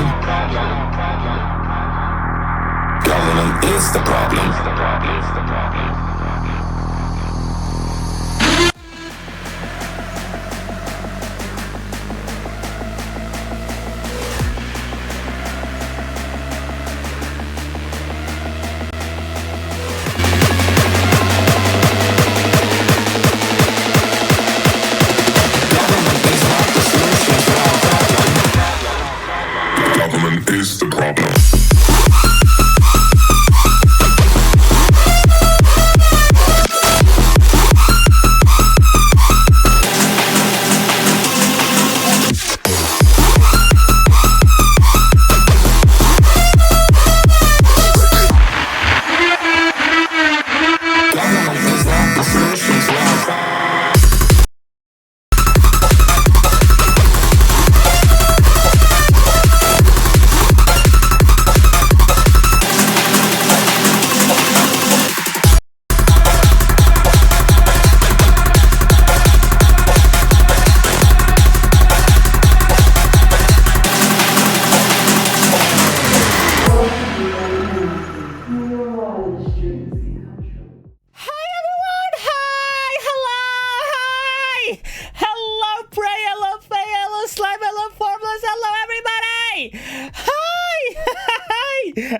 Government is the problem. Government is the problem.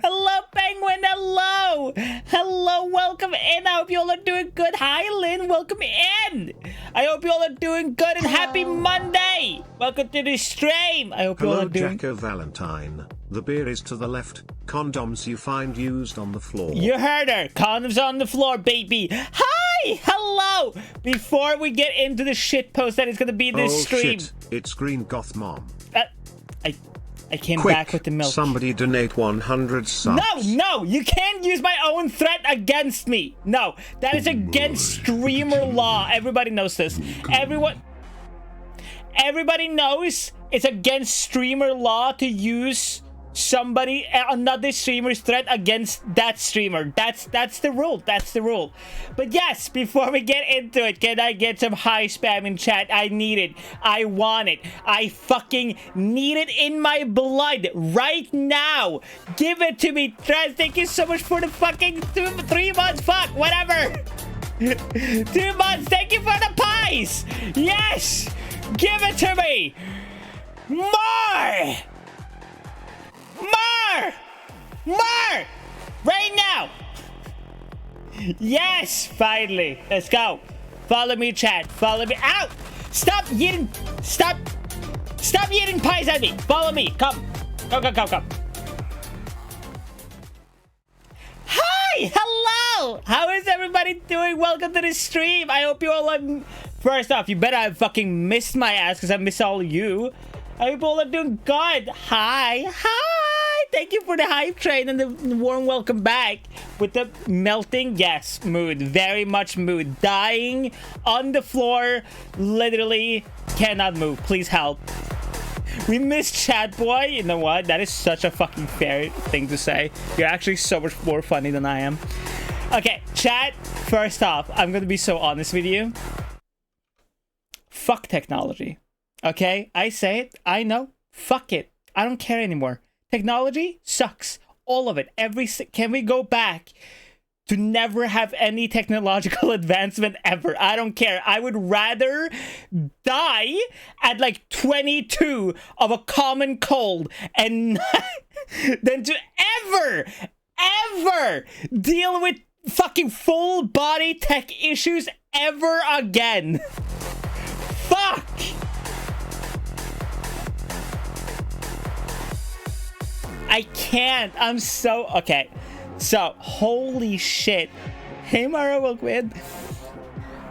Hello, Penguin. Hello. Hello, welcome in. I hope you all are doing good. Hi, Lynn. Welcome in. I hope you all are doing good and happy Monday. Welcome to the stream. I hope you all are doing... Hello, Jacko Valentine. The beer is to the left. Condoms you find used on the floor. You heard her. Condoms on the floor, baby. Hi. Hello. Before we get into the shit post that is going to be this stream. Shit. It's Green Goth Mom. I came Quick, back with the milk. Somebody donate 100 subs. No, you can't use my own threat against me. No, that is against streamer law. Everybody knows this. Everybody knows it's against streamer law to use another streamer's threat against that streamer. That's the rule. That's the rule. But yes, before we get into it, can I get some high spam in chat? I need it. I want it. I fucking need it in my blood right now. Give it to me, Trez. Thank you so much for the fucking 3 months. Fuck, whatever. 2 months. Thank you for the pies. Yes. Give it to me. More. Right now. Yes, finally. Let's go. Follow me, chat. Follow me. Ow! Stop eating pies at me. Follow me. Come. Come. Hi! Hello! How is everybody doing? Welcome to the stream. I hope you all are... First off, you better have fucking missed my ass because I miss all of you. I hope you all are doing good. Hi. Thank you for the hype train and the warm welcome back with the melting, yes, mood. Very much mood. Dying on the floor. Literally cannot move. Please help. We miss Chat Boy. You know what? That is such a fucking fair thing to say. You're actually so much more funny than I am. Okay, chat. First off, I'm going to be so honest with you. Fuck technology. Okay? I say it. I know. Fuck it. I don't care anymore. Technology sucks. All of it. Can we go back to never have any technological advancement ever? I don't care. I would rather die at like 22 of a common cold and than to ever deal with fucking full body tech issues ever again. Fuck. I can't. I'm so... Okay. So, holy shit. Hey, Mara, welcome in.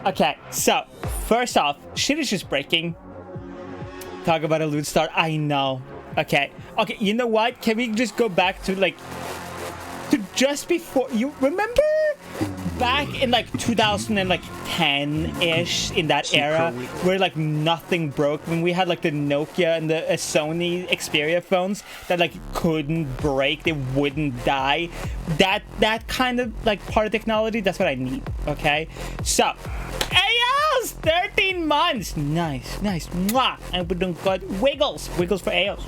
Okay, so, first off, shit is just breaking. Talk about a loot start. I know. Okay, you know what? Can we just go back to, like... To just before... You remember... Back in, like, 2010-ish, in that era, where, like, nothing broke, when we had, like, the Nokia and the Sony Xperia phones that, like, couldn't break, they wouldn't die. That kind of, like, part of technology, that's what I need, okay? So, AOs! 13 months! Nice. Mwah! And we're doing good. Wiggles for AOs.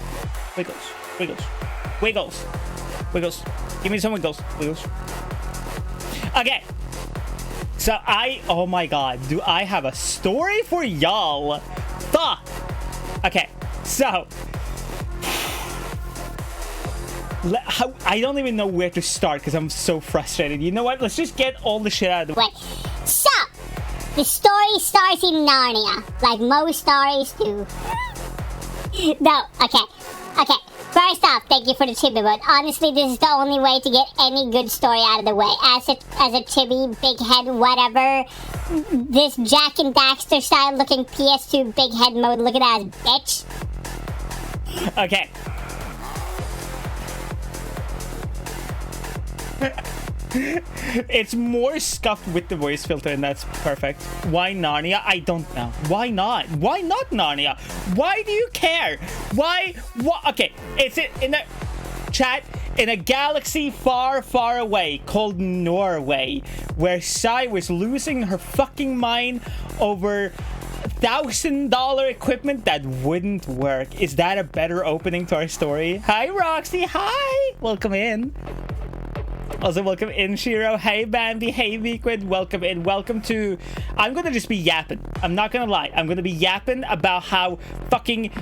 Wiggles. Wiggles. Wiggles. Wiggles. Give me some wiggles. Wiggles. Okay. So oh my god, do I have a story for y'all? Fuck. Okay, so I don't even know where to start because I'm so frustrated. You know what? Let's just get all the shit out of the way. So, the story starts in Narnia, like most stories do. No, okay. First off, thank you for the chibi, but honestly, this is the only way to get any good story out of the way. As a chibi, big head, whatever, this Jack and Daxter style looking PS2 big head mode looking ass bitch. Okay. It's more scuffed with the voice filter, and that's perfect. Why Narnia? I don't know. Why not? Why not Narnia? Why do you care? Why? What? Okay, it's in a chat in a galaxy far, far away called Norway, where Shy was losing her fucking mind over $1,000 equipment that wouldn't work. Is that a better opening to our story? Hi, Roxy. Hi. Welcome in. Also, welcome in, Shiro. Hey, Bambi. Hey, Liquid. Welcome in. Welcome to... I'm going to just be yapping. I'm not going to lie. I'm going to be yapping about how fucking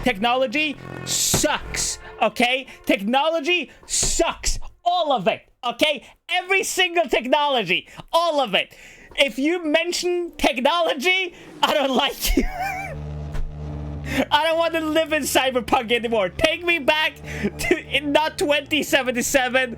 technology sucks, okay? Technology sucks. All of it, okay? Every single technology. All of it. If you mention technology, I don't like you. I don't want to live in cyberpunk anymore. Take me back to not 2077,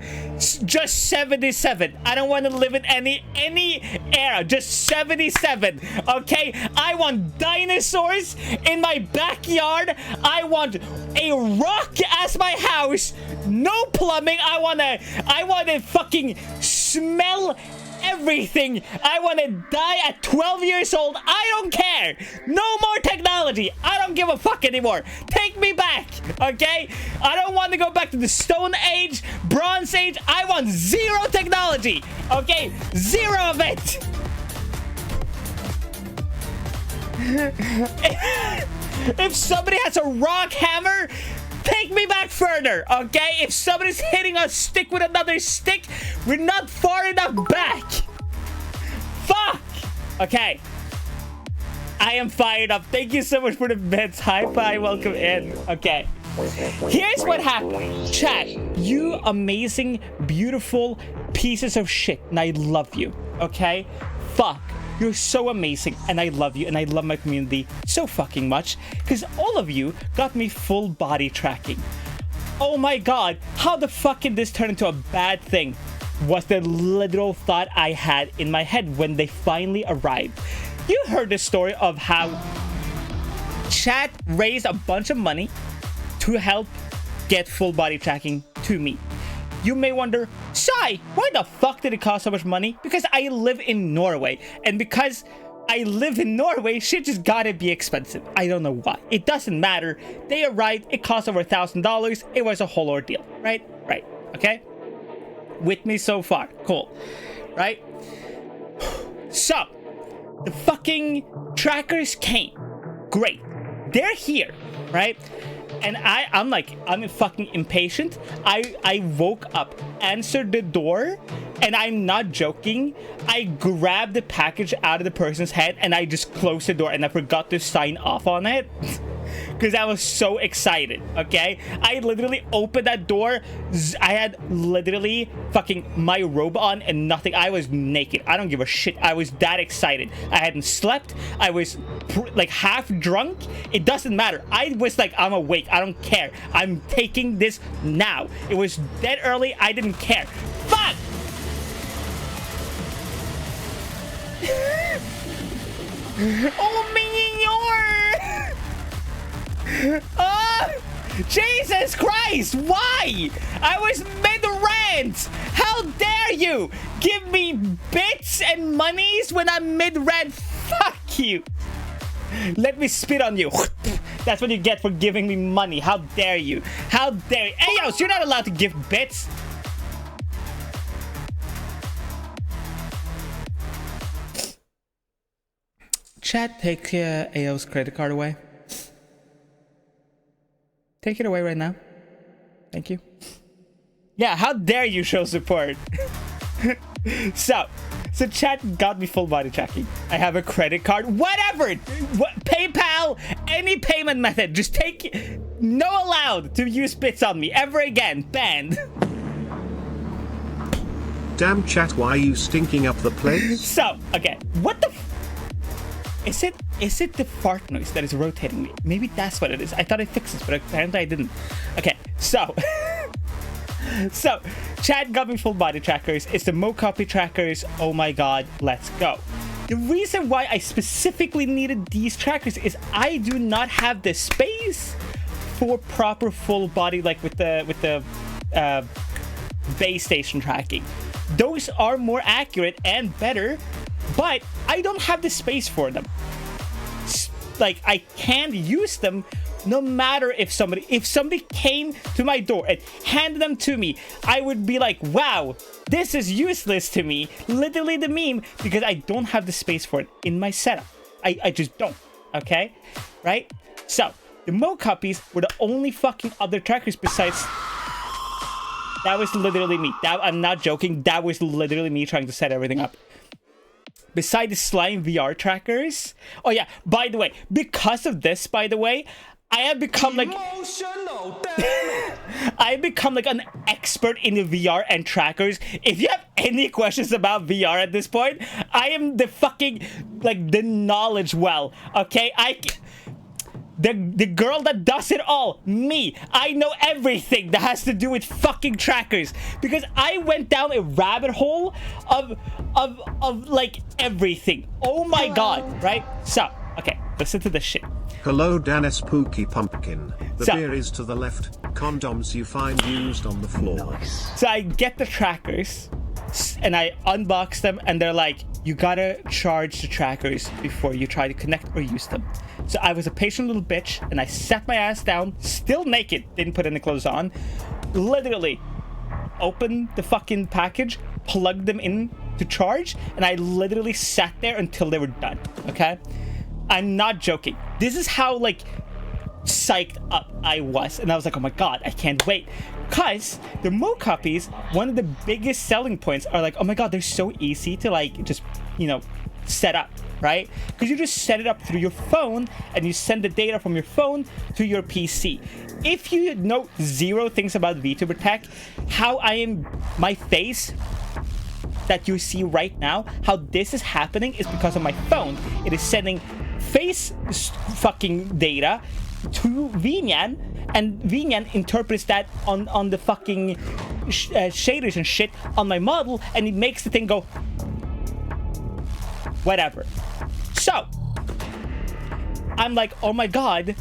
just 77. I don't want to live in any era, just 77. Okay, I want dinosaurs in my backyard. I want a rock as my house. No plumbing. I want to fucking smell everything. I want to die at 12 years old. I don't care. No more technology. I don't give a fuck anymore. Take me back, okay? I don't want to go back to the Stone Age, Bronze Age. I want zero technology, okay? Zero of it. If somebody has a rock hammer, take me back further, okay? If somebody's hitting a stick with another stick, we're not far enough back. Fuck! Okay. I am fired up. Thank you so much for the bits. Hi, bye. Welcome in. Okay. Here's what happened. Chat, you amazing, beautiful pieces of shit. And I love you, okay? Fuck. You're so amazing, and I love you, and I love my community so fucking much, because all of you got me full body tracking. Oh my god, how the fuck did this turn into a bad thing? Was the literal thought I had in my head when they finally arrived. You heard the story of how chat raised a bunch of money to help get full body tracking to me. You may wonder, Shy, why the fuck did it cost so much money? Because I live in Norway. And because I live in Norway, shit just gotta be expensive. I don't know why. It doesn't matter. They arrived, it cost over $1,000. It was a whole ordeal, right? Right, okay? With me so far. Cool, right? So, the fucking trackers came. Great. They're here, right? And I'm fucking impatient. I woke up, answered the door, and I'm not joking. I grabbed the package out of the person's head and I just closed the door and I forgot to sign off on it. Because I was so excited, okay? I literally opened that door. I had literally fucking my robe on and nothing. I was naked. I don't give a shit. I was that excited. I hadn't slept. I was like half drunk. It doesn't matter. I was like, I'm awake. I don't care. I'm taking this now. It was dead early. I didn't care. Fuck! Oh, me, oh, Jesus Christ, why? I was mid-rant. How dare you give me bits and monies when I'm mid-rant? Fuck you. Let me spit on you. That's what you get for giving me money. How dare you? How dare you? Hey, yo, so you're not allowed to give bits. Chat, take AO's credit card away. Take it away right now. Thank you. Yeah, how dare you show support? So chat got me full body tracking. I have a credit card, whatever. PayPal, any payment method. Just take, no allowed to use bits on me ever again. Banned. Damn chat, why are you stinking up the place? So, okay, what the is it the fart noise that is rotating me? Maybe that's what it is. I thought I fixed this, but apparently I didn't. Okay, so so chat got me full body trackers. It's the Mocopy trackers. Oh my god, let's go. The reason why I specifically needed these trackers is I do not have the space for proper full body, like with the base station tracking. Those are more accurate and better, but I don't have the space for them. Like, I can't use them no matter if somebody came to my door and handed them to me. I would be like, wow, this is useless to me. Literally the meme, because I don't have the space for it in my setup. I just don't, okay? Right? So, the Mocopies were the only fucking other trackers besides... That was literally me. I'm not joking. That was literally me trying to set everything up. Beside the slime VR trackers. Oh yeah, by the way, because of this, by the way, I have become like... I've become like an expert in the VR and trackers. If you have any questions about VR at this point, I am the fucking, like, the knowledge well, okay? The girl that does it all, me. I know everything that has to do with fucking trackers, because I went down a rabbit hole of like everything. Oh my god, right? So, okay, listen to this shit. Hello Dan Spooky Pumpkin. The beer is to the left. Condoms you find used on the floor. Nice. So I get the trackers and I unbox them, and they're like, you gotta charge the trackers before you try to connect or use them. So I was a patient little bitch, and I sat my ass down, still naked, didn't put any clothes on, literally opened the fucking package, plugged them in to charge, and I literally sat there until they were done, okay? I'm not joking. This is how, like, psyched up I was, and I was like, oh my god, I can't wait. Because the Mocopies, one of the biggest selling points are like, oh my god, they're so easy to, like, just, you know, set up, right? Because you just set it up through your phone and you send the data from your phone to your PC. If you know zero things about VTuber tech, how I am, my face that you see right now, how this is happening is because of my phone. It is sending face fucking data to VNyan, and VNyan interprets that on the fucking shaders and shit on my model, and it makes the thing go whatever. So I'm like, oh my god,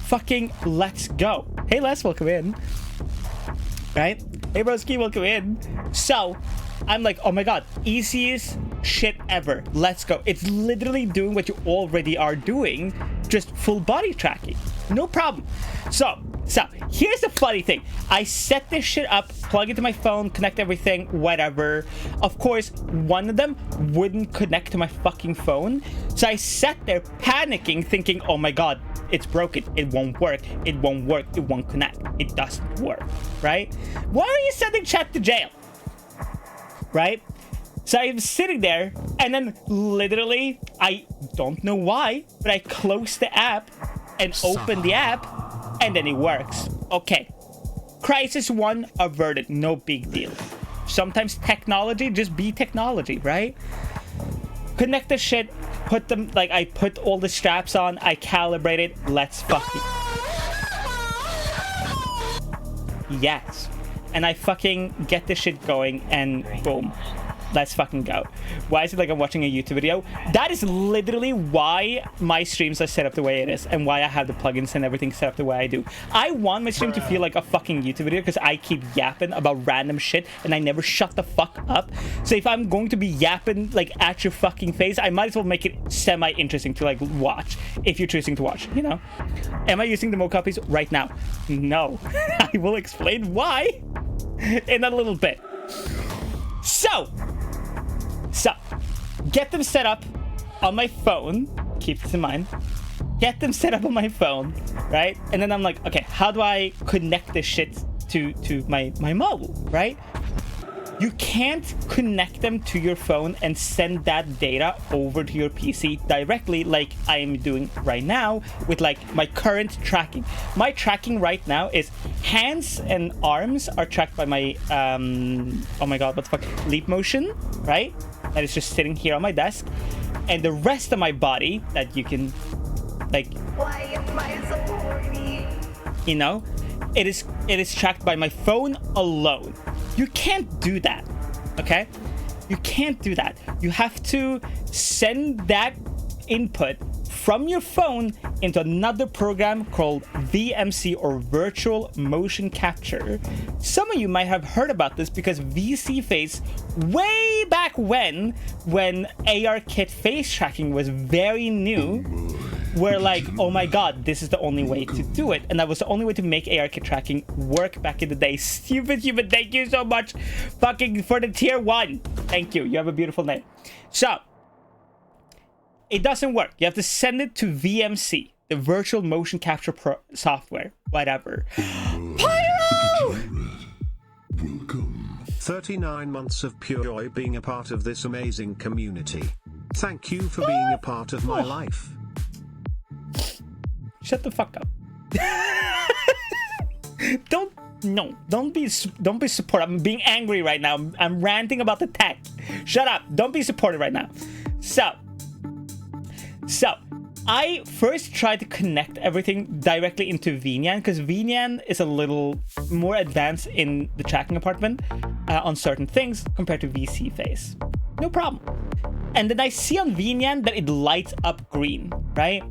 fucking let's go. Hey Les, welcome in. Right? Hey broski, welcome in. So I'm like, oh my god, easiest shit ever. Let's go. It's literally doing what you already are doing, just full body tracking. No problem. So here's the funny thing. I set this shit up, plug it to my phone, connect everything, whatever. Of course, one of them wouldn't connect to my fucking phone. So I sat there panicking, thinking, oh my god, it's broken. It won't work. It won't work. It won't connect. It doesn't work, right? Why are you sending chat to jail? Right? So I'm sitting there, and then literally, I don't know why, but I closed the app and opened the app, and then it works. Okay. Crisis 1 averted. No big deal. Sometimes technology just be technology, right? Connect the shit, put them, like, I put all the straps on, I calibrated, let's fucking... Yes. And I fucking get this shit going, and boom. Let's fucking go. Why is it like I'm watching a YouTube video? That is literally why my streams are set up the way it is, and why I have the plugins and everything set up the way I do. I want my stream to feel like a fucking YouTube video because I keep yapping about random shit and I never shut the fuck up. So if I'm going to be yapping like at your fucking face, I might as well make it semi-interesting to like watch, if you're choosing to watch, you know? Am I using the Mocopies right now? No. I will explain why in a little bit. So, get them set up on my phone. Keep this in mind. Get them set up on my phone, right? And then I'm like, okay, how do I connect this shit to my mobile, right? You can't connect them to your phone and send that data over to your PC directly like I am doing right now with like my current tracking. My tracking right now is hands and arms are tracked by my oh my god, what the fuck, leap motion, right? That is just sitting here on my desk. And the rest of my body that you can like, why am I so horny? You know, it is tracked by my phone alone. You can't do that, okay? You can't do that. You have to send that input from your phone into another program called VMC, or Virtual Motion Capture. Some of you might have heard about this because VC Face, way back when ARKit face tracking was very new, were like, oh my god, this is the only way to do it. And that was the only way to make ARKit tracking work back in the day. Stupid human, thank you so much fucking for the tier 1. Thank you. You have a beautiful name. So, it doesn't work. You have to send it to VMC, the Virtual Motion Capture software. Whatever. Pyro! 39 months of pure joy being a part of this amazing community. Thank you for being a part of my life. Shut the fuck up. Don't be supportive. I'm being angry right now. I'm ranting about the tech. Shut up. Don't be supportive right now. So I first tried to connect everything directly into VNyan because VNyan is a little more advanced in the tracking department on certain things compared to VC Face. No problem. And then I see on VNyan that it lights up green, right?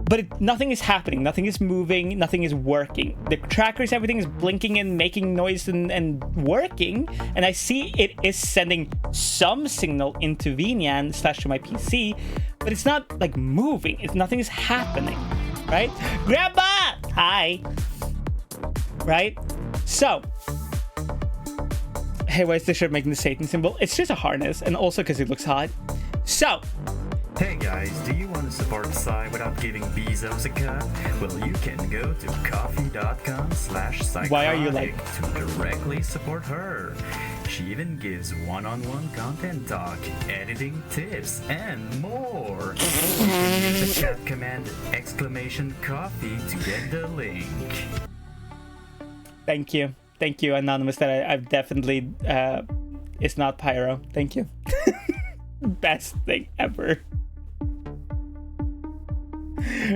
But nothing is happening, nothing is moving, nothing is working. The trackers, everything is blinking and making noise and working. And I see it is sending some signal into VNyan / to my PC, but it's not like moving. Nothing is happening, right? Grandma! Hi! Right? So, hey, why is this shirt making the Satan symbol? It's just a harness, and also because it looks hot. So, hey guys, do you want to support Psy without giving Bezos a cut? Well, you can go to coffee.com/Szycrotic why are you like to directly support her. She even gives one-on-one content talk, editing tips, and more. You can use the chat command !coffee to get the link. Thank you, Anonymous. That I've definitely it's not pyro. Thank you. Best thing ever.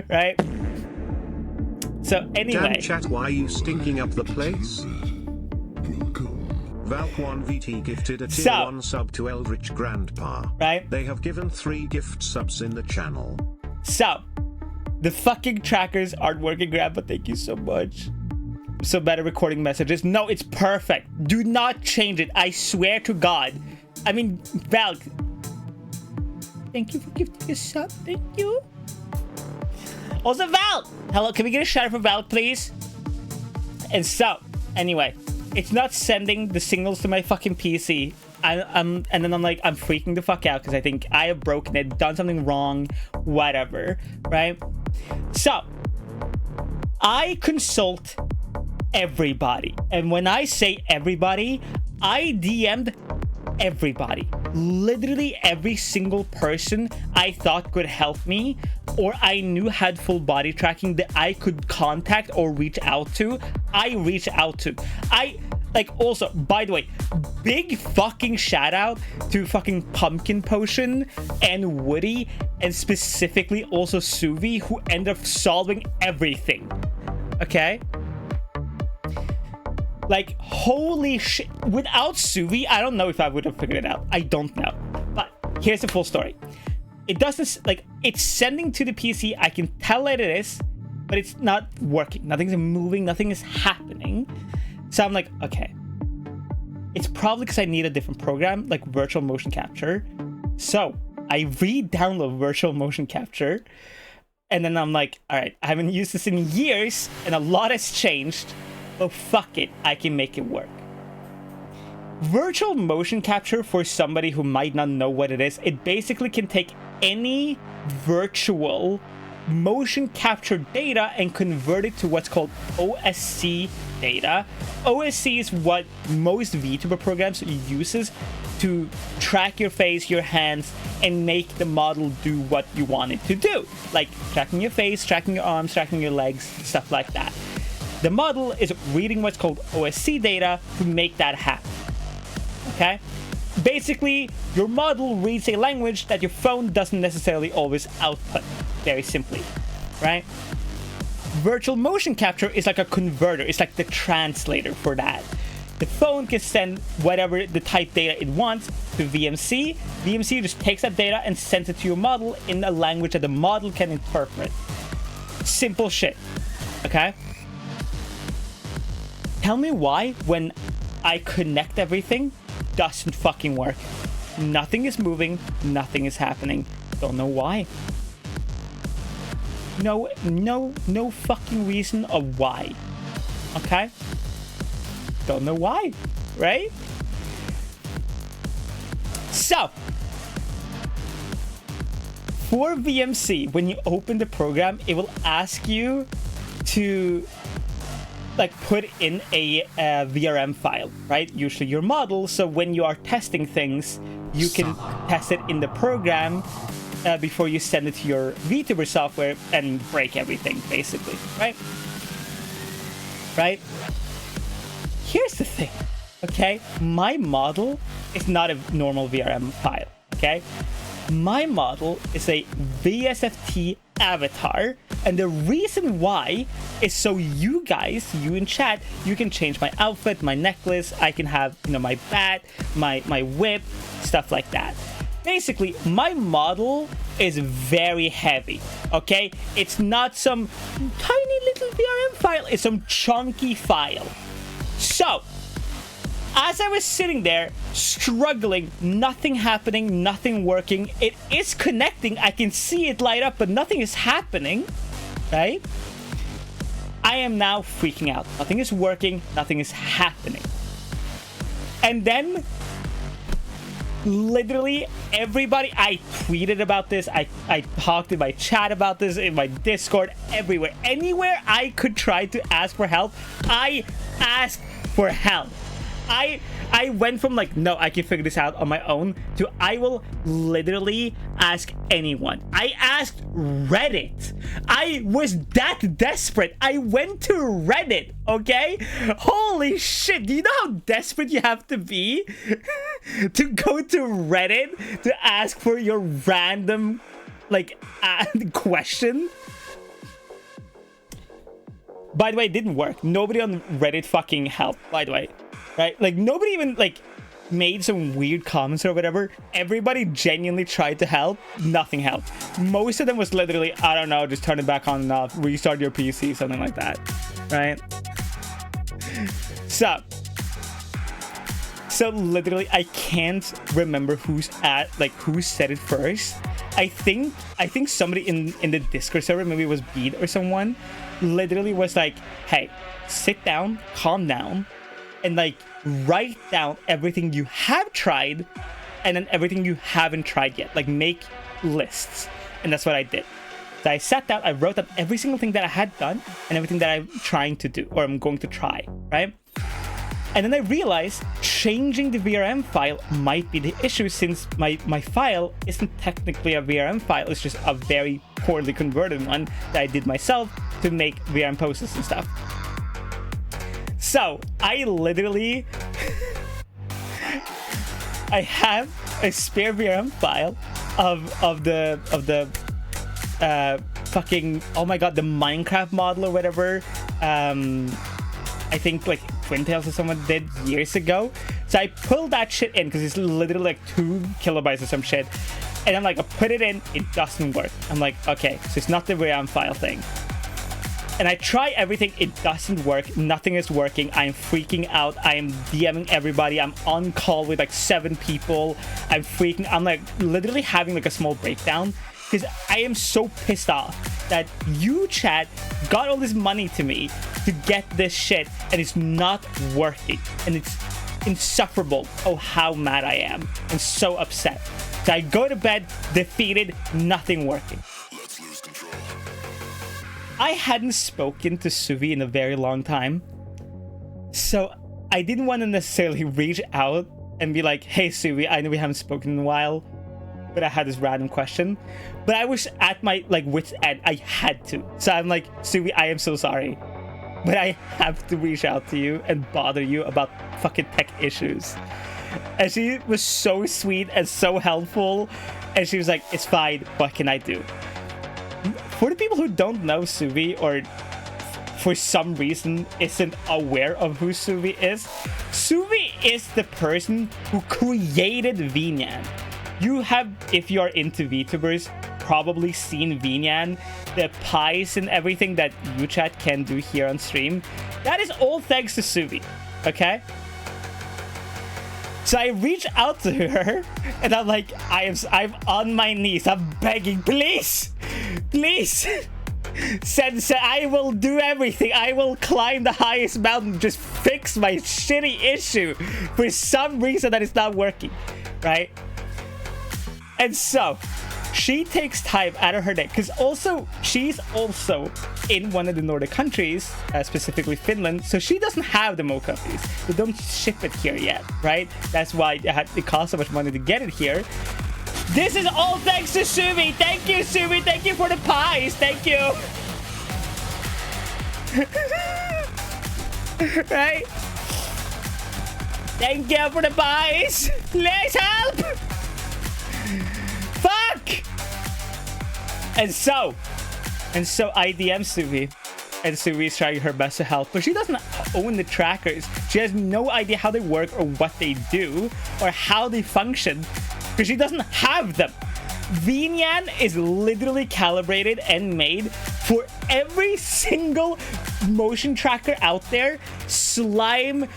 Right? So anyway. Damn chat, why are you stinking up the place? Valk1VT gifted a tier 1 sub to Eldritch Grandpa. Right? They have given 3 gift subs in the channel. So, the fucking trackers aren't working, Grandpa. Thank you so much. So bad at recording messages. No, it's perfect. Do not change it. I swear to God. I mean, Valk. Thank you for gifting a sub. Thank you. Also, Val! Hello, can we get a shout out for Val, please? And so, anyway, it's not sending the signals to my fucking PC. And then I'm like, I'm freaking the fuck out because I think I have broken it, done something wrong, whatever, right? So, I consult everybody. And when I say everybody, I DM'd everybody. Literally every single person I thought could help me or I knew had full body tracking that I could contact or reach out to, I reached out to. Also, by the way, big fucking shout out to fucking Pumpkin Potion and Woody, and specifically also Suvi, who ended up solving everything. Okay? Like, holy shit. Without Suvi, I don't know if I would have figured it out. I don't know. But here's the full story. It doesn't, like, it's sending to the PC. I can tell that it is, but it's not working. Nothing's moving. Nothing is happening. So I'm like, okay. It's probably because I need a different program, like Virtual Motion Capture. So I re-download Virtual Motion Capture. And then I'm like, all right, I haven't used this in years, and a lot has changed. But fuck it, I can make it work. Virtual motion capture, for somebody who might not know what it is, it basically can take any virtual motion capture data and convert it to what's called OSC data. OSC is what most VTuber programs uses to track your face, your hands, and make the model do what you want it to do. Like tracking your face, tracking your arms, tracking your legs, stuff like that. The model is reading what's called OSC data to make that happen. Okay? Basically, your model reads a language that your phone doesn't necessarily always output, very simply, right? Virtual motion capture is like a converter. It's like the translator for that. The phone can send whatever the type data it wants to VMC. VMC just takes that data and sends it to your model in a language that the model can interpret. Simple shit, okay? Tell me why when I connect everything, doesn't fucking work. Nothing is moving, nothing is happening. Don't know why. No fucking reason of why. Okay? Don't know why, right? So, for VMC, when you open the program, it will ask you to like put in a VRM file, right? Usually your model. So when you are testing things, you can test it in the program before you send it to your VTuber software and break everything, basically, right? Right? Here's the thing, okay? My model is not a normal VRM file, okay? My model is a VSFT avatar, and the reason why is so you guys, you in chat, you can change my outfit, my necklace, I can have, you know, my bat, my whip, stuff like that. Basically, my model is very heavy, okay? It's not some tiny little VRM file, it's some chunky file. So, as I was sitting there, struggling, nothing happening, nothing working, it is connecting, I can see it light up, but nothing is happening, right? I am now freaking out. Nothing is working, nothing is happening. And then, literally, everybody, I tweeted about this, I talked in my chat about this, in my Discord, everywhere. Anywhere I could try to ask for help, I asked for help. I went from like, no, I can figure this out on my own, to I will literally ask anyone. I asked Reddit. I was that desperate. I went to Reddit, okay? Holy shit, do you know how desperate you have to be to go to Reddit to ask for your random, like, question? By the way, it didn't work. Nobody on Reddit fucking helped, by the way. Right? Like, nobody even, like, made some weird comments or whatever. Everybody genuinely tried to help. Nothing helped. Most of them was literally, I don't know, just turn it back on and off, restart your PC, something like that. Right? So literally, I can't remember who said it first. I think somebody in the Discord server, maybe it was Beat or someone, literally was like, hey, sit down, calm down, and like write down everything you have tried and then everything you haven't tried yet. Like, make lists. And that's what I did. So I sat down, I wrote down every single thing that I had done and everything that I'm trying to do or I'm going to try, right? And then I realized changing the VRM file might be the issue, since my file isn't technically a VRM file. It's just a very poorly converted one that I did myself to make VRM posters and stuff. So I literally I have a spare VRM file of the fucking, oh my god, the Minecraft model or whatever. I think like Twin Tails or someone did years ago. So I pulled that shit in because it's literally like 2 kilobytes or some shit. And I'm like, I put it in, it doesn't work. I'm like, okay, so it's not the VRM file thing. And I try everything, it doesn't work, nothing is working, I'm freaking out, I'm DMing everybody, I'm on call with like 7 people, I'm like literally having like a small breakdown, because I am so pissed off that you, chat, got all this money to me to get this shit, and it's not working, and it's insufferable. Oh, how mad I am, and so upset. So I go to bed, defeated, nothing working. Let's lose control. I hadn't spoken to Suvi in a very long time, so I didn't want to necessarily reach out and be like, hey Suvi, I know we haven't spoken in a while, but I had this random question. But I was at my like wit's end. I had to. So I'm like, Suvi, I am so sorry, but I have to reach out to you and bother you about fucking tech issues. And she was so sweet and so helpful, and she was like, it's fine, what can I do? For the people who don't know Suvi, or for some reason isn't aware of who Suvi is the person who created VNyan. You have, if you're into VTubers, probably seen VNyan, the pies and everything that UChat can do here on stream. That is all thanks to Suvi, okay? So I reach out to her, and I'm like, I'm on my knees. I'm begging, please, please. Said I will do everything. I will climb the highest mountain. Just fix my shitty issue. For some reason that is not working, right? And so she takes time out of her day, because also she's also in one of the Nordic countries, specifically Finland, so she doesn't have the Mocopies. They don't ship it here yet, right? That's why it costs so much money to get it here. This is all thanks to Suvi. Thank you, Suvi. Thank you for the pies. Thank you. Right? Thank you for the pies. Please help. Fuck. And so I DM Suvi, and Suvi is trying her best to help, but she doesn't own the trackers. She has no idea how they work or what they do or how they function, because she doesn't have them. VNyan is literally calibrated and made for every single motion tracker out there. Slime,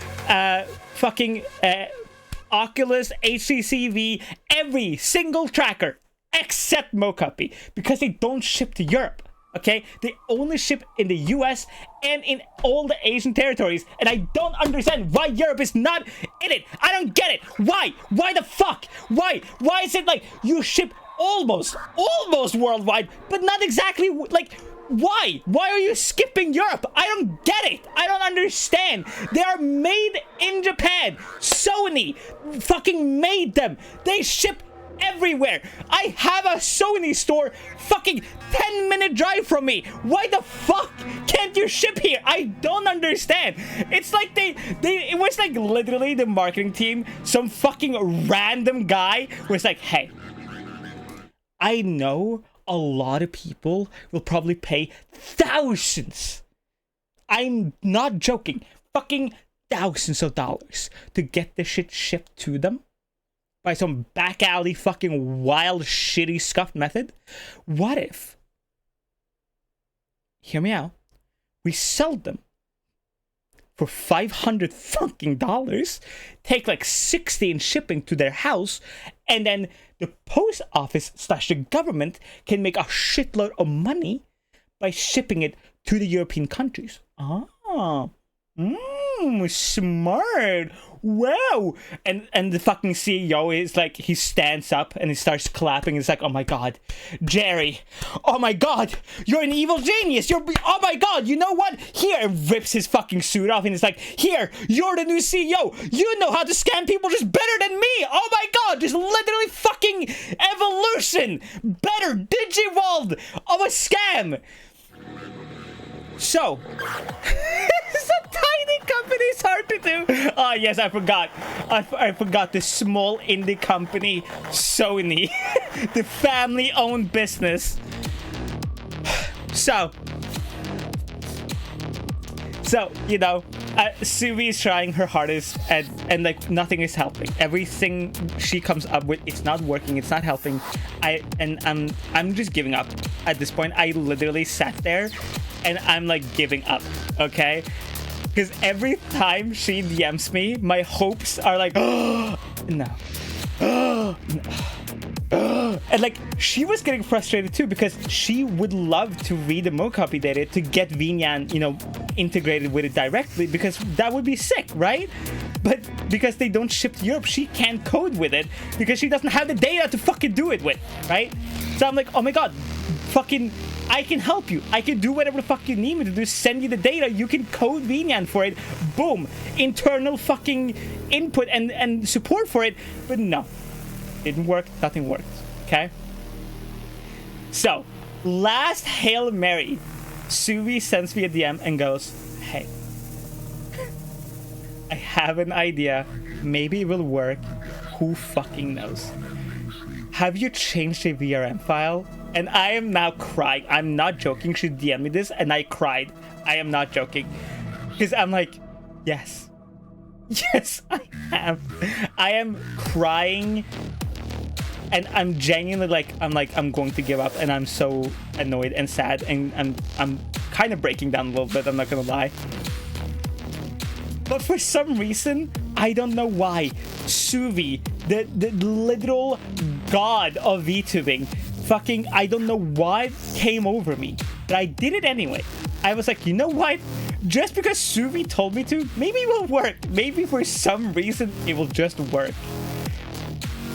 Oculus, HTC, every single tracker except Mocopi, because they don't ship to Europe. Okay, they only ship in the US and in all the Asian territories, and I don't understand why Europe is not in it. I don't get it. Why the fuck? Why is it like you ship almost worldwide, but not exactly? Like, why are you skipping Europe? I don't get it. I don't understand. They are made in Japan. Sony fucking made them. They ship everywhere. I have a Sony store fucking 10-minute drive from me. Why the fuck can't you ship here? I don't understand. It's like it was like literally the marketing team, some fucking random guy was like, hey, I know a lot of people will probably pay thousands. I'm not joking. Fucking thousands of dollars to get this shit shipped to them by some back alley fucking wild shitty scuffed method. What if, hear me out, we sell them for $500 fucking dollars, take like 60 in shipping to their house, and then the post office / the government can make a shitload of money by shipping it to the European countries. Smart. Wow. And the fucking CEO is like, he stands up and he starts clapping. It's like, oh my god, Jerry, oh my god, you're an evil genius. Oh my god, you know what? Here, and rips his fucking suit off and it's like, here, you're the new CEO. You know how to scam people just better than me. Oh my god, just literally fucking evolution. Better Digivolved of a scam. So, it's a tiny company, it's hard to do. Oh yes, I forgot. I forgot the small indie company, Sony. The family-owned business. So, you know, Suvi is trying her hardest, and like nothing is helping. Everything she comes up with, it's not working, it's not helping. I'm just giving up at this point. I literally sat there and I'm like giving up, okay? Because every time she DMs me, my hopes are like, oh, no. And like, she was getting frustrated too, because she would love to read the Mocopi data to get VNyan, you know, integrated with it directly, because that would be sick, right? But because they don't ship to Europe, she can't code with it because she doesn't have the data to fucking do it with, right? So I'm like, oh my god, fucking, I can help you. I can do whatever the fuck you need me to do. Send you the data. You can code VNyan for it. Boom. Internal fucking input and support for it. But no, didn't work. Nothing worked. Okay. So, last Hail Mary, Suvi sends me a DM and goes, hey, I have an idea. Maybe it will work. Who fucking knows? Have you changed the VRM file? And I am now crying. I'm not joking. She DM'd me this and I cried. I am not joking. Because I'm like, yes. Yes, I am. I am crying. And I'm genuinely I'm going to give up, and I'm so annoyed and sad, and I'm kind of breaking down a little bit, I'm not gonna lie. But for some reason, I don't know why, Suvi, the literal god of VTubing, fucking, I don't know what came over me, but I did it anyway. I was like, you know what? Just because Suvi told me to, maybe it will work. Maybe for some reason, it will just work.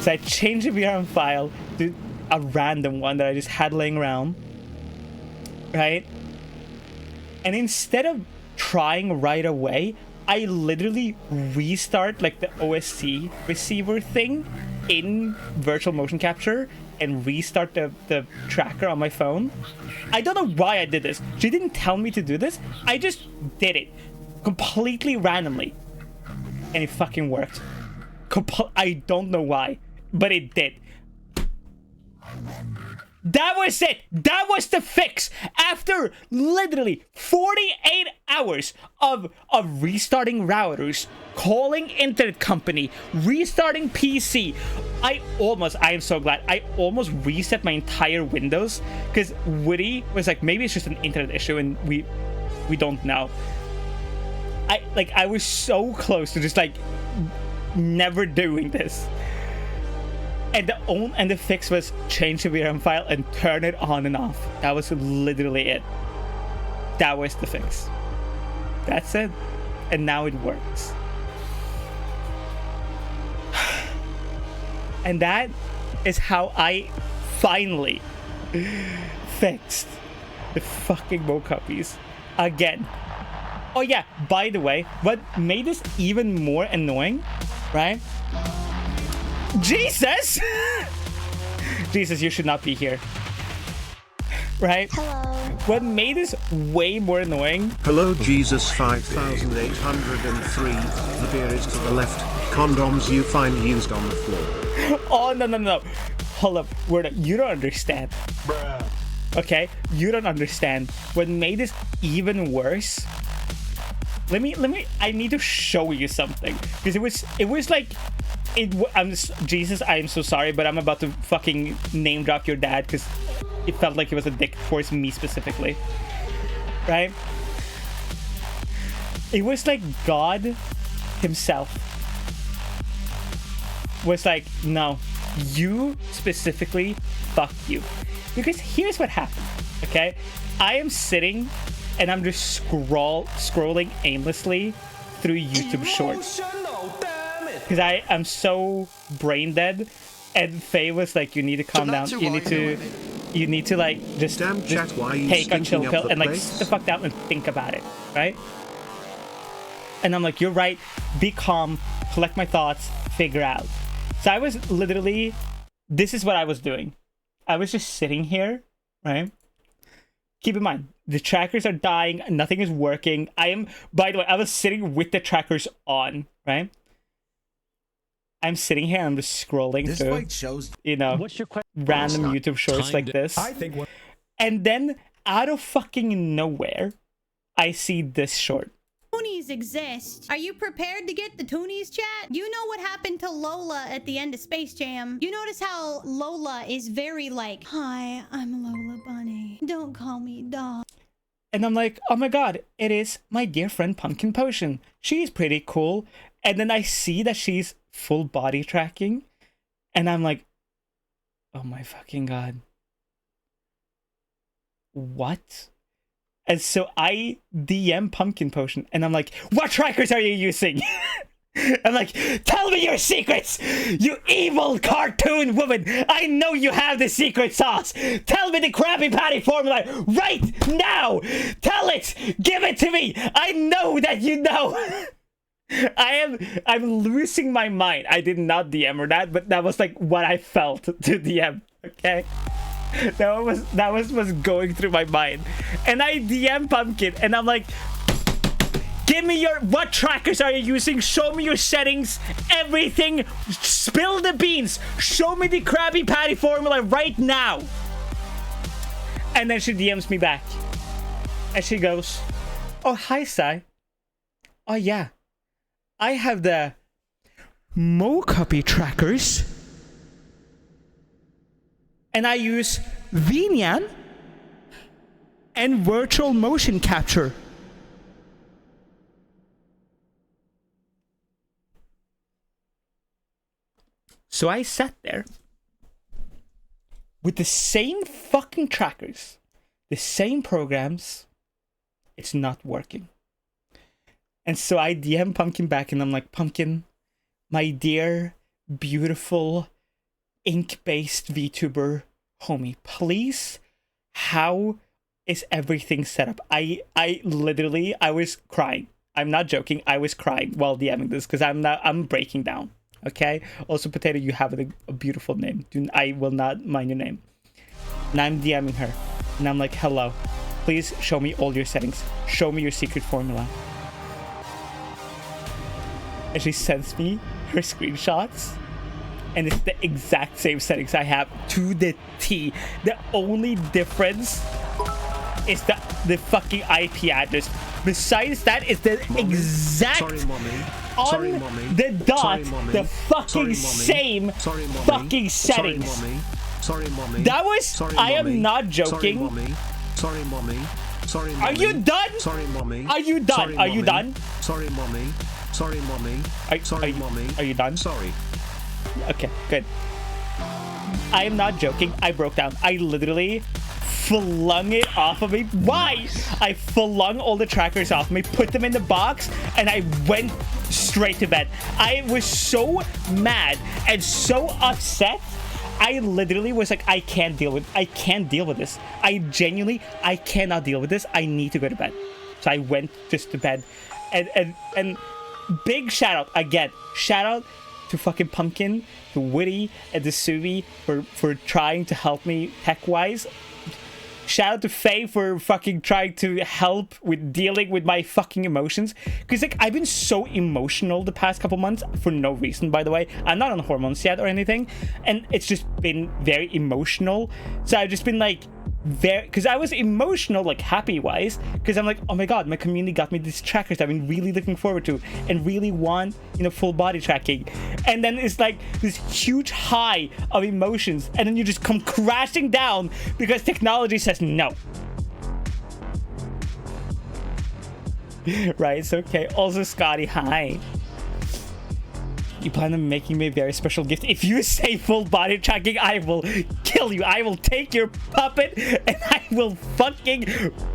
So I changed the VRM file to a random one that I just had laying around, right? And instead of trying right away, I literally restart like the OSC receiver thing in virtual motion capture and restart the tracker on my phone. I don't know why I did this. She didn't tell me to do this. I just did it completely randomly, and it fucking worked. I don't know why, but it did. That was it. That was the fix. After literally 48 hours of restarting routers, calling internet company, restarting PC, I am so glad, I almost reset my entire Windows, because Woody was like, maybe it's just an internet issue and we don't know. I was so close to just like never doing this. And the fix was change the VRM file and turn it on and off. That was literally it. That was the fix. That's it. And now it works. And that is how I finally fixed the fucking mocuppies again. Oh yeah, by the way, what made this even more annoying, right? Jesus! Jesus, you should not be here. Right? Hello. What made this way more annoying? Hello, Jesus 5803. The beer is to the left. Condoms you find used on the floor. Oh, no. Hold up. You don't understand. Bruh. Okay? You don't understand. What made this even worse? Let me, I need to show you something. Because it was like, Jesus, I am so sorry, but I'm about to fucking name drop your dad because it felt like he was a dick towards me specifically. Right? It was like God himself was like, no, you specifically, fuck you. Because here's what happened, okay? I am sitting and I'm just scrolling aimlessly through YouTube Shorts. Because I am so brain dead, and Faye was like, "You need to calm down. You need to like just take a chill pill and like sit the fuck down and think about it, right?" And I'm like, "You're right. Be calm. Collect my thoughts. Figure out." So I was literally, this is what I was doing. I was just sitting here, right? Keep in mind, the trackers are dying. Nothing is working. By the way, I was sitting with the trackers on, right? I'm sitting here and I'm just scrolling this through, fight shows, what's your random YouTube shorts like this. And then out of fucking nowhere, I see this short. Toonies exist. Are you prepared to get the Toonies, chat? You know what happened to Lola at the end of Space Jam? You notice how Lola is very like, hi, I'm Lola Bunny. Don't call me dog. And I'm like, oh my god, it is my dear friend Pumpkin Potion. She's pretty cool. And then I see that she's full body tracking. And I'm like, oh my fucking god. What? And so I DM Pumpkin Potion and I'm like, what trackers are you using? I'm like, tell me your secrets, you evil cartoon woman. I know you have the secret sauce. Tell me the Krabby Patty formula right now. Tell it. Give it to me. I know that you know. I'm losing my mind. I did not DM her that, but that was like what I felt to DM. Okay. That was going through my mind. And I DM Pumpkin and I'm like, give me what trackers are you using? Show me your settings, everything. Spill the beans. Show me the Krabby Patty formula right now. And then she DMs me back. And she goes, oh, hi, Sai. Oh, yeah. I have the Mocopy trackers. And I use Vinian and virtual motion capture. So I sat there with the same fucking trackers, the same programs. It's not working. And so I DM Pumpkin back and I'm like, Pumpkin, my dear, beautiful, ink-based VTuber homie, please, how is everything set up? I literally, I was crying. I'm not joking. I was crying while DMing this because I'm breaking down. Okay. Also, Potato, you have a beautiful name. I will not mind your name. And I'm DMing her, and I'm like, "Hello, please show me all your settings. Show me your secret formula." And she sends me her screenshots, and it's the exact same settings I have to the T. The only difference is the fucking IP address. Besides that, it's the exact on the dot, the fucking same fucking settings. Sorry, mommy. That was. Sorry, I am mommy. not joking. Sorry, mommy. Sorry, mommy. Are you done? Sorry, mommy. Are you done? Sorry, Are you done? Sorry, mommy. Sorry, mommy. Sorry, mommy. Are you done? Sorry. Okay, good. I am not joking. I broke down. I literally flung it off of me. Why? I flung all the trackers off me, put them in the box, and I went straight to bed. I was so mad and so upset. I literally was like, I can't deal with this. I cannot deal with this. I need to go to bed. So I went just to bed. And big shout out again. Shout out to fucking Pumpkin, to Witty, and to Suvi for trying to help me tech-wise. Shout out to Faye for fucking trying to help with dealing with my fucking emotions. Because, like, I've been so emotional the past couple months for no reason, by the way. I'm not on hormones yet or anything. And it's just been very emotional. So I've just been, like, because I was emotional, like, happy-wise. Because I'm like, oh my god, my community got me these trackers I've been really looking forward to. And really want, full body tracking. And then it's like this huge high of emotions. And then you just come crashing down because technology says no. Right, it's okay. Also, Scotty, hi. You plan on making me a very special gift. If you say full body tracking, I will kill you. I will take your puppet and I will fucking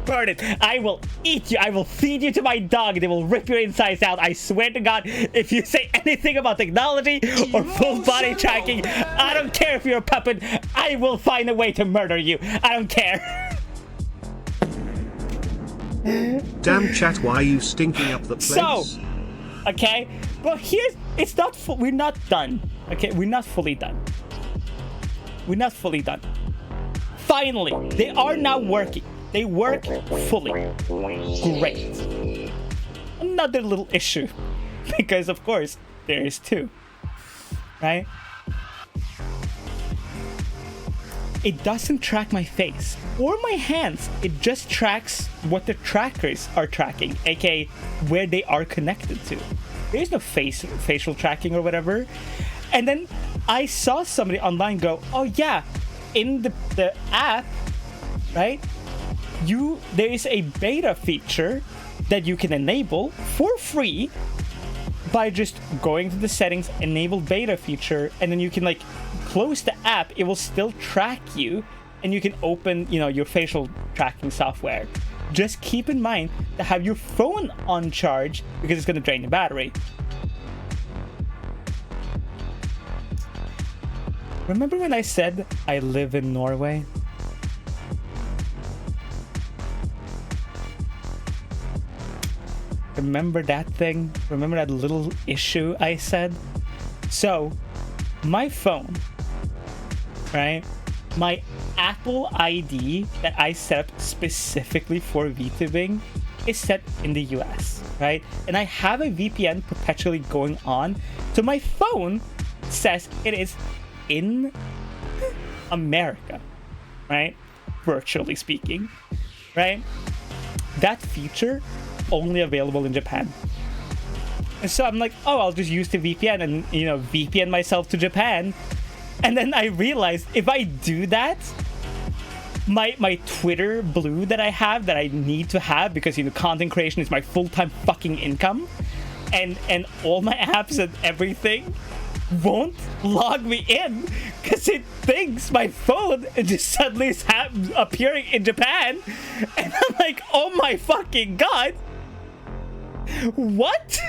burn it. I will eat you. I will feed you to my dog. They will rip your insides out. I swear to God, if you say anything about technology or full body tracking, I don't care if you're a puppet. I will find a way to murder you. I don't care. Damn chat, why are you stinking up the place? So, okay, well it's not we're not done. Okay, we're not fully done. We're not fully done. Finally, they are now working. They work fully. Great. Another little issue, because of course there is two, right? It doesn't track my face or my hands. It just tracks what the trackers are tracking, aka where they are connected to. There's no facial tracking or whatever. And then I saw somebody online go, oh yeah, in the app, right? There is a beta feature that you can enable for free by just going to the settings, enable beta feature, and then you can like close the app. It will still track you, and you can open, your facial tracking software. Just keep in mind to have your phone on charge because it's going to drain the battery. Remember when I said I live in Norway? Remember that thing? Remember that little issue I said? So, my phone, right? My Apple ID that I set up specifically for VTubing is set in the US, right? And I have a VPN perpetually going on. So my phone says it is in America, right? Virtually speaking, right? That feature only available in Japan. And so I'm like, oh, I'll just use the VPN and, you know, VPN myself to Japan. And then I realized if I do that, my Twitter blue that I have, that I need to have because, you know, content creation is my full-time fucking income, and all my apps and everything won't log me in because it thinks my phone just suddenly is appearing in Japan. And I'm like, oh my fucking god, what?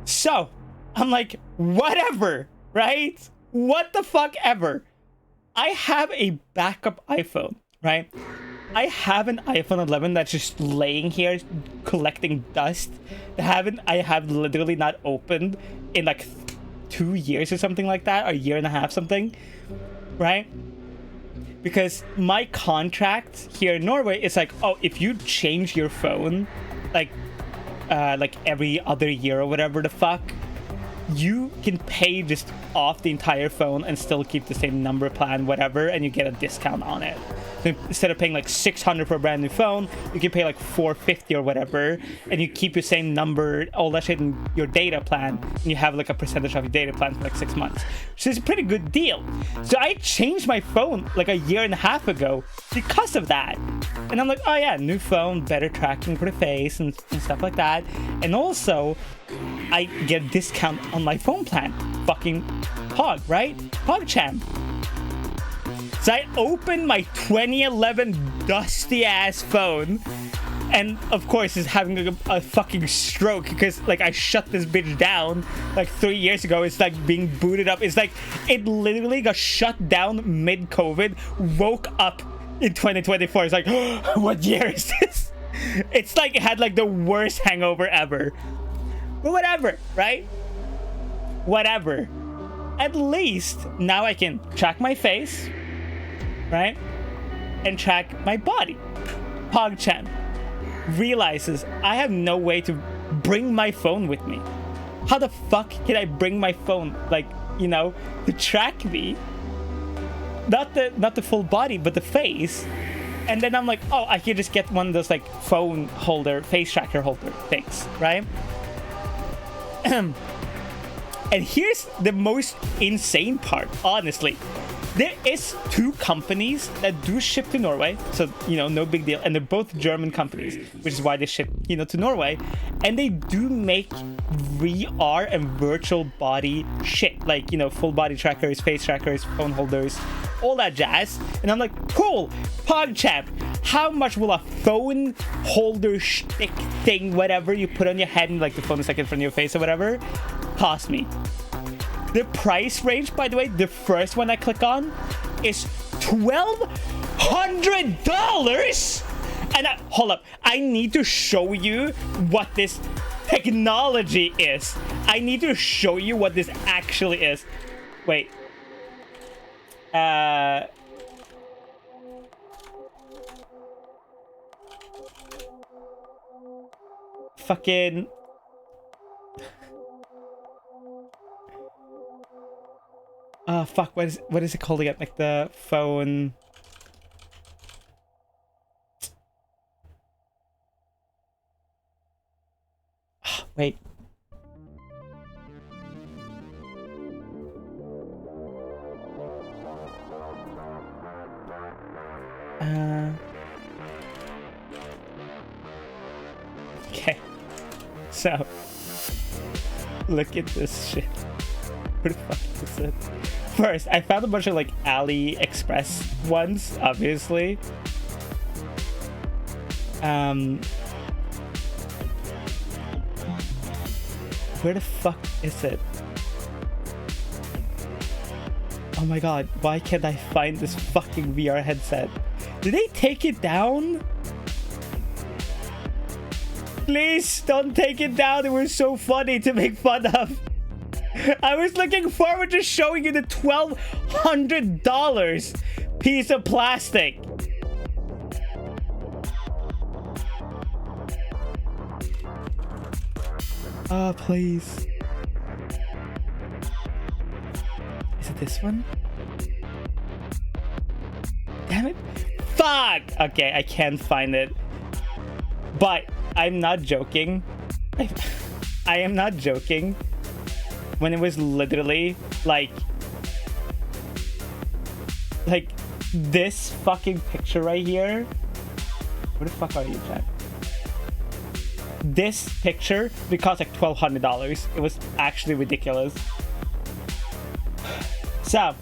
So I'm like, whatever, right? What the fuck ever. I have a backup iPhone, right? I have an iPhone 11 that's just laying here collecting dust. I have literally not opened in like 2 years or something like that, or a year and a half something, right? Because my contract here in Norway is like, oh, if you change your phone like every other year or whatever the fuck, you can pay just off the entire phone and still keep the same number plan, whatever, and you get a discount on it. So instead of paying like $600 for a brand new phone, you can pay like $450 or whatever, and you keep your same number, all that shit in your data plan, and you have like a percentage of your data plan for like 6 months. So it's a pretty good deal. So I changed my phone like a year and a half ago because of that. And I'm like, oh yeah, new phone, better tracking for the face and stuff like that. And also, I get a discount on my phone plan. Fucking Pog, right? PogChamp. So I opened my 2011 dusty ass phone, and of course it's having a fucking stroke because like I shut this bitch down like 3 years ago. It's like being booted up. It's like it literally got shut down mid-COVID, woke up in 2024. It's like, oh, what year is this? It's like it had like the worst hangover ever. But whatever, right? Whatever. At least now I can track my face, right? And track my body. PogChamp realizes I have no way to bring my phone with me. How the fuck can I bring my phone, like, you know, to track me? Not the full body, but the face. And then I'm like, oh, I could just get one of those like phone holder, face tracker holder things, right? And here's the most insane part, honestly. There is 2 companies that do ship to Norway, so, you know, no big deal. And they're both German companies, which is why they ship, you know, to Norway. And they do make VR and virtual body shit, like, you know, full body trackers, face trackers, phone holders, all that jazz. And I'm like, cool, PogChamp, how much will a phone holder shtick thing, whatever you put on your head and like the phone is like in front of your face or whatever, cost me? The price range, by the way, the first one I click on is $1,200. And hold up, I need to show you what this technology is. I need to show you what this actually is. Wait. Fucking... Oh, fuck, what is it called again? Like the phone... Wait. Okay. So, look at this shit. What the fuck is it? First, I found a bunch of like AliExpress ones, obviously. Where the fuck is it? Oh my god, why can't I find this fucking VR headset? Did they take it down? Please don't take it down. It was so funny to make fun of. I was looking forward to showing you the $1,200 piece of plastic. Oh, please. Is it this one? Damn it. Fuck! Okay, I can't find it. But I'm not joking. I am not joking. When it was literally like this fucking picture right here. Where the fuck are you, Jack? This picture, it cost like $1,200. It was actually ridiculous. So,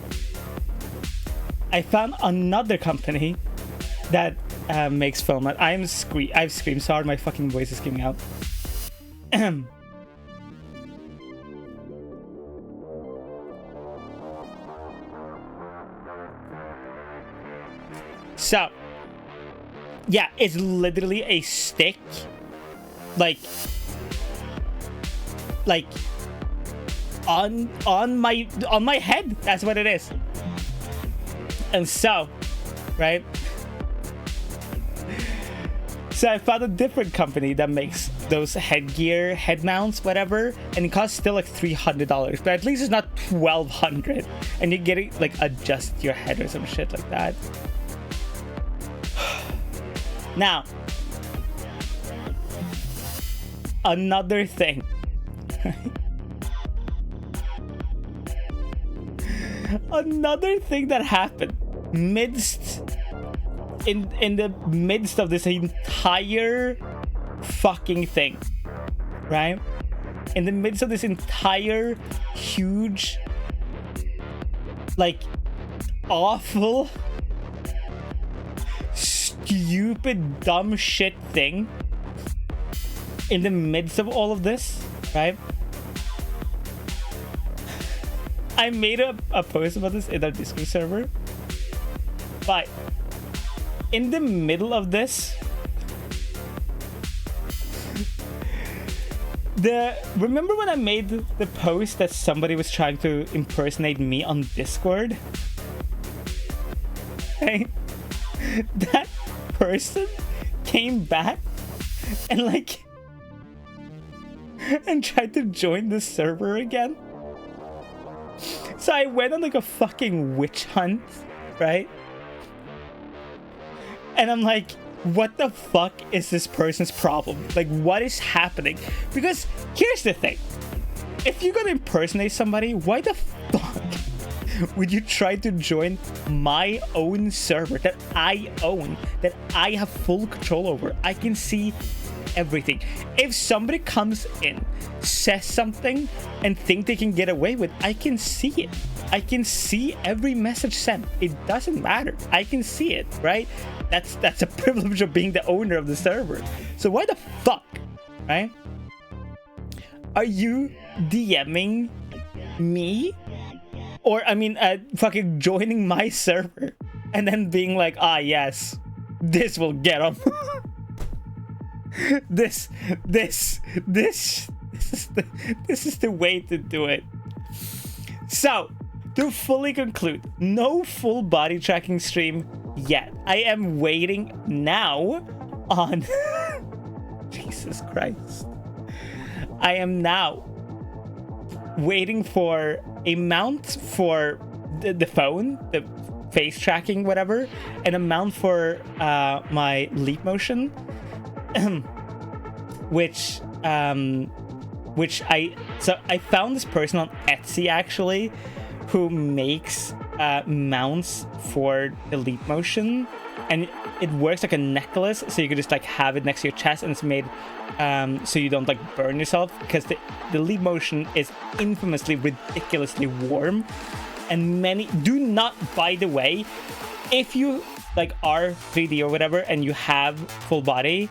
I found another company that makes film. I've screamed so hard, my fucking voice is giving out. So, yeah, it's literally a stick, like on my head. That's what it is. And so, right? So I found a different company that makes those headgear, head mounts, whatever, and it costs still like $300, but at least it's not $1,200, and you get it like adjust your head or some shit like that. Now, another thing. Another thing that happened in the midst of this entire fucking thing, right? In the midst of this entire huge, like, awful, stupid, dumb shit thing, in the midst of all of this, right? I made a post about this in our Discord server, but in the middle of this, remember when I made the post that somebody was trying to impersonate me on Discord? Hey, that person came back and and tried to join the server again. So I went on like a fucking witch hunt, right? And I'm like, what the fuck is this person's problem? Like, what is happening? Because here's the thing. If you're gonna impersonate somebody, why the fuck would you try to join my own server that I own, that I have full control over? I can see everything. If somebody comes in, says something, and think they can get away with, I can see it. I can see every message sent. It doesn't matter. I can see it, right? That's a privilege of being the owner of the server. So why the fuck, right? Are you DMing me? Or, I mean, fucking joining my server and then being like, ah, yes, this will get them. This is the way to do it. So, to fully conclude, no full body tracking stream yet. I am waiting now on Jesus Christ. I am now waiting for a mount for the phone, the face tracking, whatever, and a mount for my leap motion. which I found this person on Etsy actually who makes mounts for the leap motion, and it works like a necklace, so you could just like have it next to your chest, and it's made so you don't like burn yourself, because the leap motion is infamously ridiculously warm. And many do not, by the way, if you like are 3D or whatever and you have full body,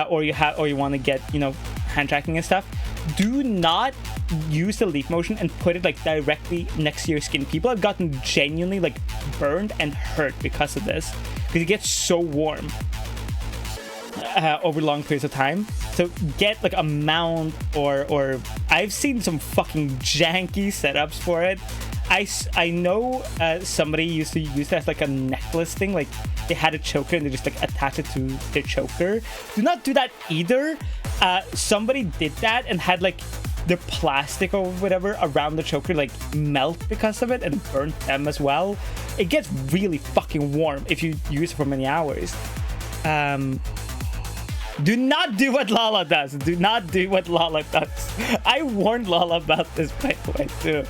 or you want to get, you know, hand tracking and stuff, do not use the leap motion and put it like directly next to your skin. People have gotten genuinely like burned and hurt because of this, because it gets so warm over long periods of time. So get like a mount, or I've seen some fucking janky setups for it. I know somebody used to use that as like a necklace thing. Like they had a choker and they just like attach it to their choker. Do not do that either. Somebody did that and had like the plastic or whatever around the choker like melt because of it and burnt them as well. It gets really fucking warm if you use it for many hours. Do not do what Lala does. Do not do what Lala does. I warned Lala about this, by the way, too.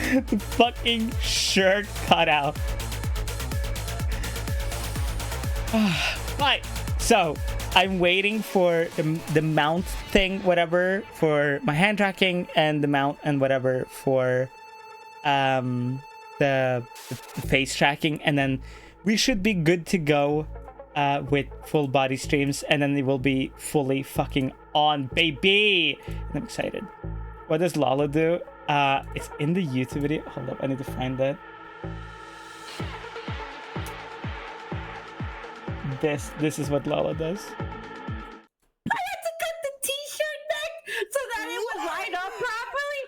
The fucking shirt cut out. Right. So, I'm waiting for the mount thing, whatever, for my hand tracking, and the mount and whatever for the face tracking, and then we should be good to go with full body streams, and then it will be fully fucking on, baby. And I'm excited. What does Lala do? It's in the YouTube video. Hold up, I need to find that. This is what Lala does. I had to cut the t-shirt back so that it would line up properly.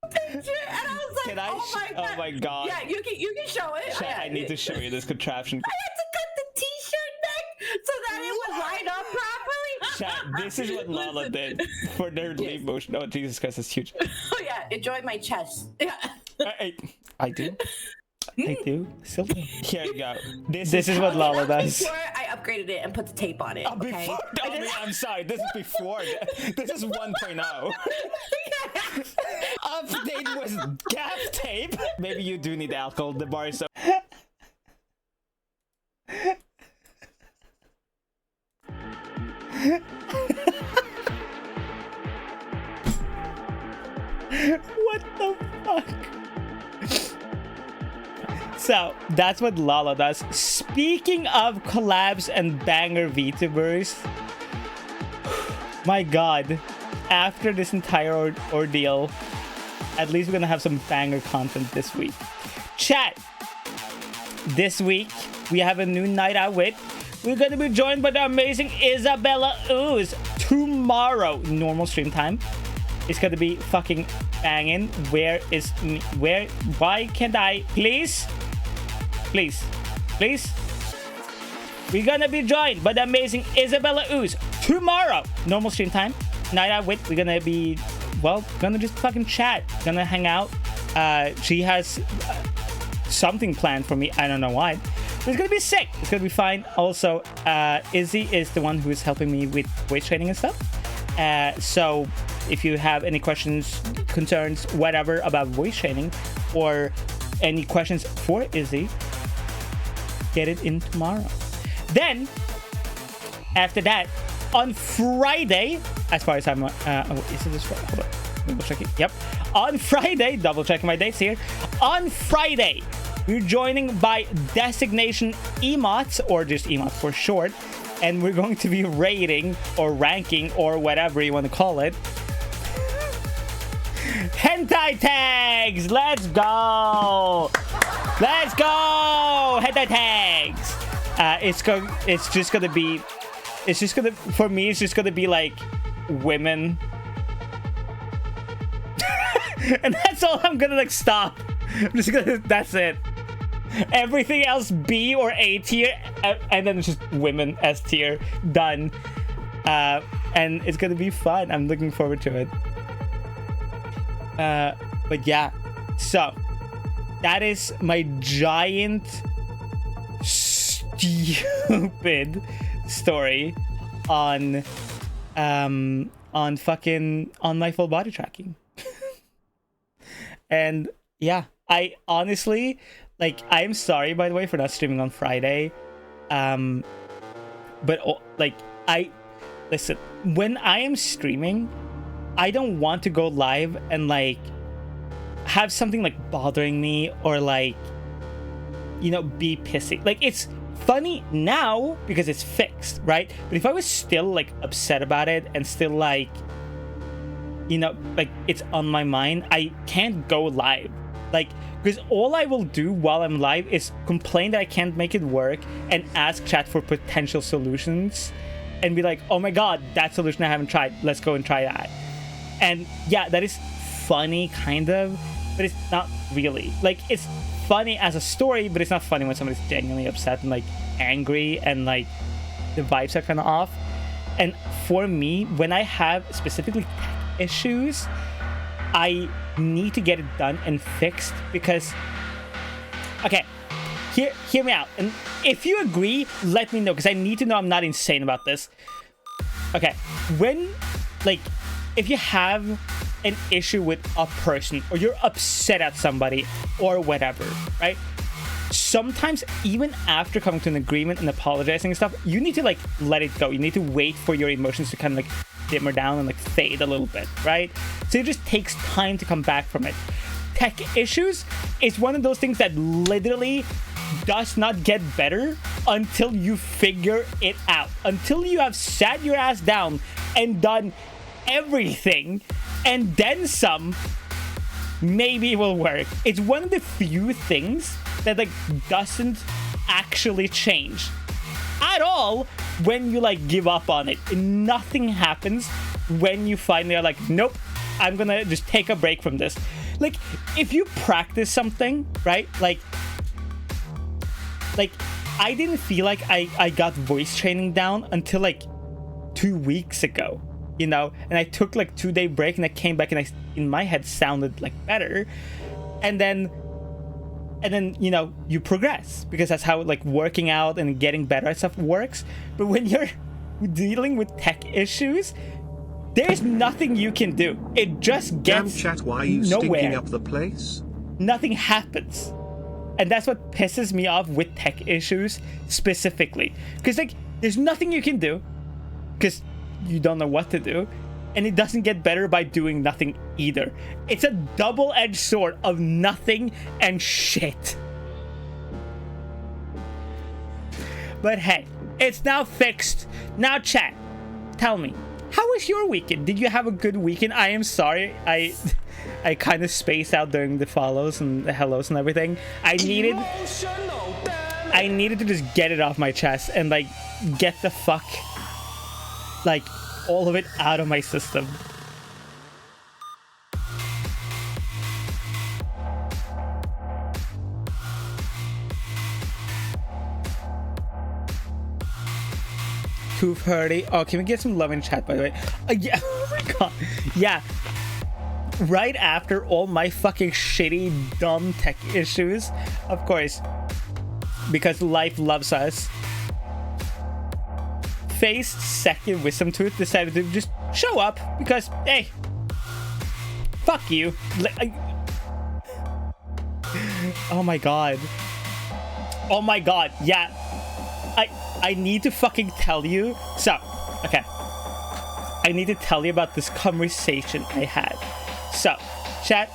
Picture, and I was like, Can I oh my god. Yeah, you can show it. Chat, I need to show you this contraption. I had to cut the t-shirt back so that it would line up properly. Chat, this is what Lala did for their leap motion. Oh, Jesus Christ, it's huge. Oh yeah, enjoy my chest. Yeah. I do. I do. Still do. Here you go. This is what Lala does. Before I upgraded it and put the tape on it. Okay. I'm sorry. This is before. This is 1.0. Update was gaff tape. Maybe you do need alcohol. The bar is so. What the fuck? So, that's what Lala does. Speaking of collabs and banger VTubers, my god, after this entire ordeal, at least we're gonna have some banger content this week. Chat, this week, we have a new night out with. We're gonna be joined by the amazing Isabella Ooze tomorrow, normal stream time. It's gonna be fucking banging. Why can't I, please? Please. We're gonna be joined by the amazing Isabella Ooze tomorrow, normal stream time, night out with. We're gonna be, well, gonna just fucking chat, gonna hang out. She has something planned for me, I don't know why, but it's gonna be sick. It's gonna be fine. Also, Izzy is the one who is helping me with voice training and stuff. So if you have any questions, concerns, whatever about voice training, or any questions for Izzy, get it in tomorrow. Then, after that, on Friday, as far as I'm, is it this Friday? Hold on, double check it. Yep. On Friday, double checking my dates here. On Friday, we're joining by designation emots, or just emots for short, and we're going to be rating or ranking or whatever you want to call it, hentai tags. Let's go. Hentai tags. For me, it's just gonna be like women. And that's all. I'm gonna like stop. That's it. Everything else B or A tier, and then it's just women S tier. Done. And it's gonna be fun. I'm looking forward to it. But yeah, so that is my giant stupid story on my full body tracking. And yeah, I honestly, like, I'm sorry, by the way, for not streaming on Friday. But like, listen, when I am streaming, I don't want to go live and like have something like bothering me or like, you know, be pissy. Like, it's funny now because it's fixed, right? But if I was still like upset about it and still like you know, like it's on my mind, I can't go live. Like, because all I will do while I'm live is complain that I can't make it work and ask chat for potential solutions and be like, oh my god, that solution I haven't tried, let's go and try that. And yeah, that is funny kind of, but it's not really. Like, it's funny as a story, but it's not funny when somebody's genuinely upset and like angry and like the vibes are kind of off. And for me, when I have specifically issues, I need to get it done and fixed because, okay, hear me out. And if you agree, let me know, because I need to know I'm not insane about this. Okay, when, like, if you have an issue with a person or you're upset at somebody or whatever, right? Sometimes even after coming to an agreement and apologizing and stuff, you need to like let it go. You need to wait for your emotions to kind of like dimmer down and like fade a little bit, right? So it just takes time to come back from it. Tech issues is one of those things that literally does not get better until you figure it out. Until you have sat your ass down and done everything and then some, maybe it will work. It's one of the few things that like doesn't actually change at all when you like give up on it. Nothing happens when you finally are like, nope, I'm gonna just take a break from this. Like, if you practice something, right? Like I didn't feel like I got voice training down until like 2 weeks ago, you know, and I took like 2-day break and I came back and I in my head sounded like better. And then you know, you progress because that's how like working out and getting better at stuff works. But when you're dealing with tech issues, there's nothing you can do. It just gets Damn chat, why are you nowhere. stinking up the place? Nothing happens. And that's what pisses me off with tech issues specifically. Because like there's nothing you can do because you don't know what to do. And it doesn't get better by doing nothing either. It's a double-edged sword of nothing and shit. But hey, it's now fixed. Now chat, tell me, how was your weekend? Did you have a good weekend? I am sorry, I kind of spaced out during the follows and the hellos and everything. I needed to just get it off my chest and like get the fuck, like, all of it out of my system. Tooth hurty. Oh, can we get some love in chat, by the way? Yeah. Oh my god. Yeah. Right after all my fucking shitty, dumb tech issues, of course, because life loves us, Face's second wisdom tooth decided to just show up because, hey, fuck you. Oh my god. Oh my god. Yeah. I need to fucking tell you. So, okay. I need to tell you about this conversation I had. So, chat,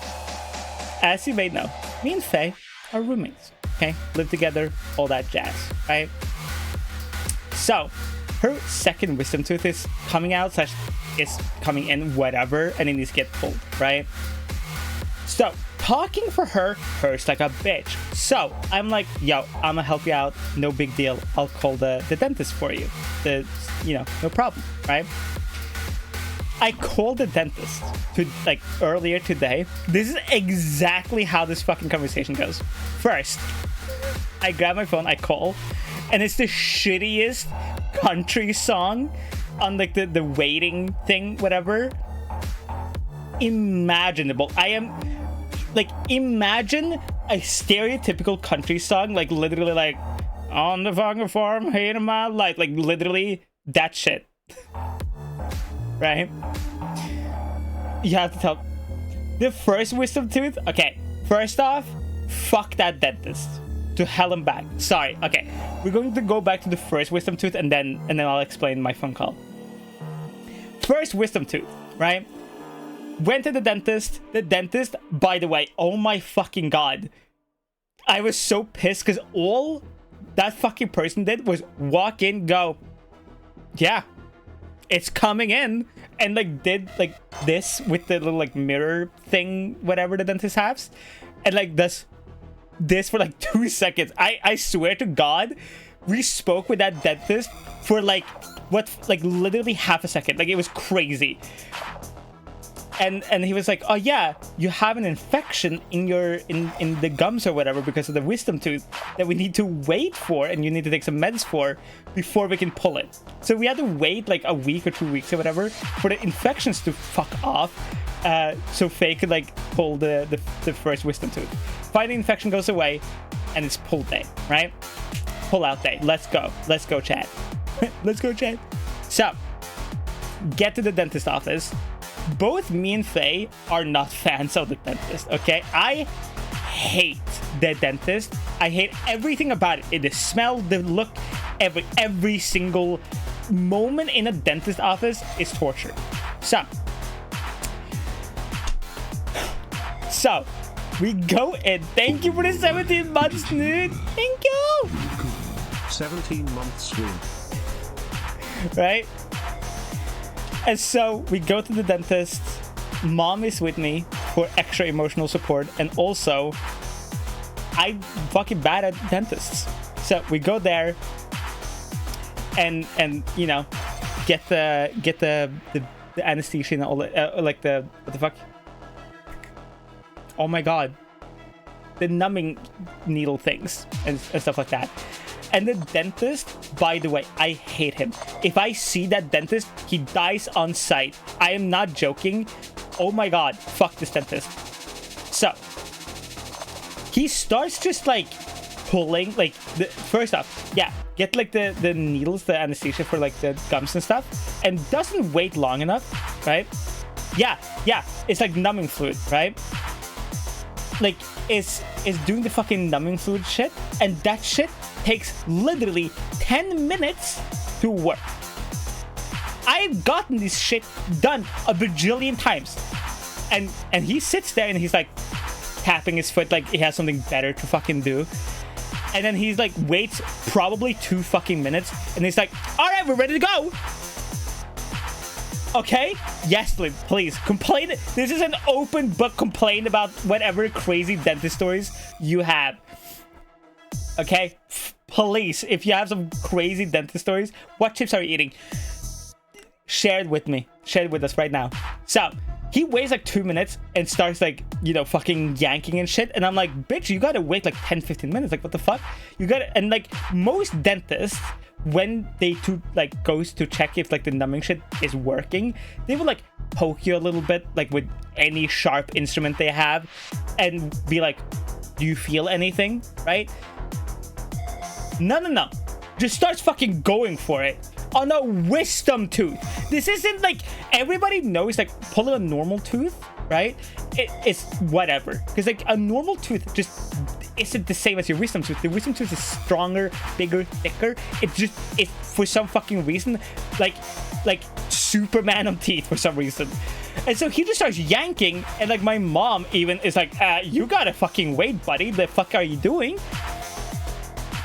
as you may know, me and Faye are roommates. Okay? Live together, all that jazz, right? So, her second wisdom tooth is coming out, is coming in, whatever, and it needs to get pulled, right? So, talking for her hurts like a bitch. So, I'm like, yo, I'm gonna help you out, no big deal. I'll call the dentist for you. No problem, right? I called the dentist earlier today. This is exactly how this fucking conversation goes. First, I grab my phone, I call, and it's the shittiest country song on like the waiting thing, whatever, imaginable. I am like, imagine a stereotypical country song, like literally like on the fucking farm, hating my life, like literally that shit. Right? You have to tell the first wisdom tooth. Okay, first off, fuck that dentist. To hell and back. Sorry. Okay, we're going to go back to the first wisdom tooth and then I'll explain my phone call. First wisdom tooth, right? Went to the dentist. The dentist, by the way, oh my fucking god, I was so pissed because all that fucking person did was walk in, go, yeah, it's coming in, and like did like this with the little like mirror thing, whatever the dentist has, and like this for like 2 seconds. I swear to God, we spoke with that dentist for like literally half a second. Like, it was crazy. And he was like, oh yeah, you have an infection in your in the gums or whatever because of the wisdom tooth that we need to wait for, and you need to take some meds for before we can pull it. So we had to wait like a week or 2 weeks or whatever for the infections to fuck off, so Faye could like pull the first wisdom tooth. Finally, the infection goes away, and it's pull day, right? Pull out day. Let's go, Chad. Let's go, Chad. So get to the dentist office. Both me and Faye are not fans of the dentist, okay? I hate the dentist. I hate everything about it. The smell, the look, every single moment in a dentist office is torture. So we go in. Thank you for the 17 months, dude. Thank you. 17 months swing. Right? And so we go to the dentist. Mom is with me for extra emotional support, and also I'm fucking bad at dentists. So we go there and you know, get the anesthesia and all the like the what the fuck? Oh my god. The numbing needle things and stuff like that. And the dentist, by the way, I hate him. If I see that dentist, he dies on sight. I am not joking. Oh my god, fuck this dentist. So he starts just like pulling, like, first off, yeah, get like the needles, the anesthesia for like the gums and stuff, and doesn't wait long enough, right? Yeah, it's like numbing fluid, right? Like, is doing the fucking numbing fluid shit, and that shit takes literally 10 minutes to work. I've gotten this shit done a bajillion times, and he sits there and he's like tapping his foot like he has something better to fucking do, and then he's like waits probably 2 fucking minutes, and he's like, all right, we're ready to go. Okay, yes, please complain. This is an open book. Complain about whatever crazy dentist stories you have. Okay, please, if you have some crazy dentist stories, what chips are you eating? Share it with me. Share it with us right now. So he waits like 2 minutes and starts like, you know, fucking yanking and shit, and I'm like, bitch, you gotta wait like 10-15 minutes. Like, what the fuck? You gotta. And like most dentists, when they goes to check if like the numbing shit is working, they will like poke you a little bit, like with any sharp instrument they have, and be like, do you feel anything? Right? No. Just starts fucking going for it on a wisdom tooth. This isn't like, everybody knows like pulling a normal tooth, right? It's whatever, because like a normal tooth just isn't the same as your wisdom tooth. The wisdom tooth is stronger, bigger, thicker. It's for some fucking reason like Superman on teeth for some reason. And so he just starts yanking, and like my mom even is like, you gotta fucking wait, buddy. The fuck are you doing?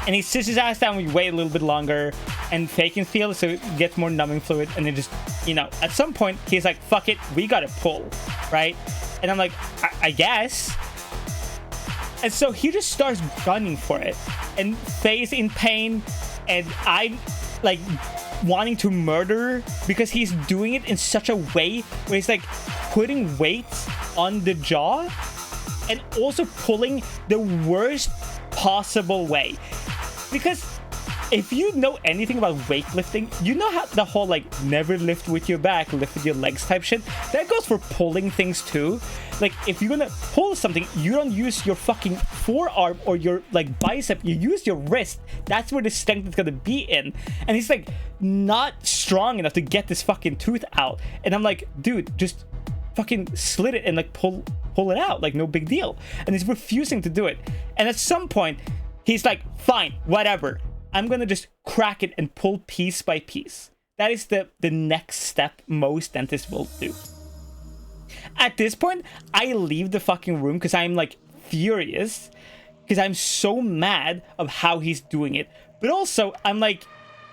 And he sits his ass down. We wait a little bit longer, and Faye can feel it, so it gets more numbing fluid. And then just, you know, at some point he's like, fuck it, we gotta pull, right? And I'm like, I guess. And so he just starts gunning for it, and Faye's in pain, and I'm like wanting to murder her because he's doing it in such a way where he's like putting weights on the jaw and also pulling the worst possible way. Because if you know anything about weightlifting, you know how the whole like never lift with your back, lift with your legs type shit, that goes for pulling things too. Like, if you're gonna pull something, you don't use your fucking forearm or your like bicep, you use your wrist. That's where the strength is gonna be in. And he's like not strong enough to get this fucking tooth out. And I'm like, dude, just fucking slit it and like pull it out, like no big deal. And he's refusing to do it. And at some point he's like, fine, whatever, I'm gonna just crack it and pull piece by piece. That is the next step most dentists will do. At this point, I leave the fucking room because I'm like furious, because I'm so mad of how he's doing it. But also, I'm like,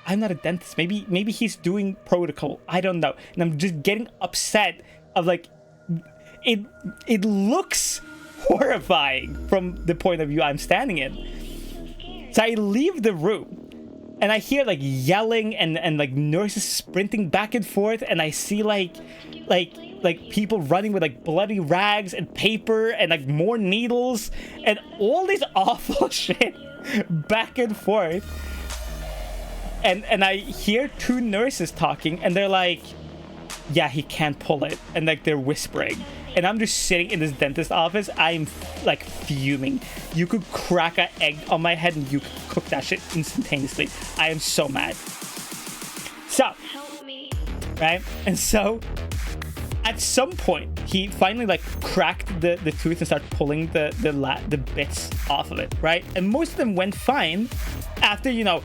I'm not a dentist. Maybe he's doing protocol. I don't know. And I'm just getting upset of like, it looks horrifying from the point of view I'm standing in. So I leave the room and I hear like yelling and like nurses sprinting back and forth, and I see like people running with like bloody rags and paper and like more needles and all this awful shit back and forth. And I hear two nurses talking, and they're like, yeah, he can't pull it. And like they're whispering. And I'm just sitting in this dentist office. I'm like fuming. You could crack an egg on my head and you could cook that shit instantaneously. I am so mad. So, Help me. right? And so at some point, he finally like cracked the tooth and started pulling the bits off of it, right? And most of them went fine after, you know,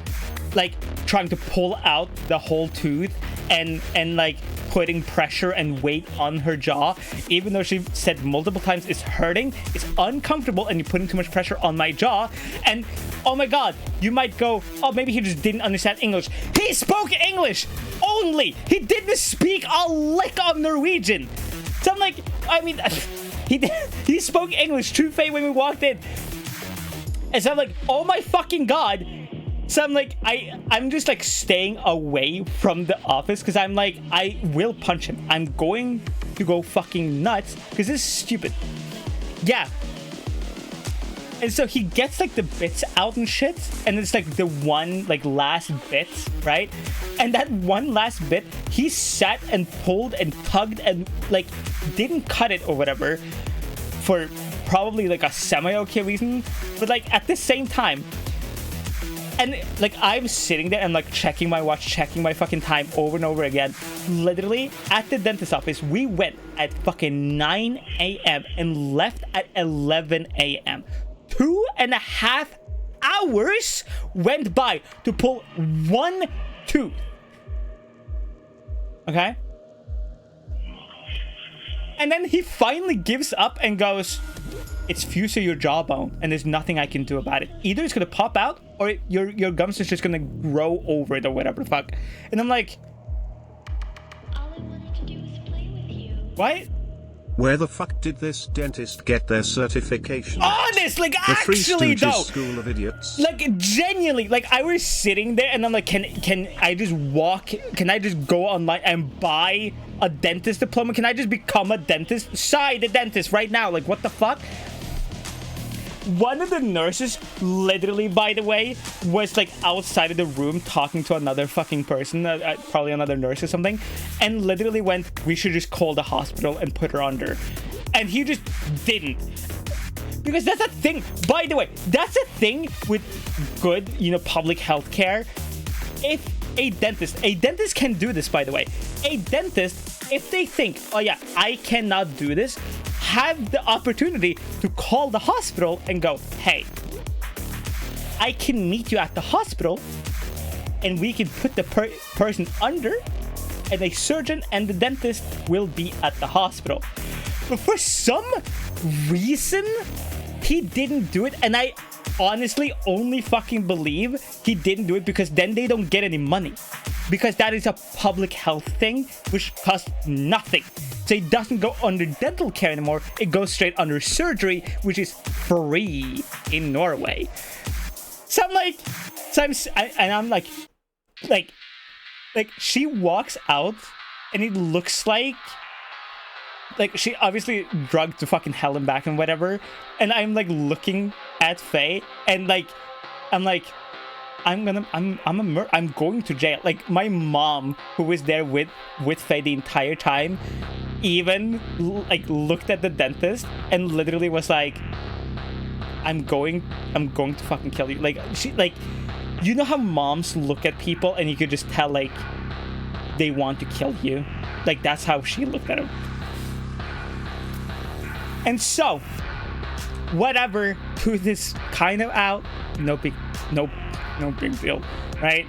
like trying to pull out the whole tooth and like putting pressure and weight on her jaw, even though she said multiple times it's hurting, it's uncomfortable, and you're putting too much pressure on my jaw. And oh my god, you might go, oh, maybe he just didn't understand English. He spoke English only. He didn't speak a lick of Norwegian. So I'm like, I mean, he spoke English to Faye when we walked in. And so I'm like, oh my fucking god. So I'm like, I'm just like staying away from the office because I'm like, I will punch him. I'm going to go fucking nuts because this is stupid. Yeah. And so he gets like the bits out and shit, and it's like the one like last bit, right? And that one last bit, he sat and pulled and tugged and like didn't cut it or whatever for probably like a semi-okay reason. But like at the same time, and like I'm sitting there and like checking my watch, checking my fucking time over and over again. Literally at the dentist office, we went at fucking 9 a.m. and left at 11 a.m. 2.5 hours went by to pull one tooth. Okay? And then he finally gives up and goes, it's fused to your jawbone and there's nothing I can do about it. Either it's gonna pop out or your gums is just gonna grow over it or whatever the fuck. And I'm like, All I wanted to do was play with you. what? Where the fuck did this dentist get their certification? Honest, like The Three actually Stooges though. School of Idiots. Like genuinely, like I was sitting there and I'm like, can I just walk? Can I just go online and buy a dentist diploma? Can I just become a dentist? The dentist right now. Like what the fuck? One of the nurses, literally, by the way, was like outside of the room talking to another fucking person, probably another nurse or something, and literally went, we should just call the hospital and put her under. And he just didn't. Because that's a thing, by the way, that's a thing with good, you know, public health care. If a dentist can do this, by the way. A dentist, if they think, oh yeah, I cannot do this, have the opportunity to call the hospital and go, hey, I can meet you at the hospital and we can put the person under, and a surgeon and the dentist will be at the hospital. But for some reason, he didn't do it, and I honestly only fucking believe he didn't do it because then they don't get any money. Because that is a public health thing, which costs nothing. So it doesn't go under dental care anymore. It goes straight under surgery, which is free in Norway. So I'm like, I'm like, she walks out, and it looks like she obviously drugged to fucking hell and back and whatever. And I'm like looking at Faye, and like, I'm like, I'm going to jail. Like my mom, who was there with Faye the entire time, even like looked at the dentist and literally was like, I'm going to fucking kill you. Like she, like, you know how moms look at people and you could just tell like they want to kill you. Like that's how she looked at him. And so, whatever, tooth is kind of out. No big deal, right?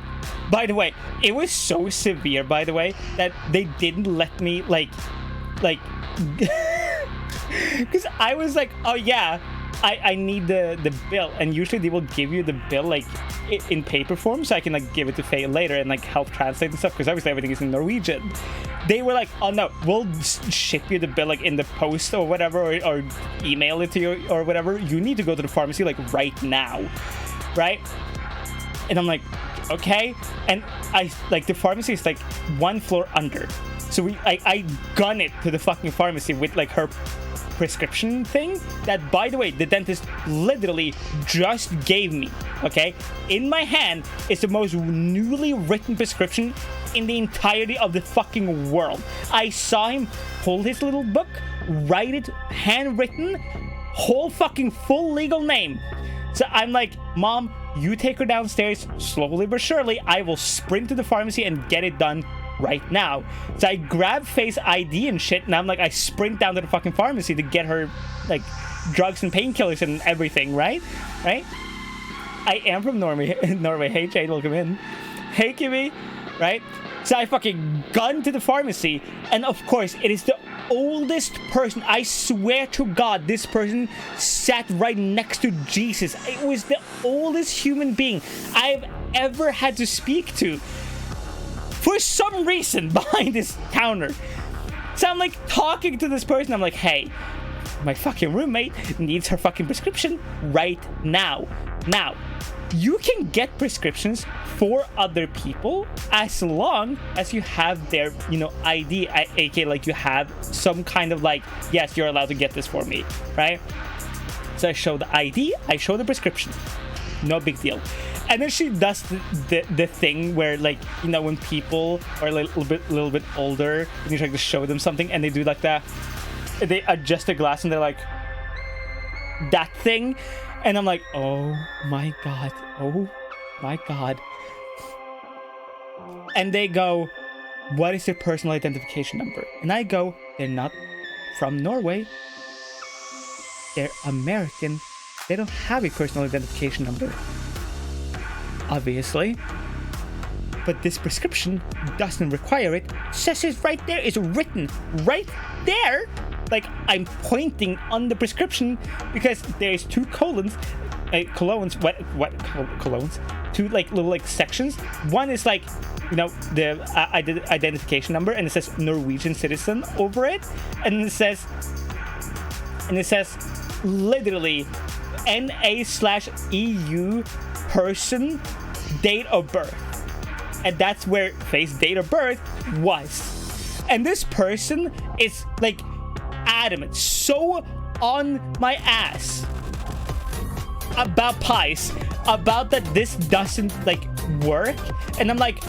By the way, it was so severe, by the way, that they didn't let me like, because I was like, oh yeah, I need the bill, and usually they will give you the bill like in paper form, so I can like give it to Faye later and like help translate and stuff, because obviously everything is in Norwegian. They were like, oh no, we'll ship you the bill like in the post or whatever, or email it to you or whatever. You need to go to the pharmacy like right now, right? And I'm like, okay. And I like, the pharmacy is like one floor under, so I gun it to the fucking pharmacy with like her prescription thing that, by the way, the dentist literally just gave me. Okay, in my hand is the most newly written prescription in the entirety of the fucking world. I saw him hold his little book, write it, handwritten, whole fucking full legal name. So I'm like, Mom, you take her downstairs slowly but surely. I will sprint to the pharmacy and get it done right now. So I grab Faye's ID and shit, and I'm like, I sprint down to the fucking pharmacy to get her like drugs and painkillers and everything, right? I am from Norway. Hey Jade, welcome in. Hey Kimmy, right? So I fucking gun to the pharmacy, and of course it is the oldest person. I swear to God, this person sat right next to Jesus. It was the oldest human being I've ever had to speak to, for some reason, behind this counter. So I'm like talking to this person. I'm like, hey, my fucking roommate needs her fucking prescription right now. Now, you can get prescriptions for other people as long as you have their, ID, aka like you have some kind of like, yes, you're allowed to get this for me, right? So I show the ID, I show the prescription, no big deal. And then she does the thing where, like, when people are a little bit older and you try to show them something and they do like that, they adjust the glass and they're like, that thing. And I'm like, oh my God. And they go, what is your personal identification number? And I go, they're not from Norway. They're American. They don't have a personal identification number, obviously. But this prescription doesn't require it. Says it right there. It's written right there. Like, I'm pointing on the prescription because there's two colons. Colognes, what colognes? Two like little like sections. One is like, the identification number, and it says Norwegian citizen over it, and it says literally NA/EU person date of birth, and that's where Faye's date of birth was. And this person is like adamant, so on my ass about pies, about that this doesn't like work. And I'm like,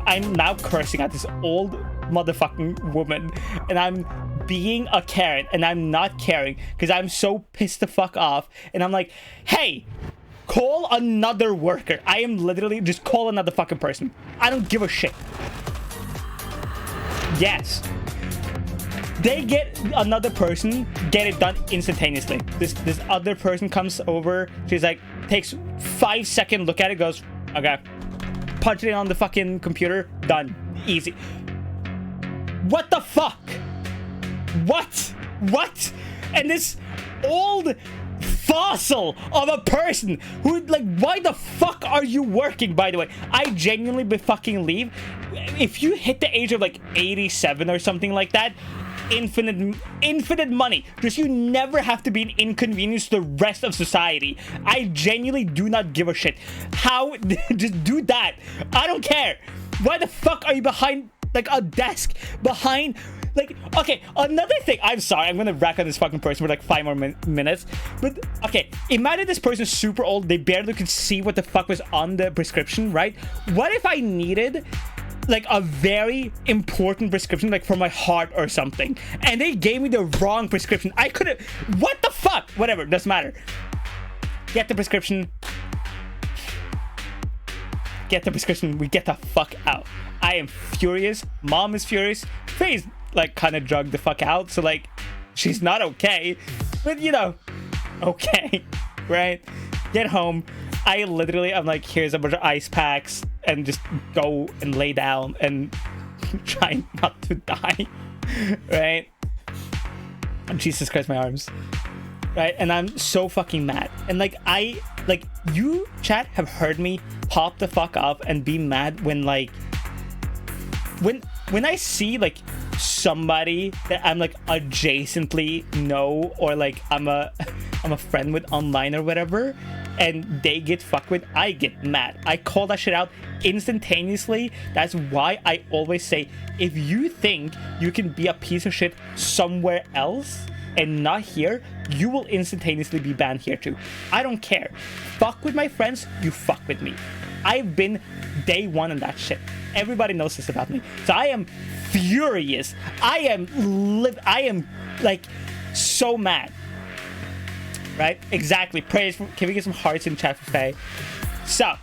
I'm now cursing at this old motherfucking woman, and I'm being a Karen, and I'm not caring because I'm so pissed the fuck off. And I'm like, hey, call another worker. I am literally just call another fucking person. I don't give a shit. Yes. They get another person, get it done instantaneously. This other person comes over. She's like, takes 5-second look at it, goes, okay, punch it on the fucking computer, done, easy. What the fuck? What? And this old fossil of a person who, like, why the fuck are you working, by the way? I genuinely be fucking leave. If you hit the age of like 87 or something like that, infinite money. Just you never have to be an inconvenience to the rest of society. I genuinely do not give a shit. How? Just do that. I don't care. Why the fuck are you behind like a desk? Behind like, okay, another thing. I'm sorry, I'm gonna rack on this fucking person for like 5 more minutes. But okay, imagine this person's super old. They barely could see what the fuck was on the prescription, right? What if I needed like a very important prescription, like for my heart or something, and they gave me the wrong prescription? I could have, what the fuck? Whatever, doesn't matter. Get the prescription. We get the fuck out. I am furious. Mom is furious. Faye's like kind of drugged the fuck out, so like she's not okay, but okay, right? Get home. I'm like, here's a bunch of ice packs, and just go and lay down and try not to die, right? And Jesus Christ, my arms. right? And I'm so fucking mad. And like you chat have heard me pop the fuck up and be mad when like when I see like somebody that I'm like adjacently know, or like I'm a friend with online or whatever, and they get fucked with, I get mad. I call that shit out instantaneously. That's why I always say, if you think you can be a piece of shit somewhere else and not here, you will instantaneously be banned here too. I don't care. Fuck with my friends, you fuck with me. I've been day one on that shit. Everybody knows this about me. So I am furious. I am like so mad. Right? Exactly. Praise. Can we get some hearts in chat for Faye? So,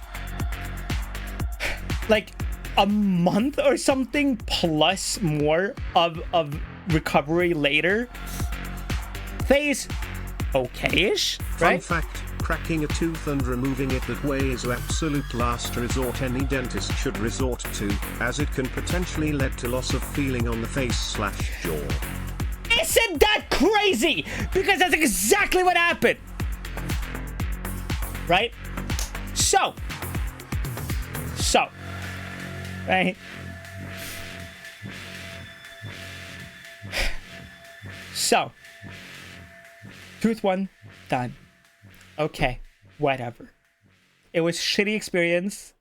like a month or something plus more of recovery later, Faye's okay-ish, right? Fun fact, cracking a tooth and removing it that way is absolute last resort any dentist should resort to, as it can potentially lead to loss of feeling on the face/jaw. Isn't that crazy? Because that's exactly what happened. Right? So, right? So, tooth one, done. Okay, whatever. It was shitty experience.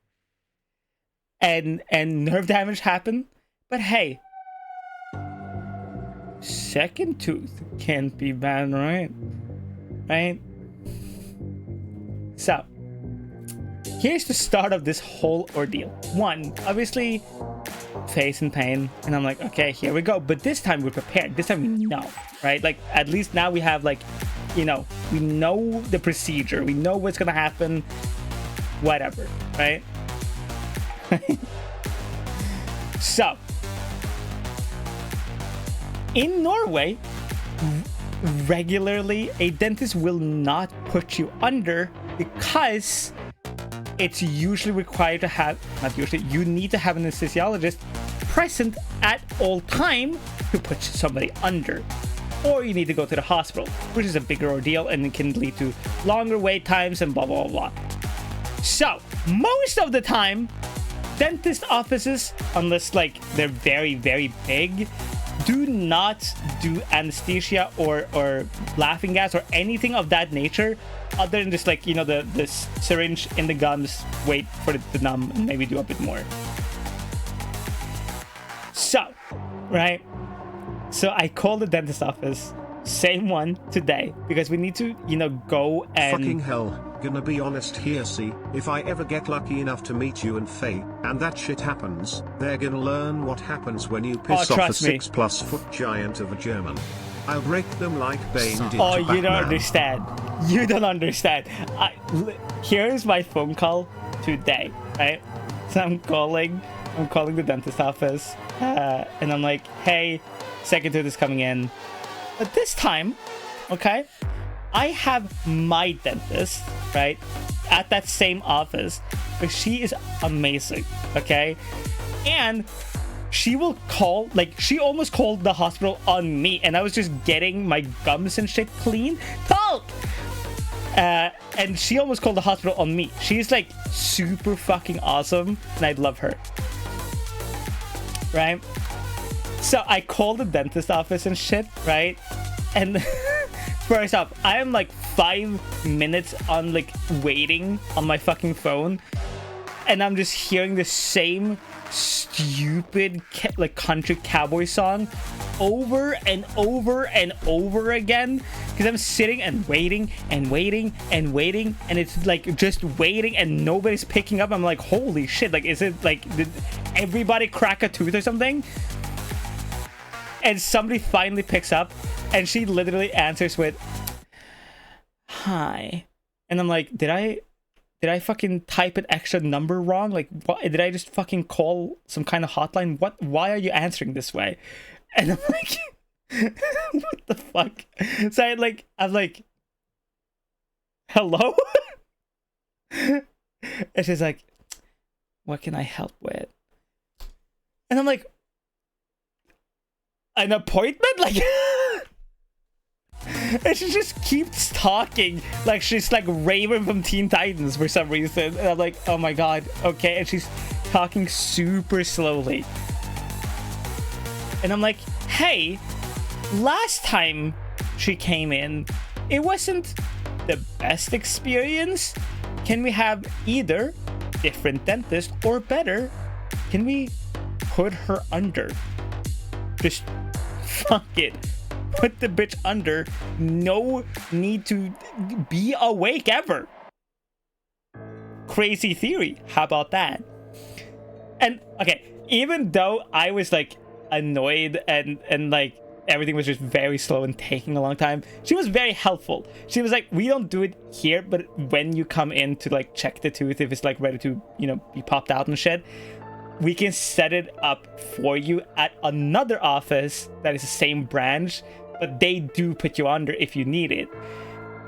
And nerve damage happened. But hey, second tooth can't be bad, right? Right? So, here's the start of this whole ordeal. One, obviously, face in pain. And I'm like, okay, here we go. But this time we're prepared. This time we know, right? Like, at least now we have, like, you know, we know the procedure. We know what's gonna happen. Whatever, right? So, in Norway, regularly, a dentist will not put you under because it's usually required to have, not usually, you need to have an anesthesiologist present at all time to put somebody under. Or you need to go to the hospital, which is a bigger ordeal and it can lead to longer wait times and blah, blah, blah. So, most of the time, dentist offices, unless like they're very, very big, do not do anesthesia or laughing gas or anything of that nature, other than just like, you know, the syringe in the gums, wait for it to numb and maybe do a bit more. So, right? So I called the dentist office, same one today, because we need to, you know, go and... Fucking hell, gonna be honest here, see, if I ever get lucky enough to meet you and Faye, and that shit happens, they're gonna learn what happens when you piss off a 6+ foot giant of a German. I'll break them like Bane did Oh, to you Batman. don't understand. You don't understand. Here's my phone call today, right? So I'm calling the dentist office, and I'm like, hey, second tooth is coming in. But this time, okay, I have my dentist, right, at that same office, but she is amazing, okay? And she will call, like, she almost called the hospital on me, and I was just getting my gums and shit clean. Talk! And she almost called the hospital on me. She's, like, super fucking awesome, and I love her. Right? So I called the dentist office and shit, right? And first off, I am like 5 minutes on like waiting on my fucking phone, and I'm just hearing the same stupid like country cowboy song over and over and over again, because I'm sitting and waiting and waiting and waiting, and it's like just waiting and nobody's picking up. I'm like, holy shit, like, is it like, did everybody crack a tooth or something? And somebody finally picks up, and she literally answers with, "Hi," and I'm like, did I fucking type an extra number wrong? Like, what, did I just fucking call some kind of hotline? What? Why are you answering this way? And I'm like, what the fuck? So I'm like, hello? And she's like, what can I help with? And I'm like, an appointment? Like, And she just keeps talking like she's like Raven from Teen Titans for some reason. And I'm like, oh my god, okay. And she's talking super slowly. And I'm like, hey, last time she came in, it wasn't the best experience. Can we have either different dentist or better, can we put her under? Just fuck it. Put the bitch under. No need to be awake ever. Crazy theory. How about that? And okay, even though I was like annoyed and like everything was just very slow and taking a long time, she was very helpful. She was like, we don't do it here, but when you come in to like check the tooth, if it's like ready to, you know, be popped out and shit, we can set it up for you at another office that is the same branch, but they do put you under if you need it.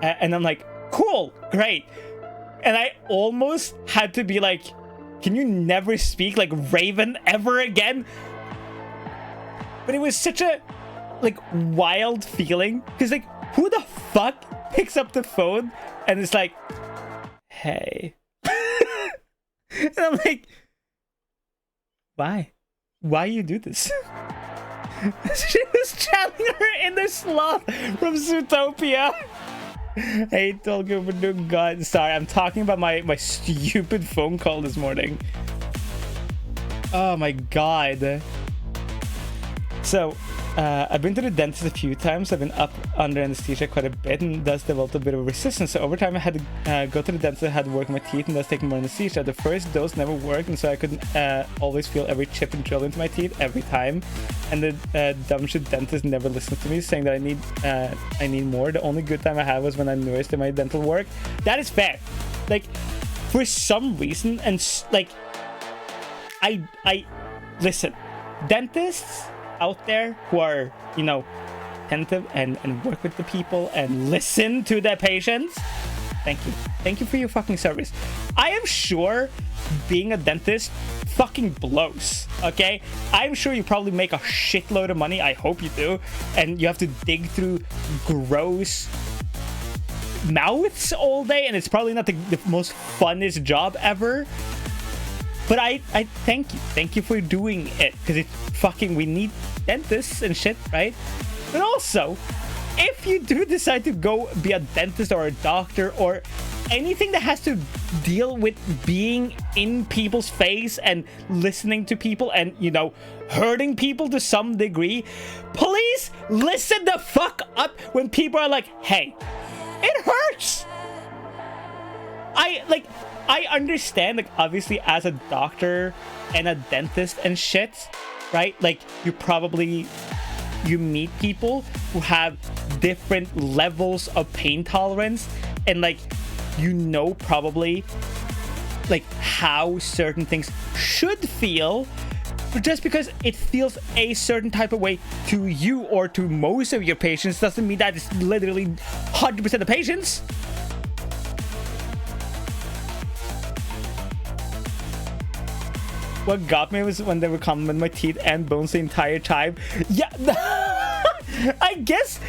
And I'm like, cool, great. And I almost had to be like, can you never speak like Raven ever again? But it was such a like wild feeling, because like, who the fuck picks up the phone and is like, hey? And I'm like, why you do this? She was channeling her inner sloth from Zootopia. Hey, Tolga, for doing God. Sorry, I'm talking about my stupid phone call this morning. Oh my god. So, I've been to the dentist a few times. I've been up under anesthesia quite a bit, and thus developed a bit of resistance. So over time I had to go to the dentist. I had to work my teeth, and thus taking more anesthesia. The first dose never worked, and so I couldn't always feel every chip and drill into my teeth every time. And the dumb shit dentist never listened to me, saying that I need more. The only good time I had was when I nursed in my dental work. That is fair. Like, for some reason, and like, I listen, dentists out there who are, you know, attentive and work with the people and listen to their patients, thank you for your fucking service. I am sure being a dentist fucking blows, okay? I'm sure you probably make a shitload of money. I hope you do. And you have to dig through gross mouths all day, and it's probably not the most funnest job ever. But I thank you for doing it, because it's fucking, we need dentists and shit, right? But also, if you do decide to go be a dentist or a doctor or anything that has to deal with being in people's face and listening to people and, you know, hurting people to some degree, please listen the fuck up when people are like, hey, it hurts. I understand, like, obviously as a doctor and a dentist and shit, right? Like, you meet people who have different levels of pain tolerance, and like, you know, probably like how certain things should feel. But just because it feels a certain type of way to you or to most of your patients doesn't mean that it's literally 100% of patients. What got me was when they were coming with my teeth and bones the entire time. Yeah, I guess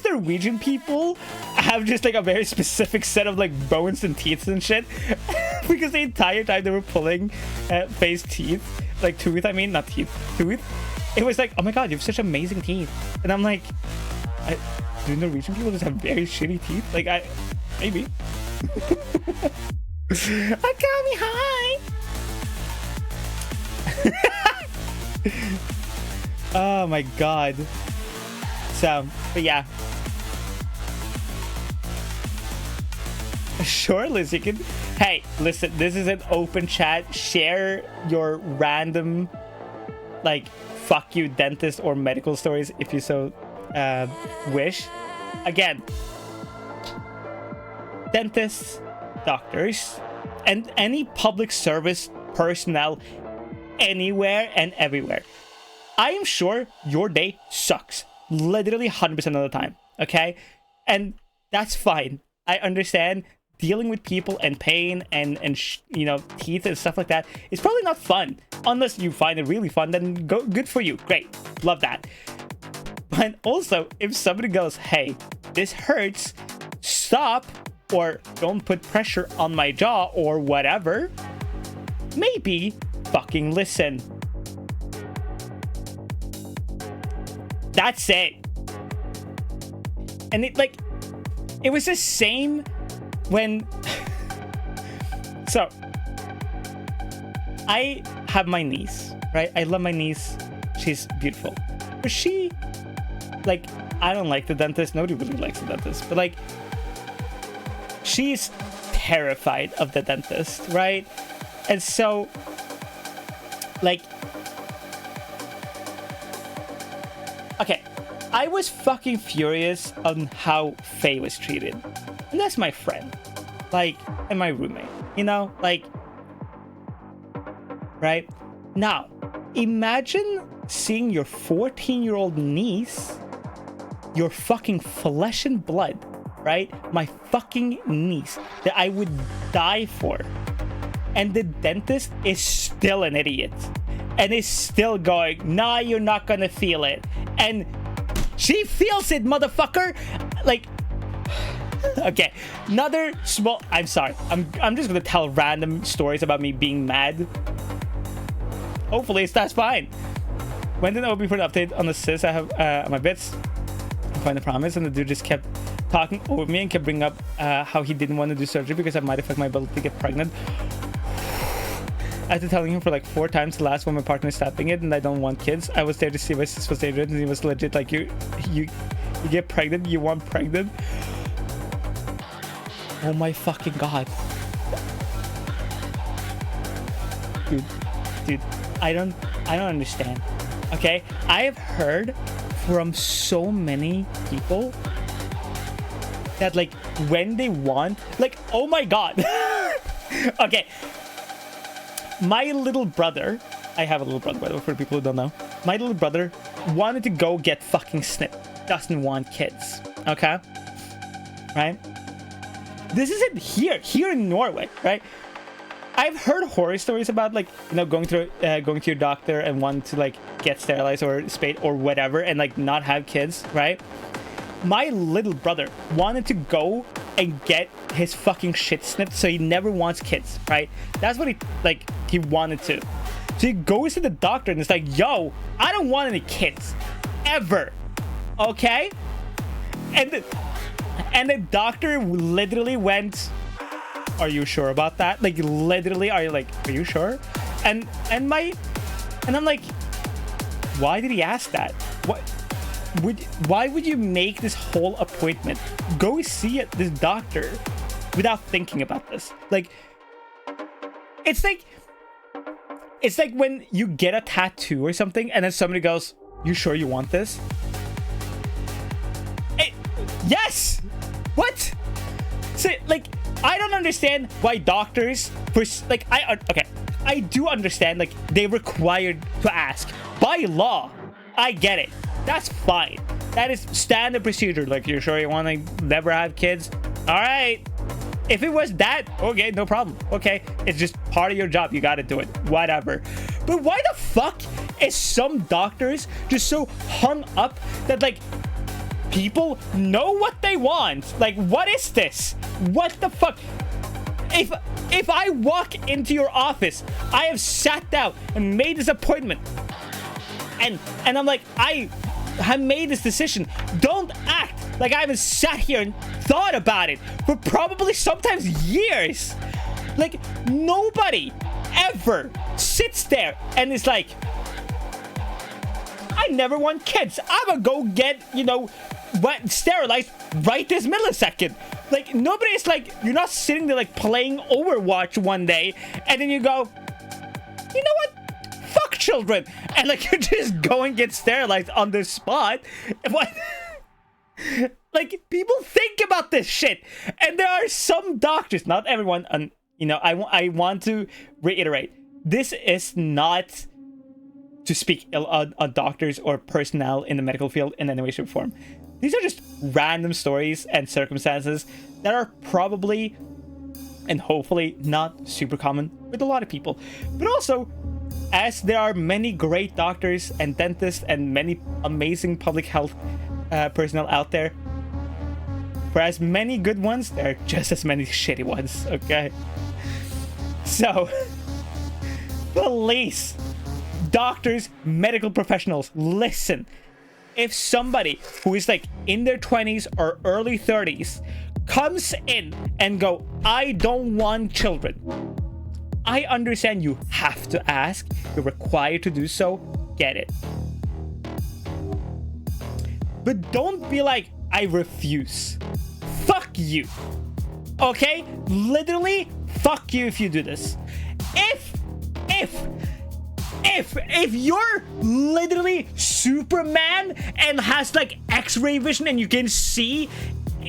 Norwegian people have just like a very specific set of like bones and teeth and shit. Because the entire time they were pulling face teeth, like tooth, I mean, not teeth, tooth. It was like, oh my god, you have such amazing teeth. And I'm like, do Norwegian people just have very shitty teeth? Like, maybe. Akami, hi! Oh my god. So, but yeah. Sure, Liz, you can. Hey, listen, this is an open chat. Share your random, like, fuck you dentist or medical stories if you so wish. Again, dentists, doctors, and any public service personnel anywhere and everywhere. I am sure your day sucks literally 100% of the time, okay? And that's fine. I understand dealing with people and pain and you know, teeth and stuff like that is probably not fun. Unless you find it really fun, then good for you. Great. Love that. But also, if somebody goes, hey, this hurts, stop, or don't put pressure on my jaw or whatever, maybe fucking listen. That's it. And it was the same when so I have my niece, right? I love my niece. She's beautiful. But she, I don't like the dentist. Nobody really likes the dentist. But she's terrified of the dentist, right? And so okay, I was fucking furious on how Faye was treated. And that's my friend. And my roommate. Right? Now, imagine seeing your 14-year-old niece, your fucking flesh and blood, right? My fucking niece that I would die for. And the dentist is still an idiot. And is still going, nah, you're not gonna feel it. And she feels it, motherfucker. Okay, another small. I'm sorry. I'm just gonna tell random stories about me being mad. Hopefully, that's fine. When did OB for the update on the sis? I have my bits. I find the promise, and the dude just kept talking over me and kept bringing up how he didn't want to do surgery because it might affect my ability to get pregnant. After telling him for 4 times the last one my partner is stopping it and I don't want kids, I was there to see if my sis was dangerous and he was legit you get pregnant, you want pregnant. Oh my fucking god. Dude, I don't understand. Okay? I have heard from so many people that when they want, oh my god. Okay. My little brother, I have a little brother, by the way, for people who don't know. My little brother wanted to go get fucking snipped. Doesn't want kids. Okay? Right? This isn't here in Norway, right? I've heard horror stories about going to your doctor and want to get sterilized or spayed or whatever and not have kids, right? My little brother wanted to go and get his fucking shit snipped, so he never wants kids, right? That's what he wanted to. So he goes to the doctor and it's yo, I don't want any kids ever, okay? And the doctor literally went, are you sure about that? Literally, are you sure? And I'm why did he ask that? Why would you make this whole appointment? Go see this doctor without thinking about this. It's like when you get a tattoo or something and then somebody goes, you sure you want this? Yes! What? So, I don't understand why doctors I do understand they're required to ask by law. I get it. That's fine. That is standard procedure. You're sure you want to never have kids? All right. If it was that, okay, no problem. Okay, it's just part of your job. You got to do it. Whatever. But why the fuck is some doctors just so hung up that people know what they want? What is this? What the fuck? If I walk into your office, I have sat down and made this appointment, and I'm I have made this decision. Don't act like I haven't sat here and thought about it for probably sometimes years. Nobody ever sits there and is I never want kids. I'm gonna go get, sterilized right this millisecond. Nobody's you're not sitting there playing Overwatch one day and then you go, you know what? Fuck children. And you just go and get sterilized on the spot. What? People think about this shit. And there are some doctors, not everyone, and I want to reiterate, this is not to speak ill on doctors or personnel in the medical field in any way, shape, or form. These are just random stories and circumstances that are probably and hopefully not super common with a lot of people. But also, as there are many great doctors and dentists and many amazing public health personnel out there, For as many good ones, there are just as many shitty ones, okay? So, police, doctors, medical professionals, listen. If somebody who is like in their 20s or early 30s comes in and go, I don't want children, I understand you have to ask. You're required to do so. Get it. But don't be like, I refuse. Fuck you. Okay? Literally, fuck you if you do this. If you're literally Superman and has like X-ray vision and you can see,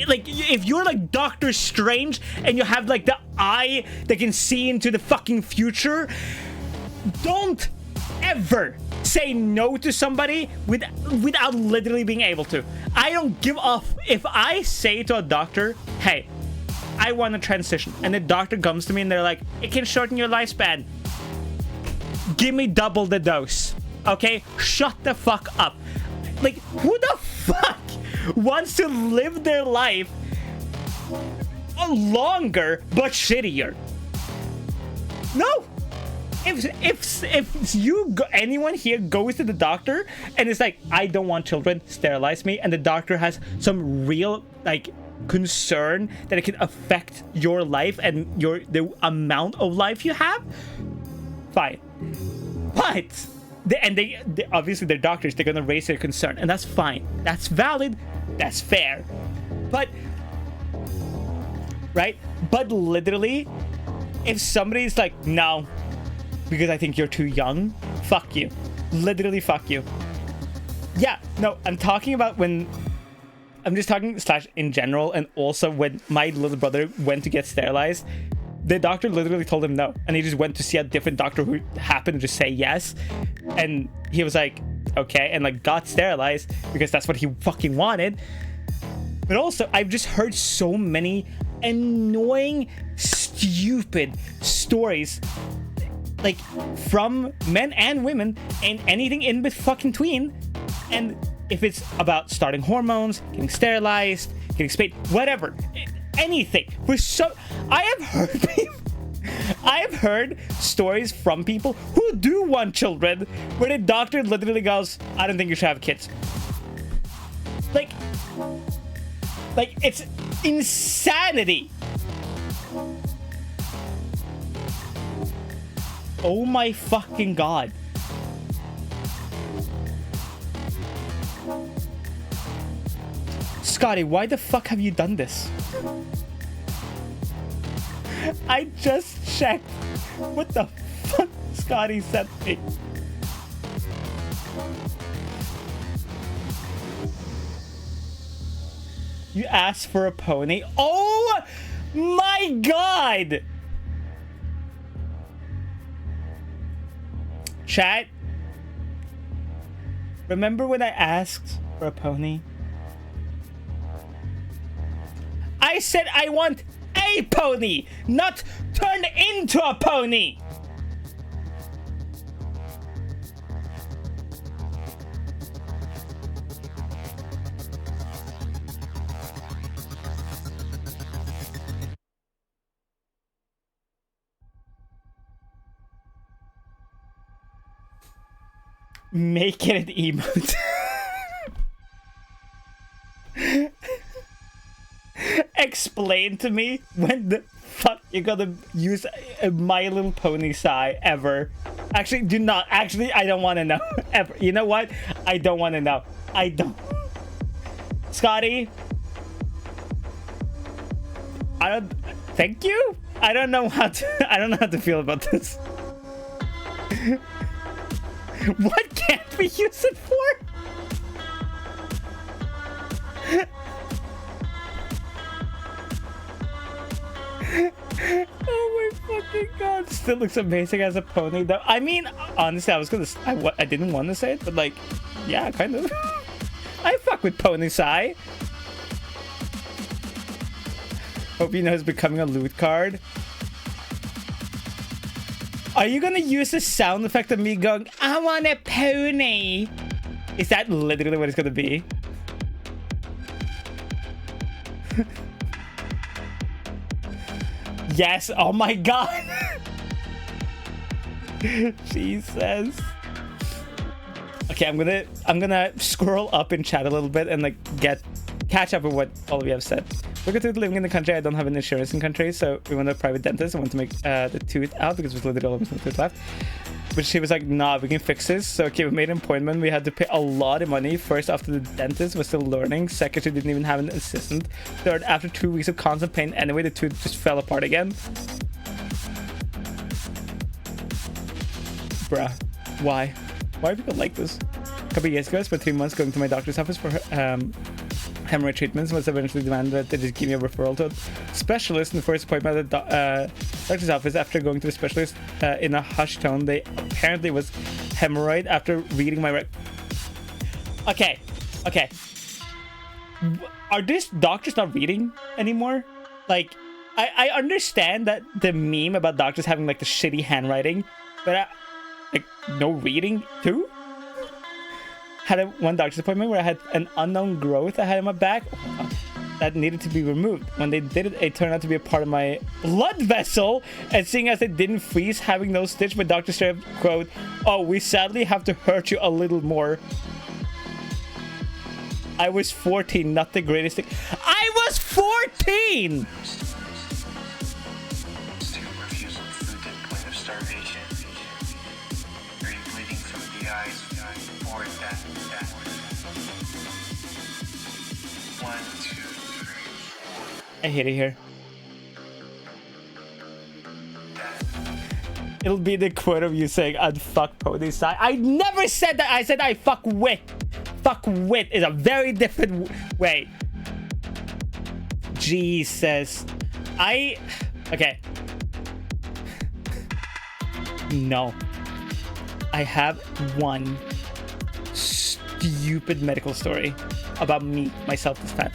like, if you're like Doctor Strange and you have like the eye that can see into the fucking future, don't ever say no to somebody without literally being able to. I don't give a if I say to a doctor, hey, I want to transition, and the doctor comes to me and they're like, it can shorten your lifespan. Give me double the dose. Okay? Shut the fuck up. Like, who the fuck wants to live their life longer but shittier? No. If you go, anyone here goes to the doctor and it's like, I don't want children, sterilize me, and the doctor has some real like concern that it can affect your life and the amount of life you have, fine. But they obviously they're doctors, they're gonna raise their concern, and that's fine, that's valid, that's fair. But right, but literally, if somebody's like, no, because I think you're too young, fuck you. Literally fuck you. Yeah, no, I'm talking about when I'm just talking / in general, and also when my little brother went to get sterilized, the doctor literally told him no, and he just went to see a different doctor who happened to just say yes, and he was like, okay, and like got sterilized because that's what he fucking wanted. But also, I've just heard so many annoying, stupid stories, like from men and women and anything in between. And if it's about starting hormones, getting sterilized, getting spayed, whatever, anything. I have heard stories from people who do want children where the doctor literally goes, I don't think you should have kids. Like it's insanity. Oh my fucking god. Scotty, why the fuck have you done this? I just checked what the fuck Scotty sent me. You asked for a pony? Oh my god! Chat, remember when I asked for a pony? I said I want a pony, not turn into a pony. Make it an emote. Explain to me when the fuck you're gonna use a My Little Pony sigh ever. Actually, do not. Actually, I don't want to know. Ever. You know what? I don't want to know. I don't. Scotty? I don't... Thank you? I don't know how to... I don't know how to feel about this. What can't we use it for? Oh my fucking god. Still looks amazing as a pony though. I mean, honestly, I didn't want to say it, but like, yeah, kind of. I fuck with pony sigh. Hope you know it's becoming a loot card. Are you gonna use the sound effect of me going, I want a pony? Is that literally what it's gonna be? Yes, oh my god. Jesus. Okay, I'm gonna scroll up in chat a little bit and like catch up with what all of you have said. Look at living in the country. I don't have an insurance in country, so we went to a private dentist. I want to make the tooth out because there's literally almost no tooth left. But she was like, nah, we can fix this. So okay, we made an appointment. We had to pay a lot of money. First, after the dentist was still learning. Second, she didn't even have an assistant. Third, after 2 weeks of constant pain anyway, the tooth just fell apart again. Bruh, why? Why are people like this? A couple of years ago, I spent 3 months going to my doctor's office for hemorrhoid treatments. Was eventually demanded that they just give me a referral to a specialist. In the first appointment at the doctor's office, after going to the specialist in a hushed tone, they apparently was hemorrhoid after reading my Okay. Are these doctors not reading anymore? Like, I understand that the meme about doctors having like the shitty handwriting, but like no reading too. Had one doctor's appointment where I had an unknown growth I had in my back that needed to be removed. When they did it, it turned out to be a part of my blood vessel. And seeing as it didn't freeze, having no stitch, my doctor said, quote, "Oh, we sadly have to hurt you a little more." I was 14, not the greatest thing. I was 14! I hate it here. It'll be the quote of you saying, "I'd fuck ponies." I never said that. I said I fuck wit. Fuck wit is a very different way. Jesus. Okay. No. I have one stupid medical story about myself this time.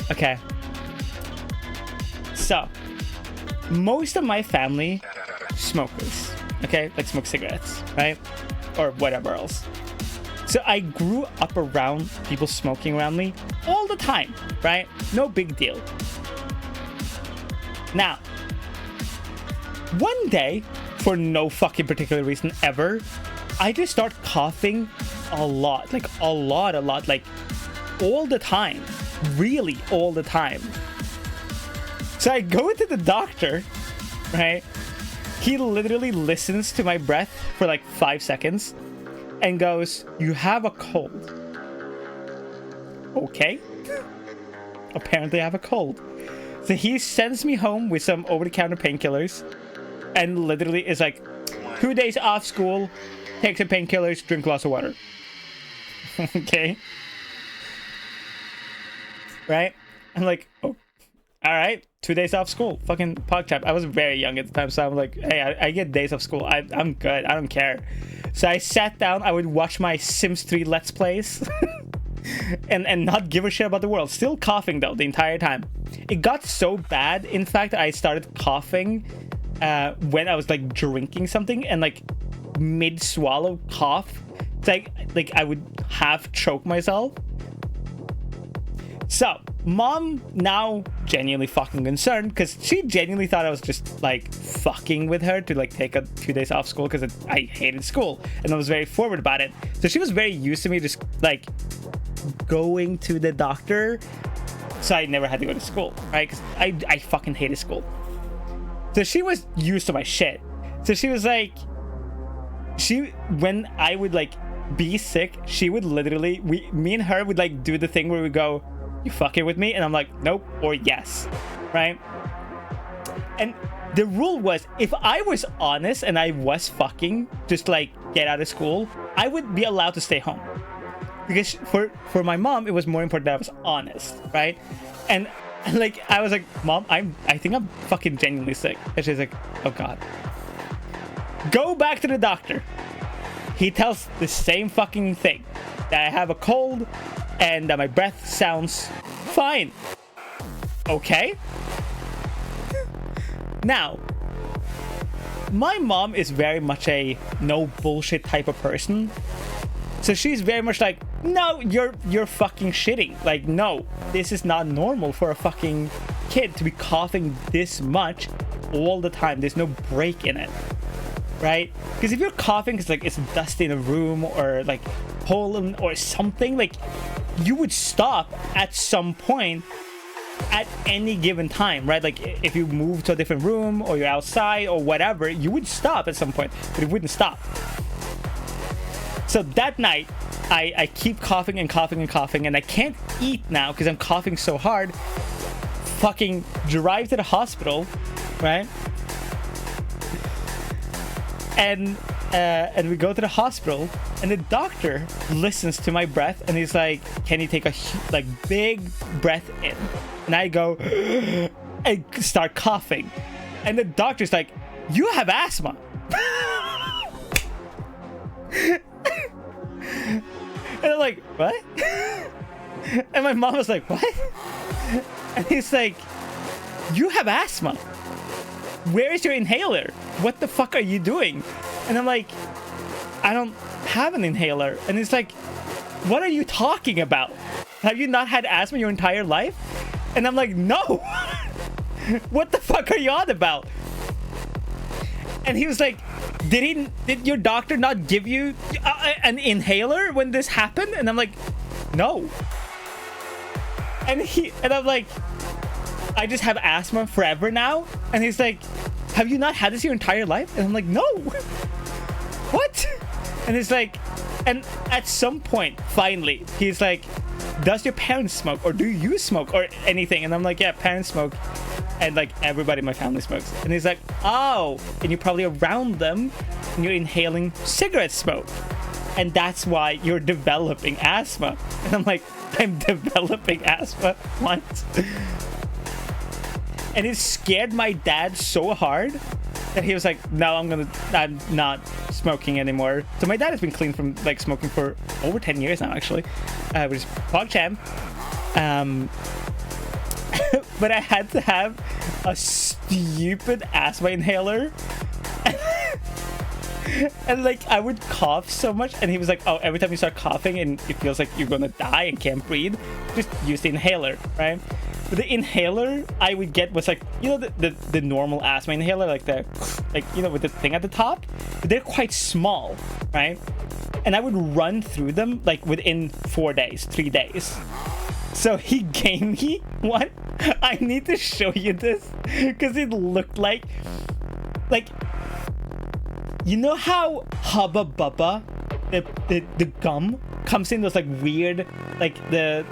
Okay. So, most of my family smokers, okay? Like smoke cigarettes, right? Or whatever else. So I grew up around people smoking around me all the time, right? No big deal. Now, one day, for no fucking particular reason ever, I just start coughing a lot, like like all the time. Really all the time. So I go to the doctor, right? He literally listens to my breath for like 5 seconds and goes, "You have a cold." Okay. Apparently I have a cold. So he sends me home with some over-the-counter painkillers and literally is like, 2 days off school, take some painkillers, drink lots of water. Okay. Right? I'm like, oh, all right, 2 days off school. Fucking PogChamp. I was very young at the time, so I'm like, hey, I get days off school. I'm good. I don't care. So I sat down. I would watch my Sims 3 Let's Plays and not give a shit about the world. Still coughing, though, the entire time. It got so bad, in fact, I started coughing when I was, like, drinking something and, like, mid-swallow cough. It's like I would half choke myself. So, mom now genuinely fucking concerned because she genuinely thought I was just like fucking with her to like take a 2 days off school because I hated school and I was very forward about it. So she was very used to me just like going to the doctor, so I never had to go to school, right? Because I fucking hated school. So she was used to my shit. So she was like, when I would like be sick, she would literally, me and her would like do the thing where we go, "You fucking with me?" And I'm like, nope, or yes, right? And the rule was, if I was honest and I was fucking, just like get out of school, I would be allowed to stay home. Because for my mom, it was more important that I was honest, right? And like, I was like, "Mom, I think I'm fucking genuinely sick." And she's like, "Oh God." Go back to the doctor. He tells the same fucking thing, that I have a cold and that my breath sounds fine. Okay. Now, my mom is very much a no bullshit type of person. So she's very much like, no, you're fucking shitting. Like, no, this is not normal for a fucking kid to be coughing this much all the time. There's no break in it, right? Because if you're coughing because like it's dusty in a room or like pollen or something, like you would stop at some point at any given time, right? Like if you move to a different room or you're outside or whatever, you would stop at some point, but it wouldn't stop. So that night, I keep coughing and coughing and coughing, and I can't eat now because I'm coughing so hard. Fucking drive to the hospital, right? And we go to the hospital, and the doctor listens to my breath, and he's like, "Can you take a like big breath in?" And I go and start coughing, and the doctor's like, "You have asthma." And I'm like, "What?" And my mom was like, "What?" And he's like, "You have asthma. Where is your inhaler? What the fuck are you doing?" And I'm like, "I don't have an inhaler." And he's like, "What are you talking about? Have you not had asthma your entire life?" And I'm like, "No." What the fuck are you on about? And he was like, did your doctor not give you an inhaler when this happened? And I'm like, "No." And I'm like, "I just have asthma forever now." And he's like, "Have you not had this your entire life?" And I'm like, "No." What? And he's like, and at some point, finally, he's like, "Does your parents smoke, or do you smoke, or anything?" And I'm like, "Yeah, parents smoke, and like everybody in my family smokes." And he's like, "Oh, and you're probably around them, and you're inhaling cigarette smoke, and that's why you're developing asthma." And I'm like, "I'm developing asthma? What?" And it scared my dad so hard that he was like, "No, I'm not smoking anymore." So my dad has been clean from like smoking for over 10 years now, actually, which is PogChamp. But I had to have a stupid asthma inhaler. And like I would cough so much, and he was like, "Oh, every time you start coughing and it feels like you're gonna die and can't breathe, just use the inhaler," right? But the inhaler I would get was like, you know, the normal asthma inhaler, like you know, with the thing at the top, but they're quite small, right? And I would run through them like within 3 days. So he gave me one. I need to show you this because it looked like, you know how Hubba Bubba, the gum comes in those like weird, like the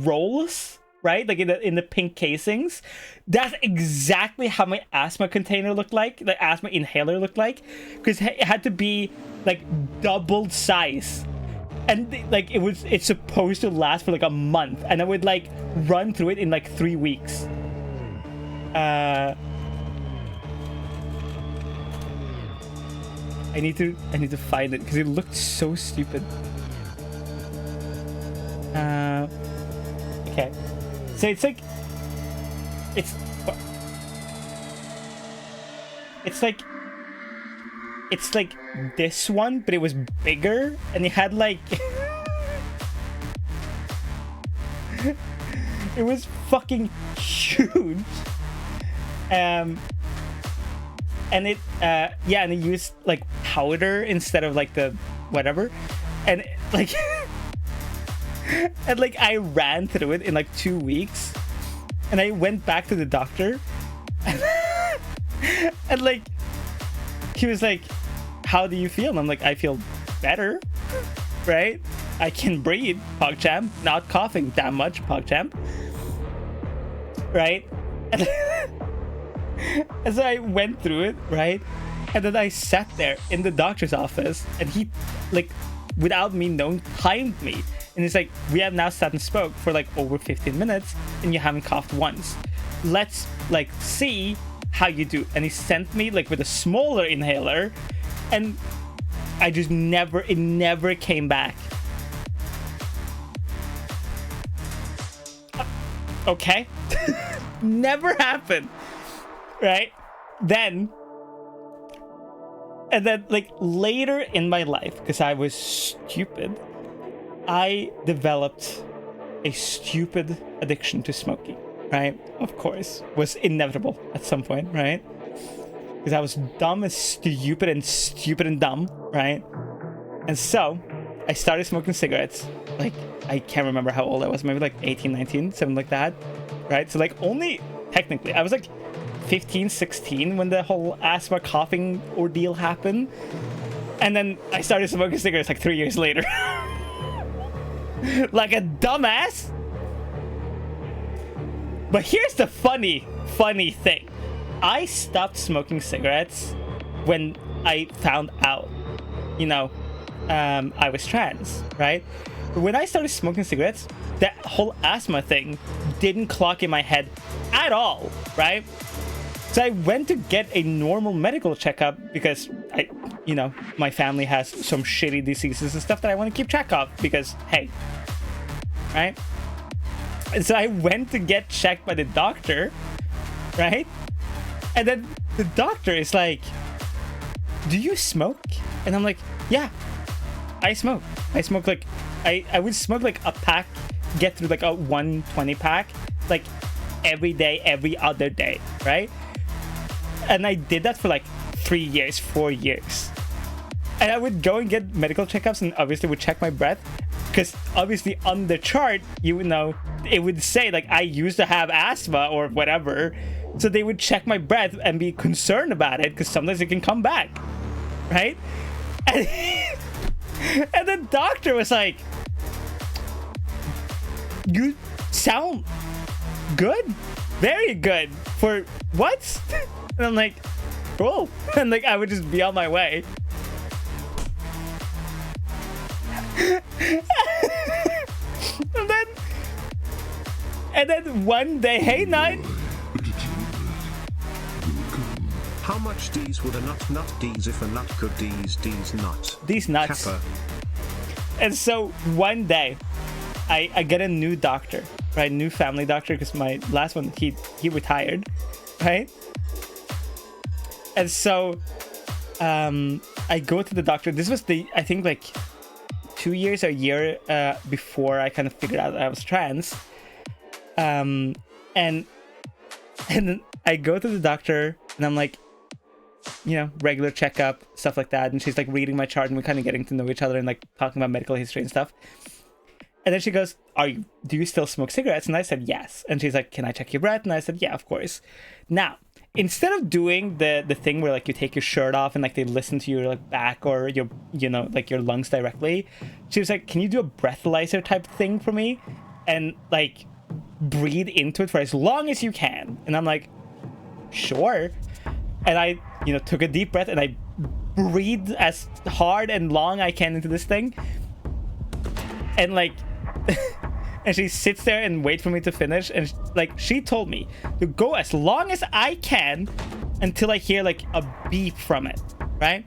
rolls, right? Like in the pink casings. That's exactly how my asthma container looked like, the asthma inhaler looked like, because it had to be like doubled size. And like it's supposed to last for like a month, and I would like run through it in like 3 weeks. I need to find it because it looked so stupid. Okay, so it's like this one, but it was bigger, and it had like it was fucking huge. And it and it used like powder instead of like the whatever, and like and like I ran through it in like 2 weeks, and I went back to the doctor and like he was like, "How do you feel?" And I'm like, "I feel better, right? I can breathe, PogChamp, not coughing that much, PogChamp, right?" And so I went through it, right? And then I sat there in the doctor's office, and he, like, without me knowing, timed me. And he's like, "We have now sat and spoke for like over 15 minutes, and you haven't coughed once. Let's like see how you do." And he sent me like with a smaller inhaler, and I just it never came back. Okay. Never happened. Right? And then like later in my life, because I was stupid, I developed a stupid addiction to smoking, right? Of course, was inevitable at some point, right? Because I was dumb and stupid and dumb, right? And so I started smoking cigarettes. Like, I can't remember how old I was, maybe like 18, 19, something like that, right? So like only technically, I was like 15, 16 when the whole asthma coughing ordeal happened. And then I started smoking cigarettes like 3 years later. Like a dumbass. But here's the funny thing. I stopped smoking cigarettes when I found out, you know, I was trans, right? But when I started smoking cigarettes, that whole asthma thing didn't clock in my head at all, right? So I went to get a normal medical checkup because my family has some shitty diseases and stuff that I want to keep track of because, hey, right? And so I went to get checked by the doctor, right? And then the doctor is like, do you smoke? And I'm like, yeah, I smoke. I smoke like, I would smoke like a pack, get through like a 120 pack, like every day, every other day, right? And I did that for like 4 years. And I would go and get medical checkups and obviously would check my breath because obviously on the chart, you know, it would say like I used to have asthma or whatever. So they would check my breath and be concerned about it because sometimes it can come back, right? And, and the doctor was like, you sound good, very good for what? And I'm like, cool. And like I would just be on my way. and then one day, hey Nine. How much D's would a nut D's if a nut could D's nut? These nuts. Kappa. And so one day, I get a new doctor, right? New family doctor because my last one he retired, right? And so I go to the doctor. This was I think like 2 years or a year before I kind of figured out that I was trans. And then I go to the doctor and I'm like, you know, regular checkup, stuff like that. And she's like reading my chart and we're kind of getting to know each other and like talking about medical history and stuff. And then she goes, do you still smoke cigarettes? And I said, yes. And she's like, can I check your breath? And I said, yeah, of course. Now, instead of doing the thing where like you take your shirt off and like they listen to your like back or your, you know, like your lungs directly, she was like, can you do a breathalyzer type thing for me? And like breathe into it for as long as you can. And I'm like, sure. And I, you know, took a deep breath and I breathed as hard and long I can into this thing. And like, and she sits there and waits for me to finish. And like, she told me to go as long as I can until I hear like a beep from it, right?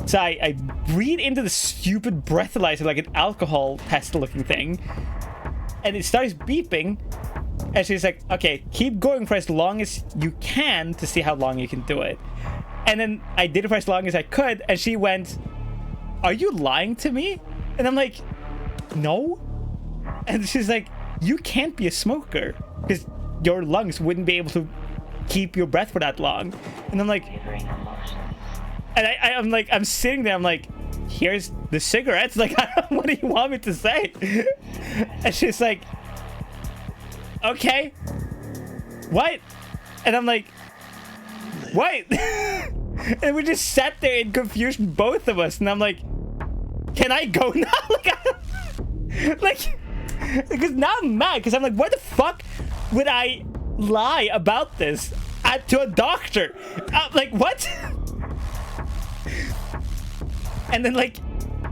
So I breathe into the stupid breathalyzer, like an alcohol test looking thing. And it starts beeping. And she's like, okay, keep going for as long as you can to see how long you can do it. And then I did it for as long as I could. And she went, are you lying to me? And I'm like, no. And she's like, you can't be a smoker because your lungs wouldn't be able to keep your breath for that long. And I'm like, and I'm like, I'm sitting there, I'm like, here's the cigarettes. Like, what do you want me to say? And she's like, okay, what? And I'm like, what? And we just sat there in confusion, both of us. And I'm like, can I go now? Like, because now I'm mad because I'm like, why the fuck would I lie about this to a doctor? Like, what? And then like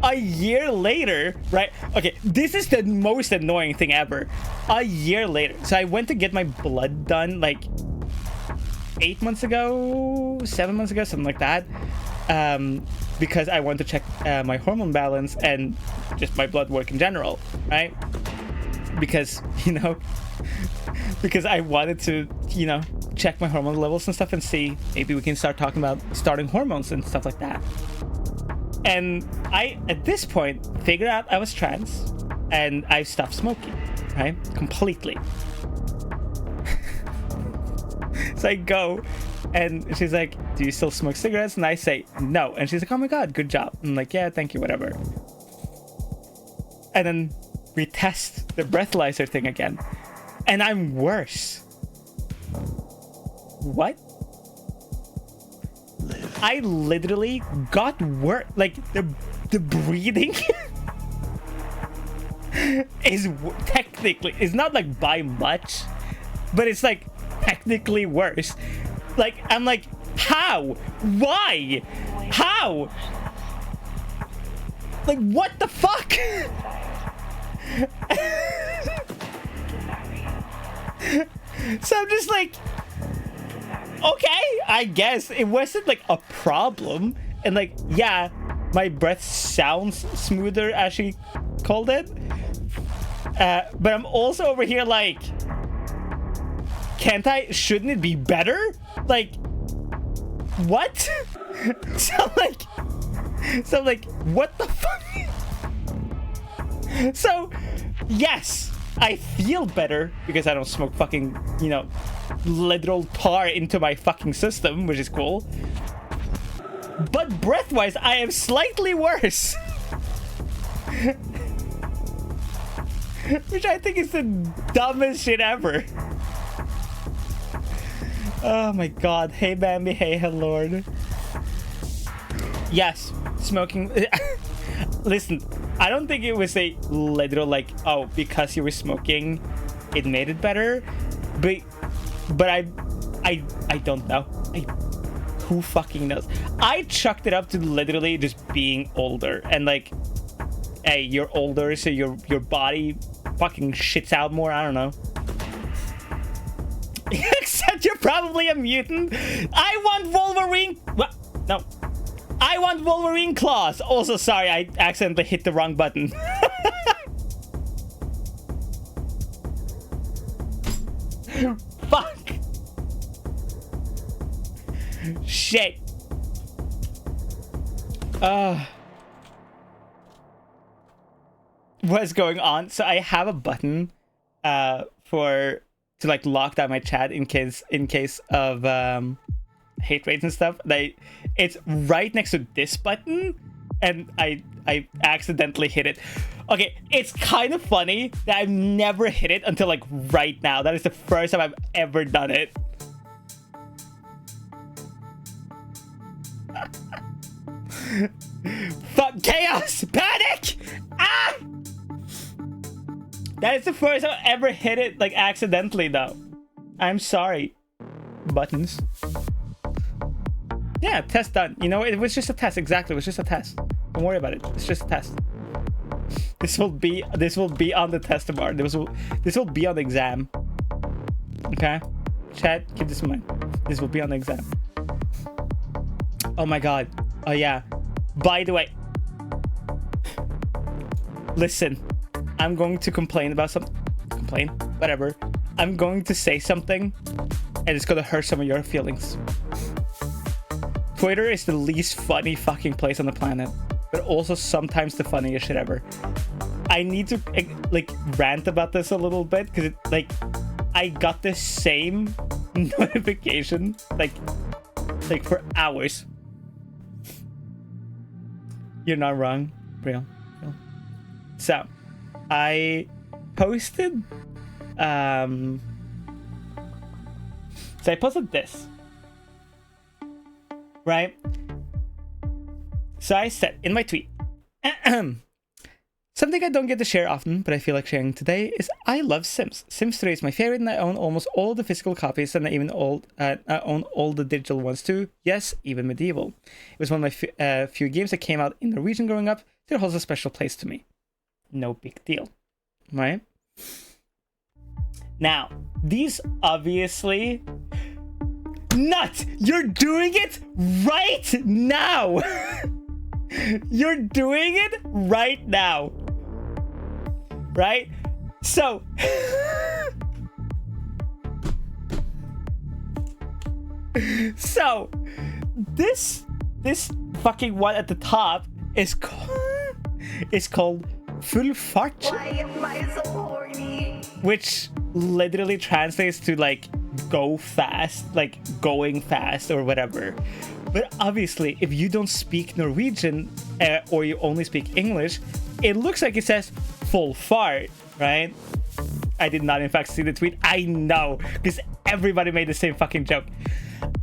a year later, right? Okay, this is the most annoying thing ever. A year later, so I went to get my blood done like 8 months ago, 7 months ago, something like that. Because I wanted to check my hormone balance and just my blood work in general, right? Because, you know, because I wanted to, you know, check my hormone levels and stuff and see maybe we can start talking about starting hormones and stuff like that. And I, at this point, figured out I was trans, and I stopped smoking, right? Completely. So I go, and she's like, do you still smoke cigarettes? And I say, no. And she's like, oh my God, good job. I'm like, yeah, thank you, whatever. And then we test the breathalyzer thing again, and I'm worse. What? I literally got worse. Like, the breathing is technically, it's not like by much, but it's like technically worse. Like, I'm like, how? Why? How? Like, what the fuck? So I'm just like, okay, I guess it wasn't like a problem. And like, yeah, my breath sounds smoother, as she called it. But I'm also over here like, shouldn't it be better? Like, what? So like, what the fuck? So, yes, I feel better because I don't smoke fucking, you know, literal tar into my fucking system, which is cool. But breath-wise, I am slightly worse. Which I think is the dumbest shit ever. Oh my God. Hey, Bambi. Hey, Lord. Yes, smoking. Listen, I don't think it was a literal like, oh, because you were smoking, it made it better. But I don't know. Who fucking knows? I chucked it up to literally just being older, and like, hey, you're older, so your body fucking shits out more. I don't know. Except you're probably a mutant. I want Wolverine. What? No. I want Wolverine claws. Also, sorry, I accidentally hit the wrong button. Fuck. Shit. What's going on? So I have a button to like lock down my chat in case of hate rates and stuff. It's right next to this button, and I accidentally hit it. Okay, it's kind of funny that I've never hit it until like right now. That is the first time I've ever done it. Fuck, chaos, panic! Ah! That is the first time I've ever hit it like accidentally though. I'm sorry. Buttons. Yeah, test done. You know, it was just a test. Exactly, it was just a test. Don't worry about it. It's just a test. This will be on the test bar. This will be on the exam. Okay? Chat, keep this in mind. This will be on the exam. Oh my God. Oh yeah. By the way. Listen. I'm going to complain about something. Complain? Whatever. I'm going to say something, and it's gonna hurt some of your feelings. Twitter is the least funny fucking place on the planet, but also sometimes the funniest shit ever. I need to like rant about this a little bit because I got the same notification like for hours. You're not wrong, real. So I posted this. Right? So I said in my tweet, something I don't get to share often, but I feel like sharing today is I love Sims. Sims 3 is my favorite, and I own almost all of the physical copies, and I own all the digital ones too. Yes, even medieval. It was one of my few games that came out in Norwegian growing up. It holds a special place to me. No big deal, right? Now, these obviously... Nut! You're doing it right now! You're doing it right now. Right? So... so, this fucking one at the top is called full fart, Why am I so horny? which literally translates to like go fast, like going fast or whatever. But obviously, if you don't speak Norwegian or you only speak English, it looks like it says full fart, right? I did not in fact see the tweet. I know, because everybody made the same fucking joke.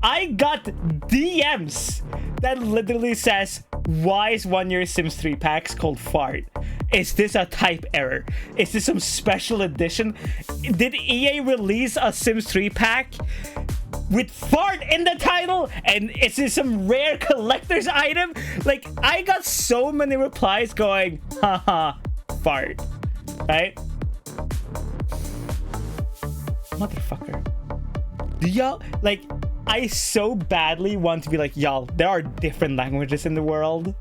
I got DMs that literally says, why is 1 year Sims 3 packs called fart? Is this a type error? Is this some special edition? Did EA release a Sims 3 pack with fart in the title? And is this some rare collector's item? Like, I got so many replies going, haha, fart, right? Motherfucker. Do y'all, like, I so badly want to be like, y'all, there are different languages in the world.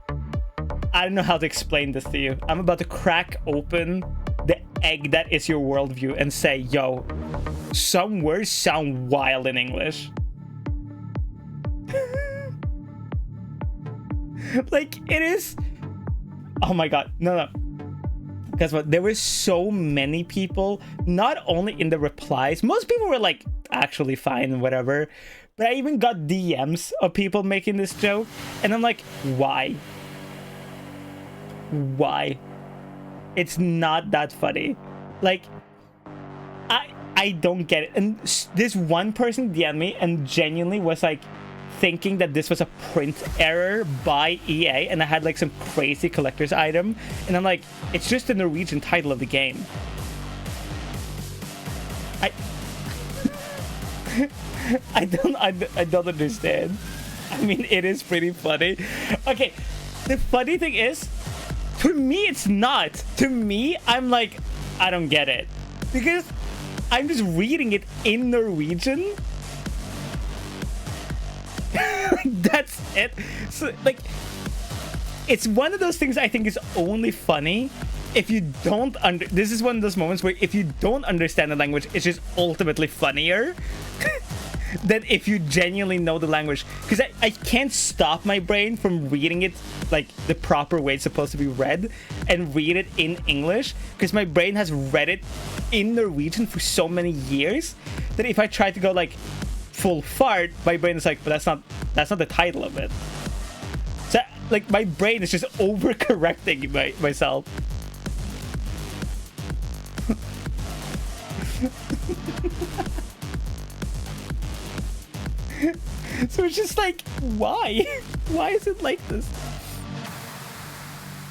I don't know how to explain this to you. I'm about to crack open the egg that is your worldview and say, yo, some words sound wild in English. Like, it is... Oh my god, no. Guess what? There were so many people, not only in the replies, most people were like, actually fine and whatever, but I even got DMs of people making this joke, and I'm like, why? Why? It's not that funny. Like, I don't get it. And this one person DM'd me and genuinely was like thinking that this was a print error by EA, and I had like some crazy collector's item, and I'm like, it's just the Norwegian title of the game. I don't understand. I mean, it is pretty funny. Okay, the funny thing is, to me it's not. To me, I'm like, I don't get it, because I'm just reading it in Norwegian. That's it. So, like, it's one of those things I think is only funny if you don't this is one of those moments where if you don't understand the language, it's just ultimately funnier than if you genuinely know the language. Because I can't stop my brain from reading it like the proper way it's supposed to be read and read it in English, because my brain has read it in Norwegian for so many years that if I try to go like full fart, my brain is like, but that's not the title of it. So like my brain is just overcorrecting myself. So it's just like, why? Why is it like this?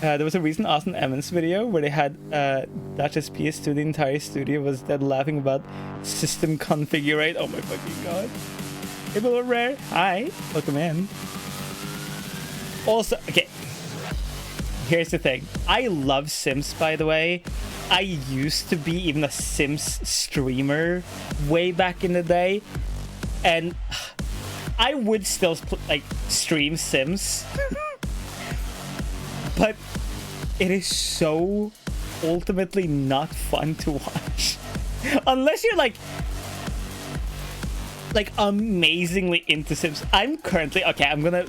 There was a recent Austin Emmons video where they had Duchess PS2, the entire studio was dead laughing about system configurate. Oh my fucking god. People are rare. Hi, welcome in. Also, okay, here's the thing. I love Sims, by the way. I used to be even a Sims streamer way back in the day, and I would still like stream Sims. But it is so ultimately not fun to watch. Unless you're like amazingly into Sims. I'm currently okay, I'm gonna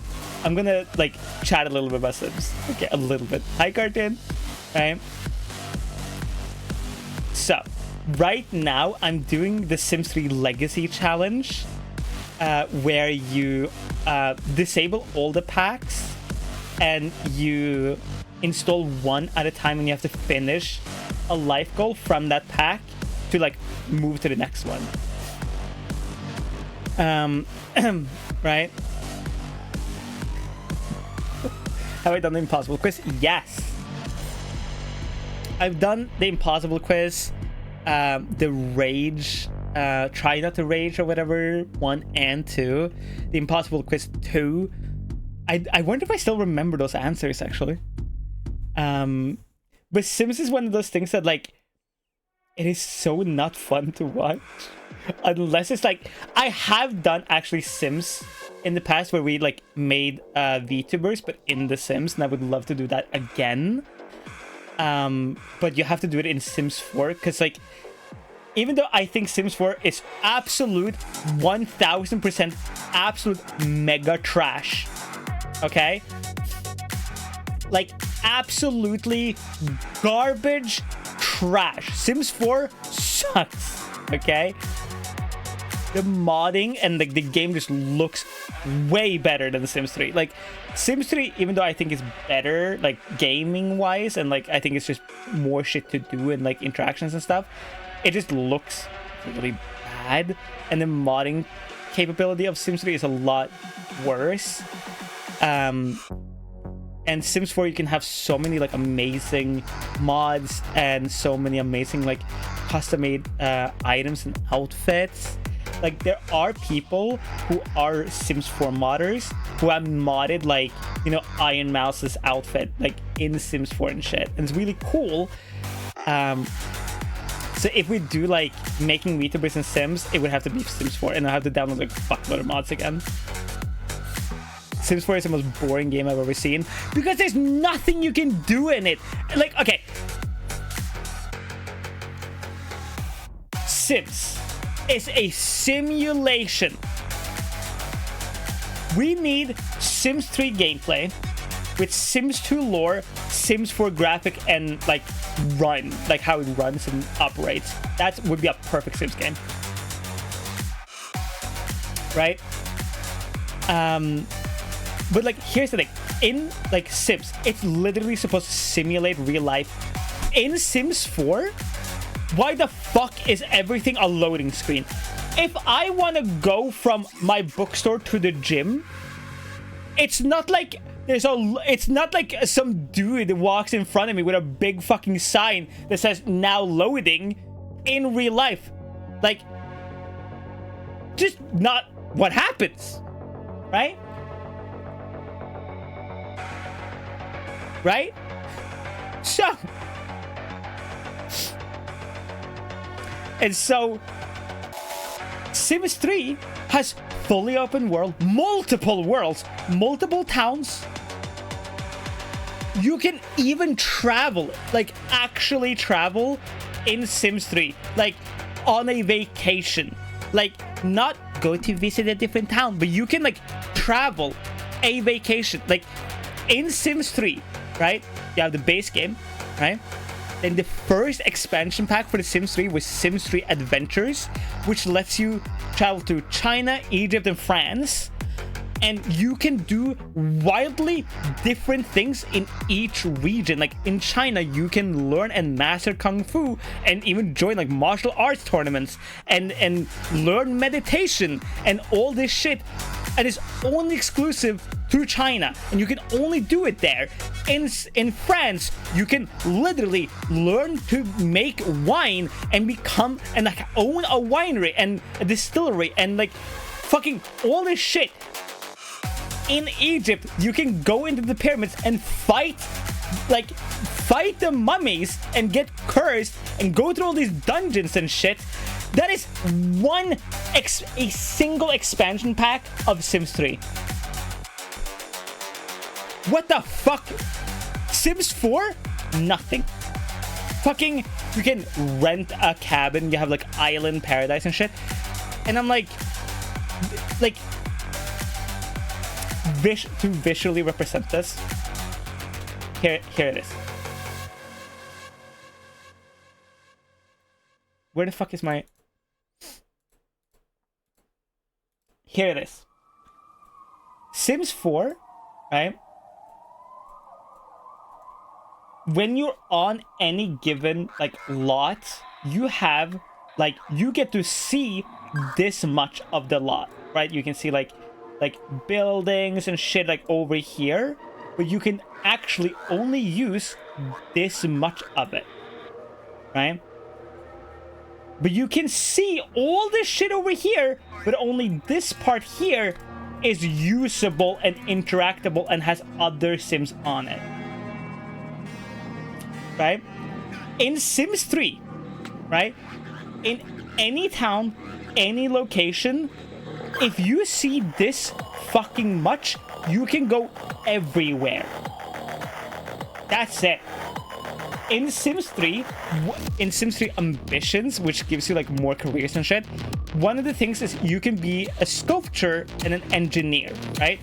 like chat a little bit about Sims. Okay, a little bit. Hi Cartoon. Right. So right now I'm doing the Sims 3 Legacy Challenge, where you disable all the packs and you install one at a time, and you have to finish a life goal from that pack to like move to the next one. Right? Have I done the impossible quiz? Yes. I've done the impossible quiz, the rage, try not to rage or whatever, 1 and 2. The impossible quiz 2. I wonder if I still remember those answers actually. But Sims is one of those things that like, it is so not fun to watch. Unless it's like, I have done actually Sims in the past where we like made VTubers, but in the Sims, and I would love to do that again. But you have to do it in Sims 4, because like, even though I think Sims 4 is absolute 1000% absolute mega trash, okay, Like, absolutely garbage trash. Sims 4 sucks, okay? The modding and the game just looks way better than the Sims 3. Like, Sims 3, even though I think it's better, like, gaming-wise, and, like, I think it's just more shit to do and, like, interactions and stuff, it just looks really bad. And the modding capability of Sims 3 is a lot worse. And Sims 4, you can have so many, like, amazing mods and so many amazing, like, custom-made items and outfits. Like, there are people who are Sims 4 modders who have modded, like, you know, Iron Mouse's outfit, like, in Sims 4 and shit. And it's really cool. So if we do, like, making VTubers in Sims, it would have to be Sims 4. And I have to download, like, a fuckload of mods again. Sims 4 is the most boring game I've ever seen. Because there's nothing you can do in it. Like, okay. Sims is a simulation. We need Sims 3 gameplay with Sims 2 lore, Sims 4 graphic, and like run, like how it runs and operates. That would be a perfect Sims game, right? But like, here's the thing: in like Sims, it's literally supposed to simulate real life. In Sims 4, why the fuck is everything a loading screen? If I want to go from my bookstore to the gym, it's not like it's not like some dude walks in front of me with a big fucking sign that says now loading in real life. Like, just not what happens, right? Right? So, and so Sims 3 has fully open world, multiple worlds, multiple towns. You can even travel, like actually travel in Sims 3, like on a vacation. Like, not go to visit a different town, but you can like travel a vacation. Like in Sims 3, right? You have the base game, right? Then the first expansion pack for the Sims 3 was Sims 3 Adventures, which lets you travel to China, Egypt, and France. And you can do wildly different things in each region. Like in China, you can learn and master Kung Fu and even join like martial arts tournaments and learn meditation and all this shit. And it's only exclusive to China, and you can only do it there. In France, you can literally learn to make wine and become and like own a winery and a distillery and like fucking all this shit. In Egypt, you can go into the pyramids and fight the mummies and get cursed and go through all these dungeons and shit. That is a single expansion pack of Sims 3. What the fuck? Sims 4? Nothing. Fucking, you can rent a cabin. You have like island paradise and shit. And I'm like to visually represent this. Here it is. Where the fuck is my... Here it is. Sims 4, right? When you're on any given like lot, you have like, you get to see this much of the lot, right? You can see like buildings and shit like over here, but you can actually only use this much of it, right? But you can see all this shit over here, but only this part here is usable and interactable and has other Sims on it, right? In Sims 3, right? In any town, any location, if you see this fucking much, you can go everywhere. That's it. In Sims 3 Ambitions, which gives you like more careers and shit, one of the things is you can be a sculptor and an engineer, right?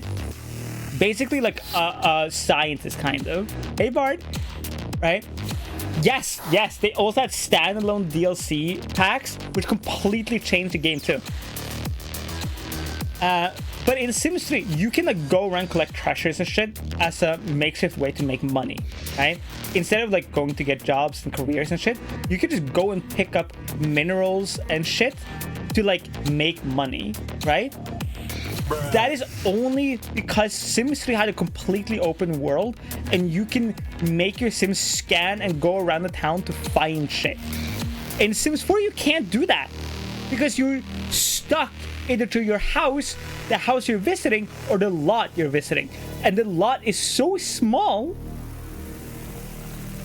basically like a scientist kind of. Hey Bard, right? Yes, they also had standalone DLC packs, which completely changed the game too. But in Sims 3, you can like go around collect treasures and shit as a makeshift way to make money, right? Instead of like going to get jobs and careers and shit, you could just go and pick up minerals and shit to like make money, right? That is only because Sims 3 had a completely open world and you can make your Sims scan and go around the town to find shit. In Sims 4, you can't do that because you're stuck either to your house, the house you're visiting, or the lot you're visiting. And the lot is so small,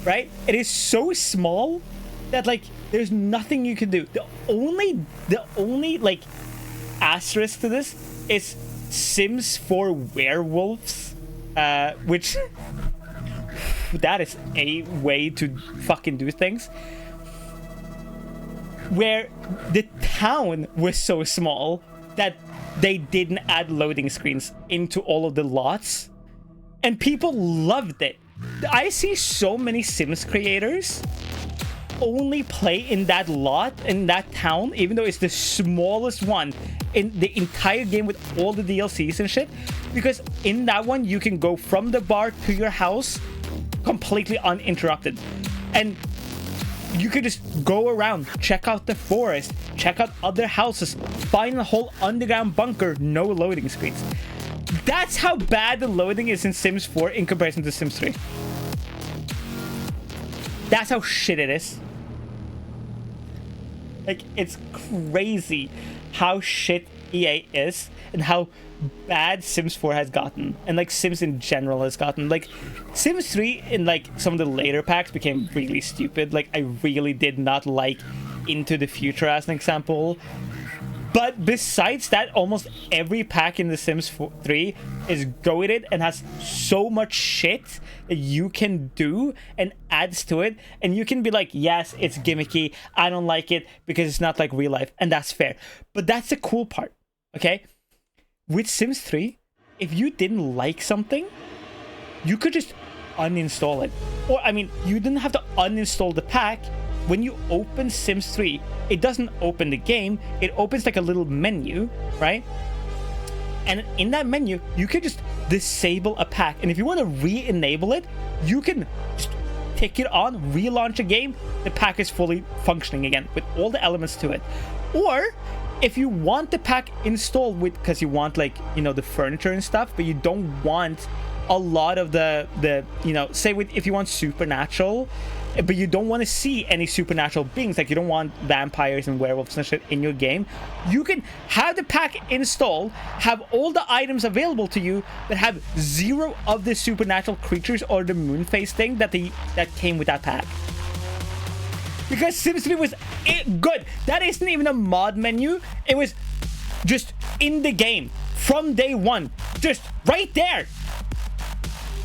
right? It is so small that like there's nothing you can do. The only like asterisk to this is Sims 4 werewolves, which that is a way to fucking do things. Where the town was so small that they didn't add loading screens into all of the lots, and people loved it. I see so many Sims creators only play in that lot, in that town, even though it's the smallest one in the entire game with all the DLCs and shit, because in that one you can go from the bar to your house completely uninterrupted, and you could just go around, check out the forest, check out other houses, find a whole underground bunker, no loading screens. That's how bad the loading is in Sims 4 in comparison to Sims 3. That's how shit it is. Like, it's crazy how shit EA is and how bad Sims 4 has gotten, and like Sims in general has gotten. Like Sims 3 in like some of the later packs became really stupid. Like I really did not like Into the Future as an example. But besides that, almost every pack in The Sims 3 is goated and has so much shit that you can do and adds to it. And you can be like, yes, it's gimmicky. I don't like it because it's not like real life. And that's fair. But that's the cool part, okay? With Sims 3, if you didn't like something, you could just uninstall it. Or, I mean, you didn't have to uninstall the pack. When you open Sims 3, it doesn't open the game. It opens like a little menu, right? And in that menu, you can just disable a pack. And if you want to re-enable it, you can just tick it on, relaunch a game. The pack is fully functioning again with all the elements to it. Or if you want the pack installed with, because you want like, you know, the furniture and stuff, but you don't want a lot of the you know, say with, if you want supernatural, but you don't want to see any supernatural beings, like you don't want vampires and werewolves and shit in your game, you can have the pack installed, have all the items available to you that have zero of the supernatural creatures or the moon phase thing that came with that pack. Because Sims 3 was good. That isn't even a mod menu. It was just in the game from day one, just right there.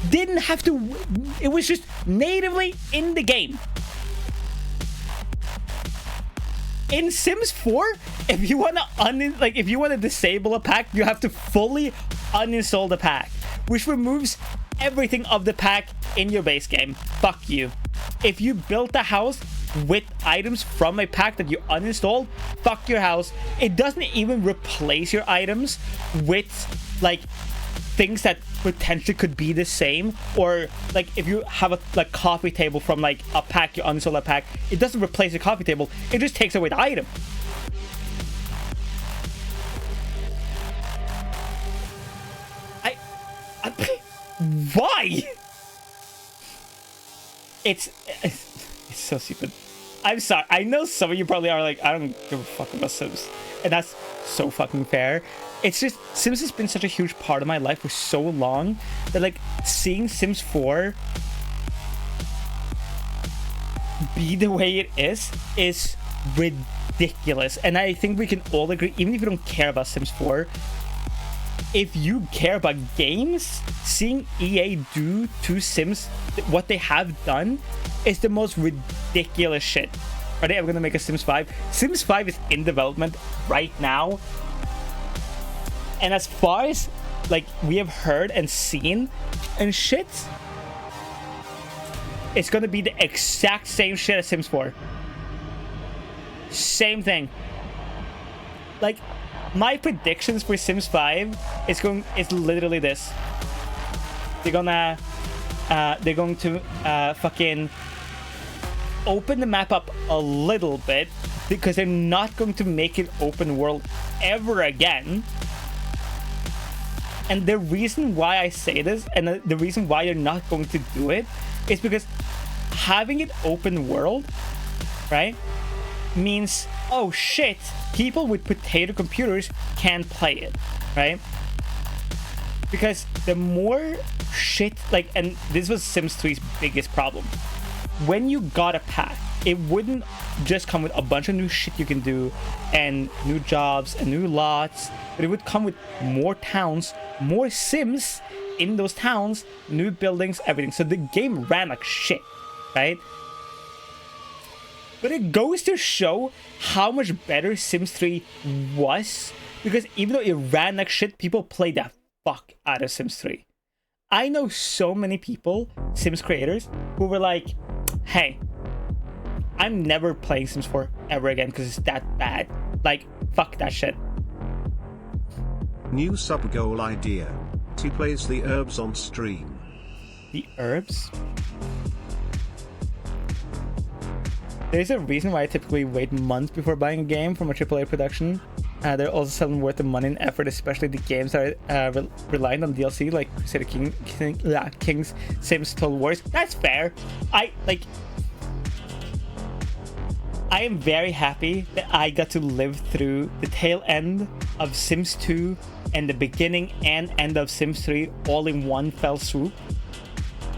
Didn't have to, it was just natively in the game. In Sims 4, if you want to disable a pack, you have to fully uninstall the pack, which removes everything of the pack in your base game. Fuck you. If you built a house with items from a pack that you uninstalled, fuck your house. It doesn't even replace your items with like things that potentially could be the same, or like if you have a like coffee table from like a pack, you uninstall a pack, it doesn't replace the coffee table, it just takes away the item. Why? It's so stupid. I'm sorry. I know some of you probably are like, I don't give a fuck about Sims. And that's so fucking fair. It's just, Sims has been such a huge part of my life for so long that like seeing Sims 4 be the way it is ridiculous. And I think we can all agree, even if you don't care about Sims 4, if you care about games, seeing EA do to Sims what they have done is the most ridiculous shit. Are they ever gonna make a Sims 5? Sims 5 is in development right now. And as far as like we have heard and seen and shit, it's gonna be the exact same shit as Sims 4. Same thing. Like, my predictions for Sims 5 is literally this. They're going to fucking open the map up a little bit, because they're not going to make it open world ever again. And the reason why I say this, and the reason why they're not going to do it, is because having it open world, right, means, oh shit, people with potato computers can play it, right? Because the more shit, like, and this was Sims 3's biggest problem. When you got a pack, it wouldn't just come with a bunch of new shit you can do and new jobs and new lots, but it would come with more towns, more Sims in those towns, new buildings, everything. So the game ran like shit, right? But it goes to show how much better Sims 3 was, because even though it ran like shit, people played the fuck out of Sims 3. I know so many people, Sims creators, who were like, hey, I'm never playing Sims 4 ever again because it's that bad. Like, fuck that shit. New sub goal idea. He plays the herbs on stream. The herbs? There's a reason why I typically wait months before buying a game from a AAA production. They're also seldom worth the money and effort, especially the games that are reliant on DLC, like Crusader Kings, Sims Total Wars. That's fair. I am very happy that I got to live through the tail end of Sims 2 and the beginning and end of Sims 3 all in one fell swoop.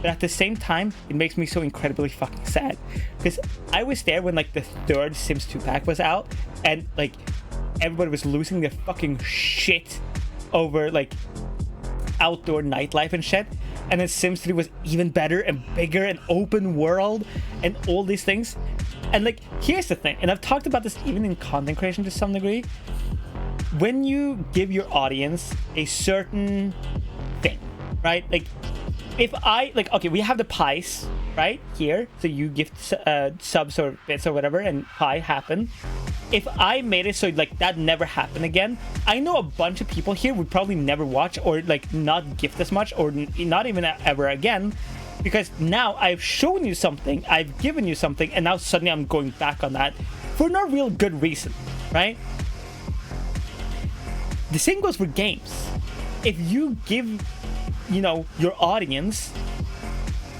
But at the same time, it makes me so incredibly fucking sad, because I was there when like the third Sims 2 pack was out, and like everybody was losing their fucking shit over like outdoor nightlife and shit, and then Sims 3 was even better and bigger and open world and all these things. And like, here's the thing, and I've talked about this even in content creation to some degree. When you give your audience a certain thing, right? Like, if I, like, okay, we have the pies right here, so you gift subs or bits or whatever, and pie happen. If I made it so like that never happened again, I know a bunch of people here would probably never watch or like not gift as much or not even ever again, because now I've shown you something, I've given you something, and now suddenly I'm going back on that for no real good reason, right? The same goes for games. If you give, you know, your audience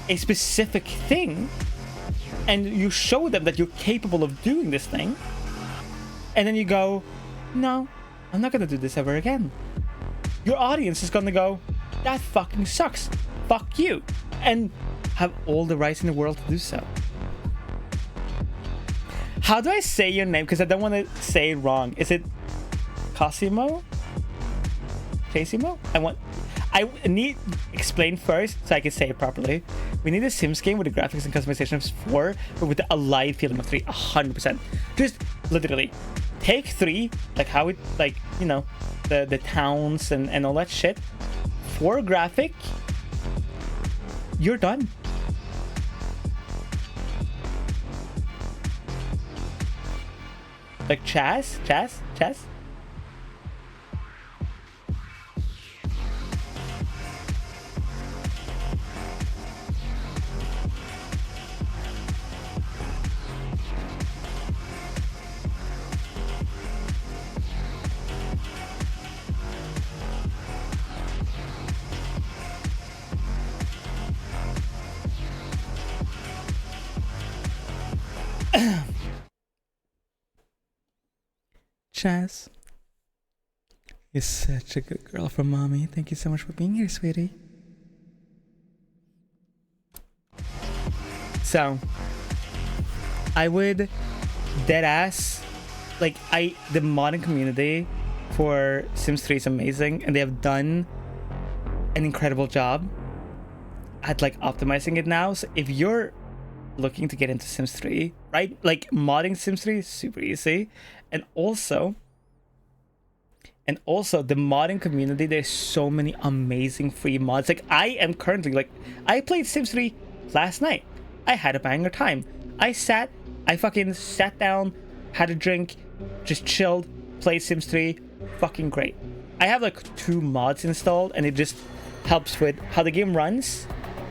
a specific thing and you show them that you're capable of doing this thing, and then you go, no, I'm not gonna do this ever again, your audience is gonna go, that fucking sucks, fuck you, and have all the rights in the world to do so. How do I say your name? Because I don't want to say it wrong. Is it Cosimo? Casimo? I need explain first so I can say it properly. We need a Sims game with the graphics and customization of 4, but with the alive feeling of 3, 100%. Just literally take 3, like how it, like, you know, the towns and all that shit. 4 graphic, you're done. Like Chaz. Chaz, you're such a good girl for mommy. Thank you so much for being here, sweetie. So, I would deadass, like, the modding community for Sims 3 is amazing, and they have done an incredible job at like optimizing it now. So if you're looking to get into Sims 3, right? Like, modding Sims 3 is super easy. And also, And also the modding community, there's so many amazing free mods. Like I am currently like, I played Sims 3 last night. I had a banger time. I fucking sat down, had a drink, just chilled, played Sims 3, fucking great. I have like 2 mods installed, and it just helps with how the game runs,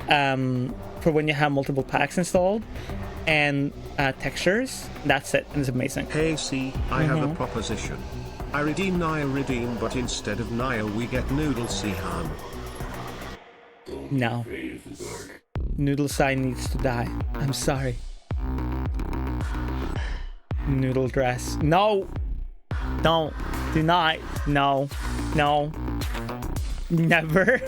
for when you have multiple packs installed, and textures. That's it, and it's amazing. Hey, see, I have a proposition. I redeem Naya redeem, but instead of Naya we get Noodle Sihan. No. Noodle Sai needs to die. I'm sorry. Noodle dress. No! Don't. Do not. No. No. Never.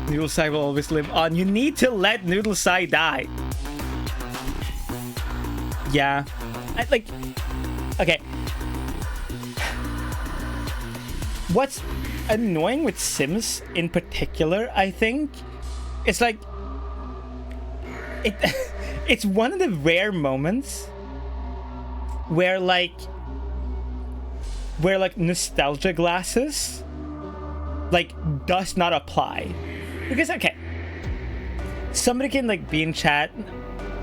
Noodle Sai will always live on. You need to let Noodle Sai die. Yeah. Okay. What's annoying with Sims in particular, I think, it's like it's one of the rare moments where nostalgia glasses does not apply. Because okay, somebody can be in chat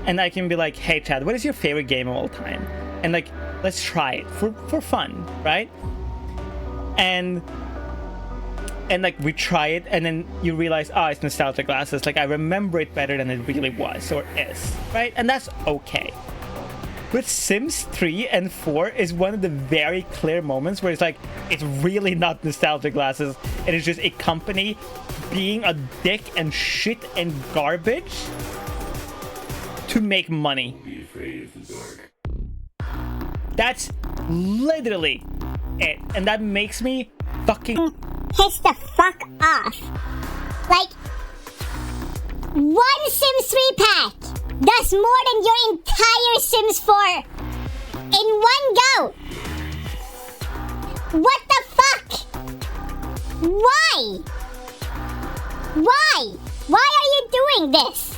and I can be like, hey chat, what is your favorite game of all time? And let's try it for fun, right? And we try it, and then you realize, oh, it's nostalgia glasses. I remember it better than it really was or is, right? And that's okay. But Sims 3 and 4 is one of the very clear moments where it's really not nostalgia glasses. It is just a company being a dick and shit and garbage to make money. That's literally it. And that makes me fucking piss the fuck off. One Sims 3 pack does more than your entire Sims 4 in one go. What the fuck? Why? Why are you doing this?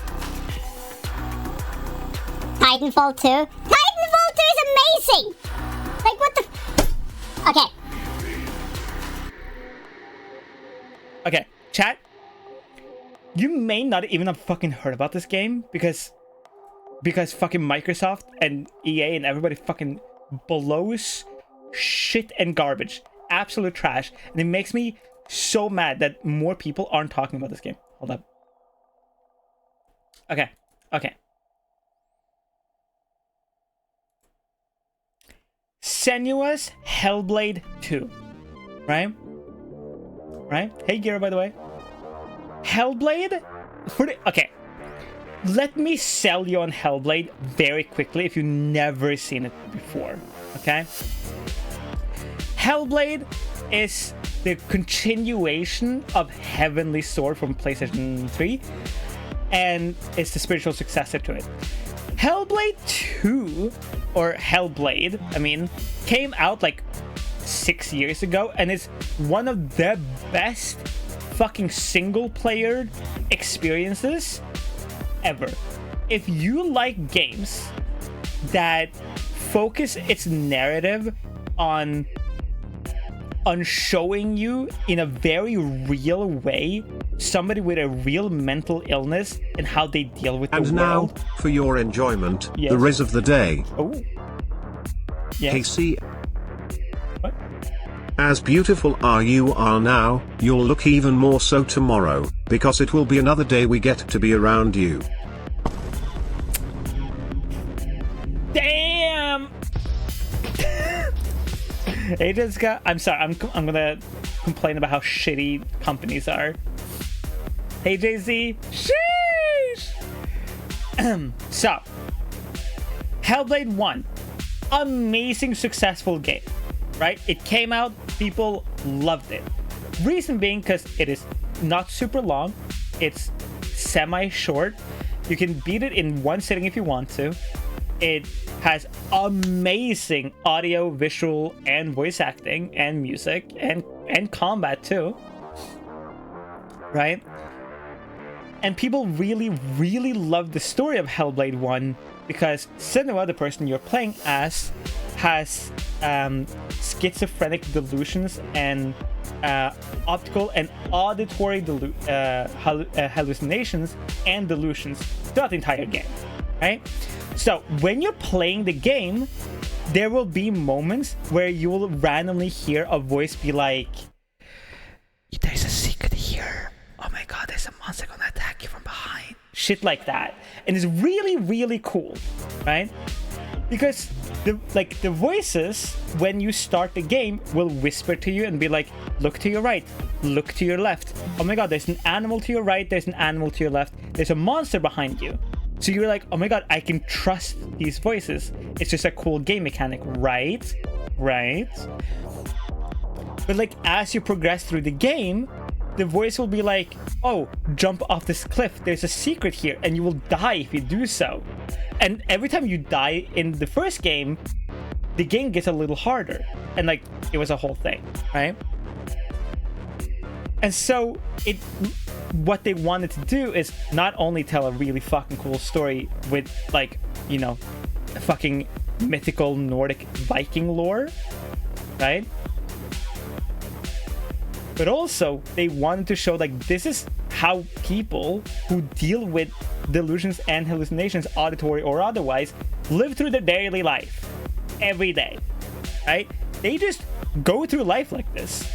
Titanfall 2? Titanfall 2 is amazing! What the... Okay. Okay, chat. You may not even have fucking heard about this game because fucking Microsoft and EA and everybody fucking blows shit and garbage. Absolute trash. And it makes me so mad that more people aren't talking about this game. Hold up. Okay. Senua's Hellblade 2. Right? Hey, Gira, by the way. Hellblade? Okay. Let me sell you on Hellblade very quickly if you've never seen it before. Okay? Hellblade is the continuation of Heavenly Sword from PlayStation 3, and it's the spiritual successor to it. Hellblade 2, or Hellblade, came out 6 years ago, and it's one of the best fucking single player experiences ever. If you like games that focus its narrative on showing you in a very real way somebody with a real mental illness and how they deal with the world. And now, for your enjoyment, yes. the Riz of the day. Oh. Yes. Hey, see. What? As beautiful are you are now, you'll look even more so tomorrow, because it will be another day we get to be around you. Damn! Hey Jessica, I'm sorry, I'm gonna complain about how shitty companies are. Hey Jay-Z, sheesh! So, Hellblade 1, amazing successful game, right? It came out, people loved it. Reason being because it is not super long, it's semi-short, you can beat it in one sitting if you want to. It has amazing audio, visual, and voice acting, and music, and combat too. Right? And people really, really love the story of Hellblade 1 because Senua, the person you're playing as, has schizophrenic delusions and optical and auditory hallucinations and delusions throughout the entire game, right? So when you're playing the game, there will be moments where you will randomly hear a voice be like, there's a secret here. Oh my god, there's a monster gonna attack you from behind. Shit like that. And it's really, really cool, right? Because the voices, when you start the game, will whisper to you and be like, look to your right, look to your left. Oh my god, there's an animal to your right, there's an animal to your left, there's a monster behind you. So you're like, oh my god, I can trust these voices. It's just a cool game mechanic, right? Right? But like, as you progress through the game, the voice will be like, oh, jump off this cliff, there's a secret here, and you will die if you do so. And every time you die in the first game, the game gets a little harder. And like, it was a whole thing, right? And so what they wanted to do is not only tell a really fucking cool story with like, you know, fucking mythical Nordic Viking lore, right? But also they wanted to show like, this is how people who deal with delusions and hallucinations, auditory or otherwise, live through their daily life every day, right? They just go through life like this.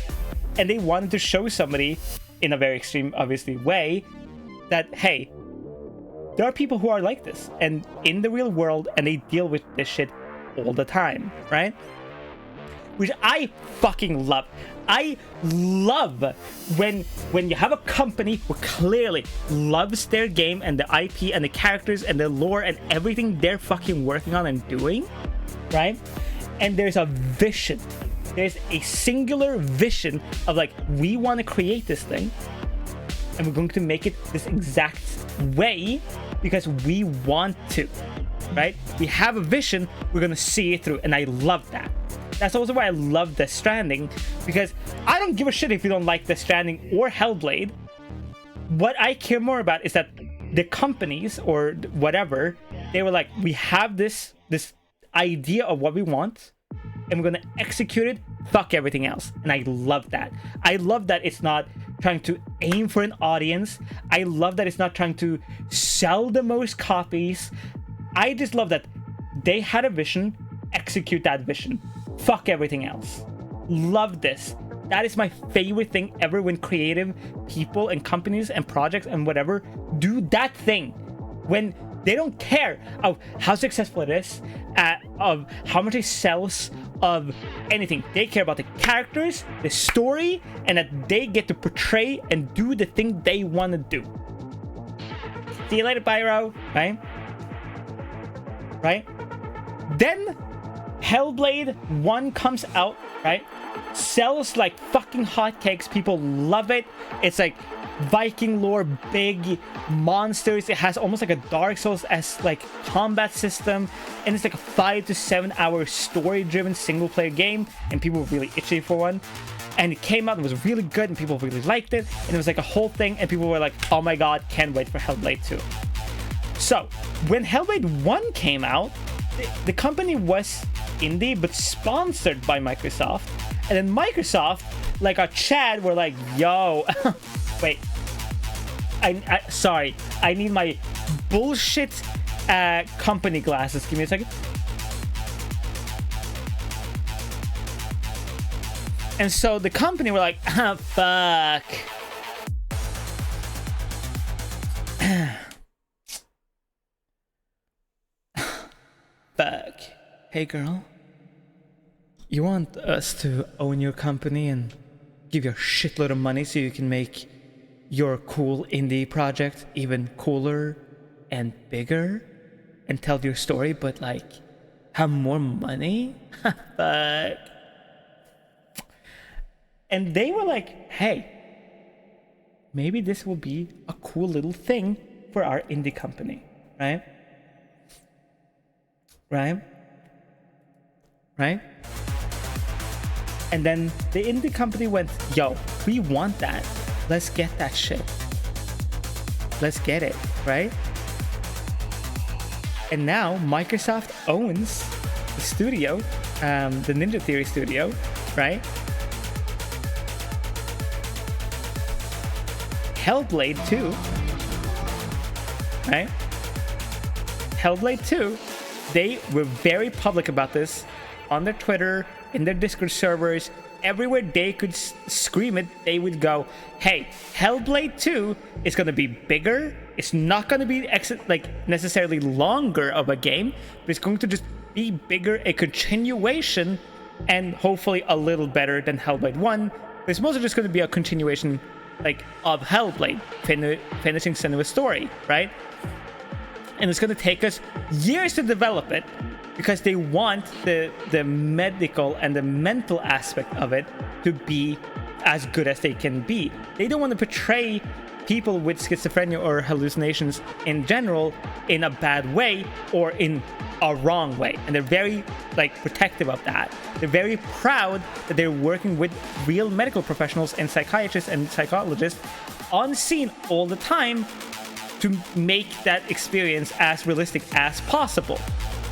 And they wanted to show somebody, in a very extreme, obviously, way, that, hey, there are people who are like this, and in the real world, and they deal with this shit all the time, right? Which I fucking love. I love when you have a company who clearly loves their game and the IP and the characters and the lore and everything they're fucking working on and doing, right? And there's a vision. There's a singular vision of like, we want to create this thing and we're going to make it this exact way because we want to, right? We have a vision, we're going to see it through, and I love that. That's also why I love Death Stranding, because I don't give a shit if you don't like Death Stranding or Hellblade. What I care more about is that the companies or whatever, they were like, we have this idea of what we want, and we're gonna execute it, fuck everything else. And I love that. I love that it's not trying to aim for an audience. I love that it's not trying to sell the most copies. I just love that they had a vision, execute that vision. Fuck everything else. Love this. That is my favorite thing ever, when creative people and companies and projects and whatever do that thing. When they don't care of how successful it is, of how much it sells, of anything. They care about the characters, the story, and that they get to portray and do the thing they want to do. See you later, Pyro. Right? Right? Then Hellblade 1 comes out, right? Sells like fucking hotcakes. People love it. It's like Viking lore, big monsters. It has almost like a Dark Souls-esque like combat system, and it's like a 5 to 7 hour story-driven single-player game, and people were really itchy for one. And it came out and was really good, and people really liked it, and it was like a whole thing, and people were like, oh my god, can't wait for Hellblade 2. So when Hellblade 1 came out, the company was indie but sponsored by Microsoft, and then Microsoft, like our Chad, were like, yo, wait, I sorry, I need my bullshit company glasses. Give me a second. And so the company were like, ah, fuck. Fuck. Hey girl, you want us to own your company and give you a shitload of money so you can make your cool indie project even cooler and bigger and tell your story, but like have more money? Fuck. And they were like, hey, maybe this will be a cool little thing for our indie company, right? Right? Right? And then the indie company went, yo, we want that. Let's get that shit. let's get it, right? And now Microsoft owns the studio, the Ninja Theory studio, right? Hellblade 2, right? Hellblade 2, they were very public about this on their Twitter, in their Discord servers, everywhere they could scream it, they would go, hey, Hellblade 2 is going to be bigger. It's not going to be necessarily longer of a game, but it's going to just be bigger, a continuation, and hopefully a little better than Hellblade 1. But it's mostly just going to be a continuation of Hellblade, finishing Senua's story, right? And it's going to take us years to develop it, because they want the medical and the mental aspect of it to be as good as they can be. They don't want to portray people with schizophrenia or hallucinations in general in a bad way or in a wrong way. And they're very protective of that. They're very proud that they're working with real medical professionals and psychiatrists and psychologists on scene all the time to make that experience as realistic as possible,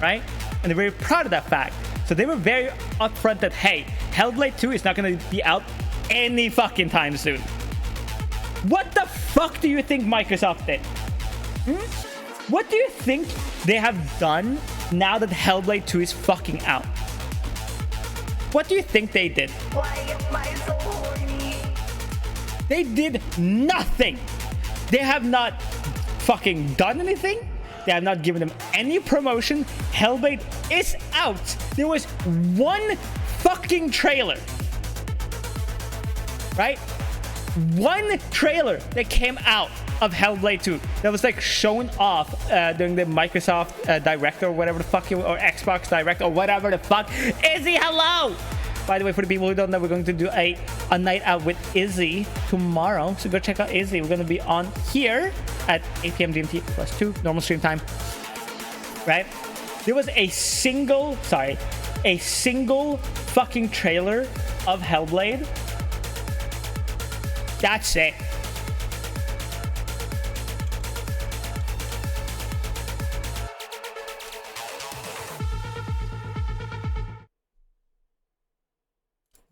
right? And they're very proud of that fact. So they were very upfront that, hey, Hellblade 2 is not going to be out any fucking time soon. What the fuck do you think Microsoft did? What do you think they have done now that Hellblade 2 is fucking out? What do you think they did? Why am I so horny? They did nothing. They have not fucking done anything. They have not given them any promotion. Hellblade is out. There was one fucking trailer, right? One trailer that came out of Hellblade 2 that was shown off during the Microsoft Direct or whatever the fuck or Xbox Direct or whatever the fuck. Izzy, hello! By the way, for the people who don't know, we're going to do a night out with Izzy tomorrow. So go check out Izzy. We're going to be on here at 8 p.m. GMT +2, normal stream time. Right? There was a single fucking trailer of Hellblade. That's it.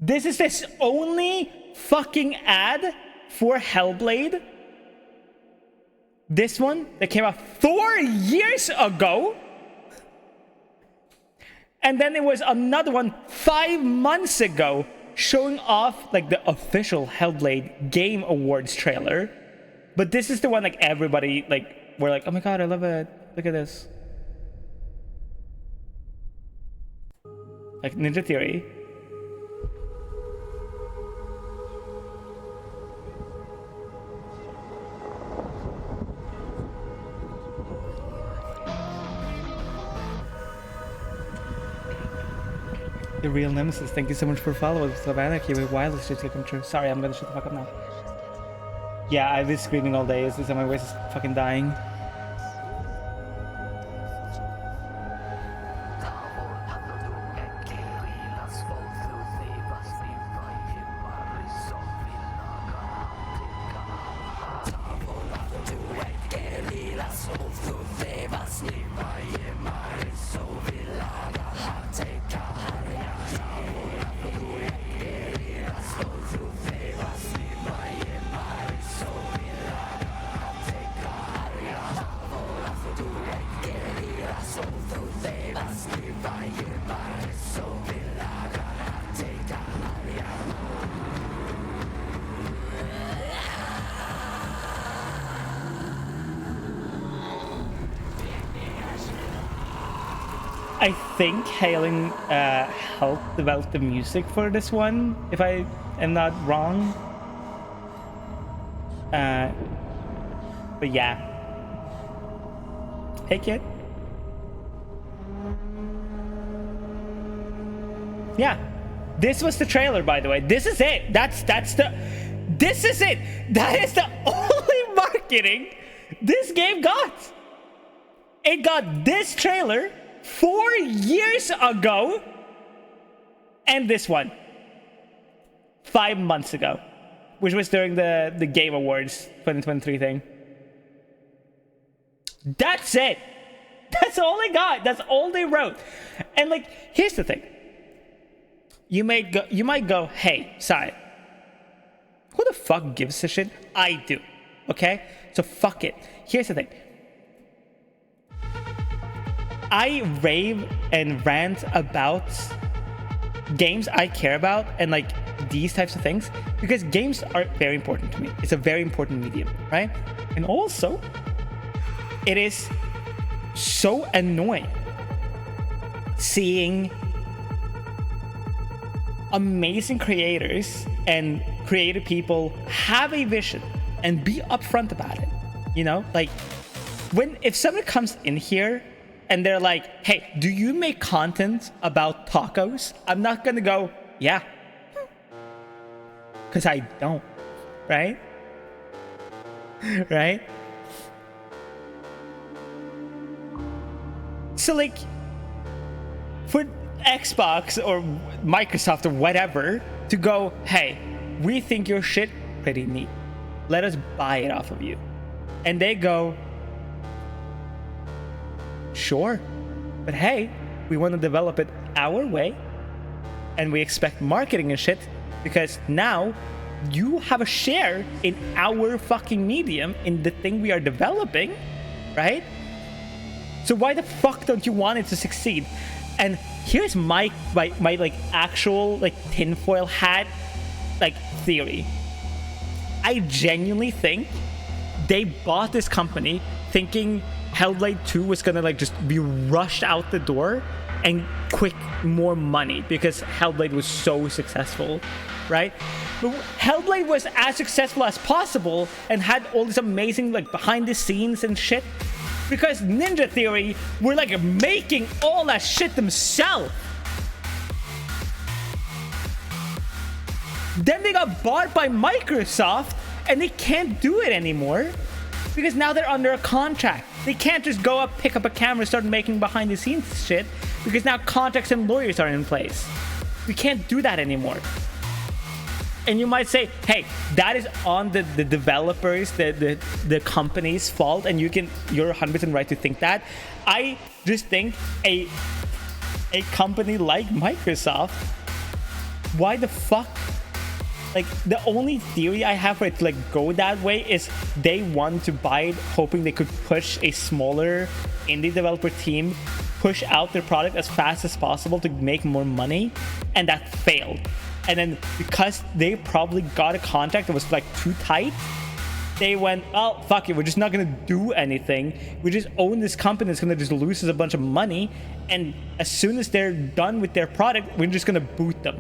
This is this only fucking ad for Hellblade. This one that came out 4 years ago. And then there was another one 5 months ago showing off the official Hellblade Game Awards trailer. But this is the one everybody we're oh my god, I love it. Look at this. Ninja Theory. The real nemesis, thank you so much for following. Love Anarchy with wireless shit to come true. Sorry, I'm gonna shut the fuck up now. Yeah, I've been screaming all day. It's just that my voice is fucking dying. I think Halen helped develop the music for this one, if I am not wrong. But yeah. Hey, kid. Yeah. This was the trailer, by the way. This is it. This is it. That is the only marketing this game got. It got this trailer 4 years ago, and this one 5 months ago, which was during the Game Awards 2023 thing. That's it. That's all they got. That's all they wrote. And like, here's the thing. You might go, hey, Sai, who the fuck gives a shit? I do. Okay? So fuck it. Here's the thing. I rave and rant about games I care about and like these types of things because games are very important to me. It's a very important medium, right? And also, it is so annoying seeing amazing creators and creative people have a vision and be upfront about it. You know, like if someone comes in here and they're like, hey, do you make content about tacos? I'm not gonna go, yeah, because I don't, right? Right? So like, for Xbox or Microsoft or whatever to go, hey, we think your shit pretty neat. Let us buy it off of you. And they go, sure, but hey, we want to develop it our way and we expect marketing and shit because now you have a share in our fucking medium, in the thing we are developing, right? So why the fuck don't you want it to succeed? And here's my like actual like tinfoil hat like theory. I genuinely think they bought this company thinking Hellblade 2 was gonna like just be rushed out the door and quick more money because Hellblade was so successful, right? But Hellblade was as successful as possible and had all this amazing like behind the scenes and shit because Ninja Theory were like making all that shit themselves. Then they got bought by Microsoft and they can't do it anymore because now they're under a contract. They can't just go up, pick up a camera, start making behind the scenes shit because now contracts and lawyers are in place. We can't do that anymore. And you might say, hey, that is on the developers, the company's fault, and you're 100% right to think that. I just think a company like Microsoft, why the fuck? Like, the only theory I have for it to like go that way is they want to buy it hoping they could push a smaller indie developer team, push out their product as fast as possible to make more money, and that failed. And then because they probably got a contract that was like too tight, they went, oh, fuck it, we're just not gonna do anything. We just own this company that's gonna just lose us a bunch of money, and as soon as they're done with their product, we're just gonna boot them.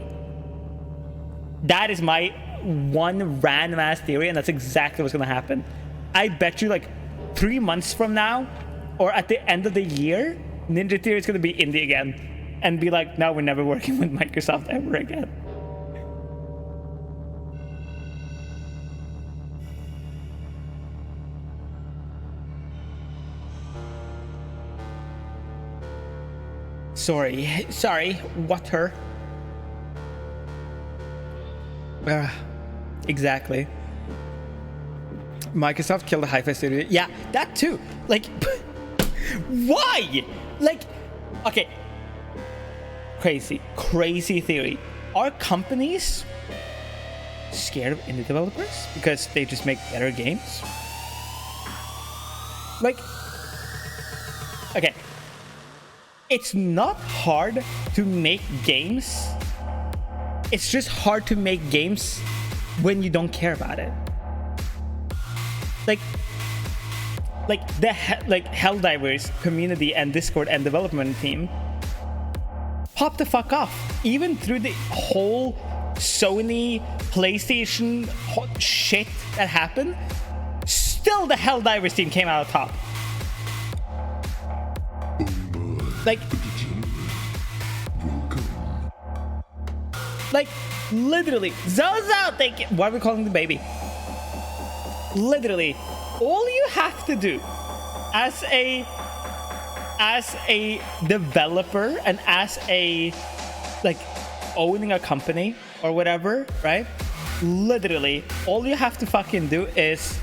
That is my one random ass theory, and that's exactly what's gonna happen. I bet you like 3 months from now, or at the end of the year, Ninja Theory is gonna be indie again, and be like, no, we're never working with Microsoft ever again. Sorry, what her? Exactly. Microsoft killed the Hi-Fi studio. Yeah, that too. Like, why? Like, okay. Crazy theory. Are companies scared of indie developers because they just make better games? Like, okay. It's not hard to make games. It's just hard to make games when you don't care about it. Like the Helldivers community and Discord and development team pop the fuck off. Even through the whole Sony PlayStation shit that happened, still the Helldivers team came out on top. Like literally, Zozo, thank you. Why are we calling the baby? Literally, all you have to do as a developer and as a like owning a company or whatever, right? Literally, all you have to fucking do is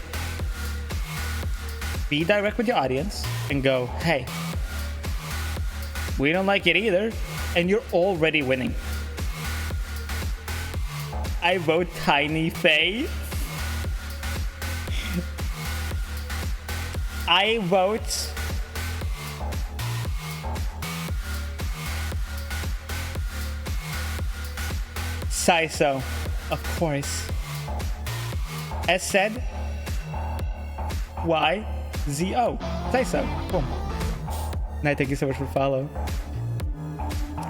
be direct with your audience and go, hey, we don't like it either, and you're already winning. I vote Tiny Faye. I vote Saiso, of course. As said, YZO. Saiso. Boom. Night, thank you so much for follow.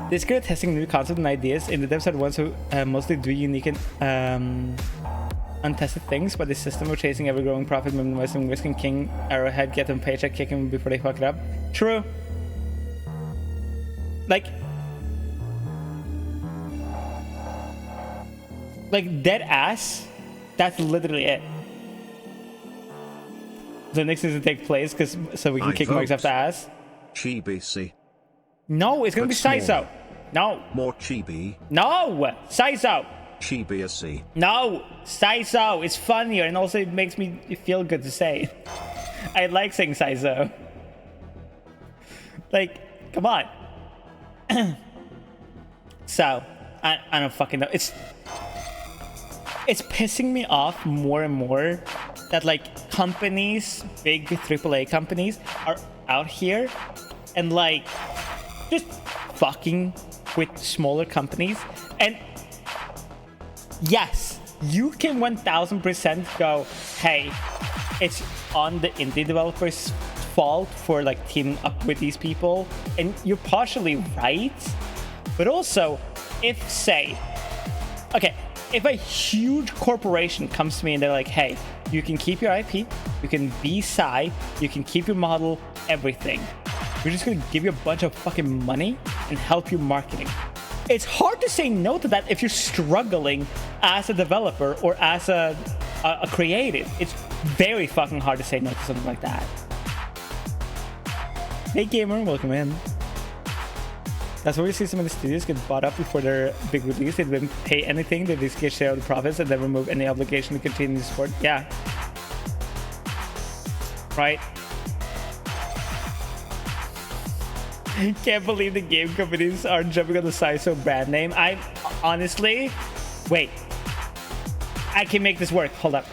This good at testing new concepts and ideas. In the devs are the ones who mostly do unique and untested things, but the system of chasing every growing profit, minimizing risk, and king arrowhead, get them paycheck, kick them before they fuck it up. True. Like dead ass. That's literally it. The next is to take place so we can kick Mike's after ass. Chibi. No, it's gonna be Saiso. No. More chibi. No, Saiso. Chibi. No, Saiso. It's funnier and also it makes me feel good to say. I like saying Saiso. Like, come on. So, I don't fucking know. It's pissing me off more and more that like companies, big AAA companies, are out here and like just fucking with smaller companies. And yes, you can 1000% go, hey, it's on the indie developers' fault for like teaming up with these people, and you're partially right. But also, if a huge corporation comes to me and they're like, hey, you can keep your IP, you can be Psy, you can keep your model, everything. We're just gonna give you a bunch of fucking money and help you marketing. It's hard to say no to that if you're struggling as a developer or as a creative. It's very fucking hard to say no to something like that. Hey gamer, welcome in. That's why we see some of the studios get bought up before their big release. They didn't pay anything, they just get share of the profits and then remove any obligation to continue the sport. Yeah. Right. Can't believe the game companies are jumping on the Saiso brand name. I honestly, wait. I can make this work. Hold up.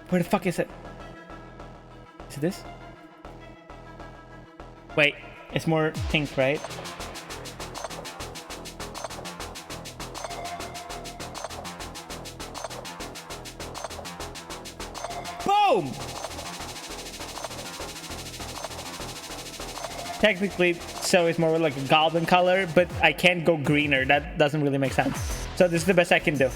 Where the fuck is it? Is it this? Wait, it's more pink, right? Boom! Technically, so it's more like a goblin color, but I can't go greener. That doesn't really make sense. So this is the best I can do.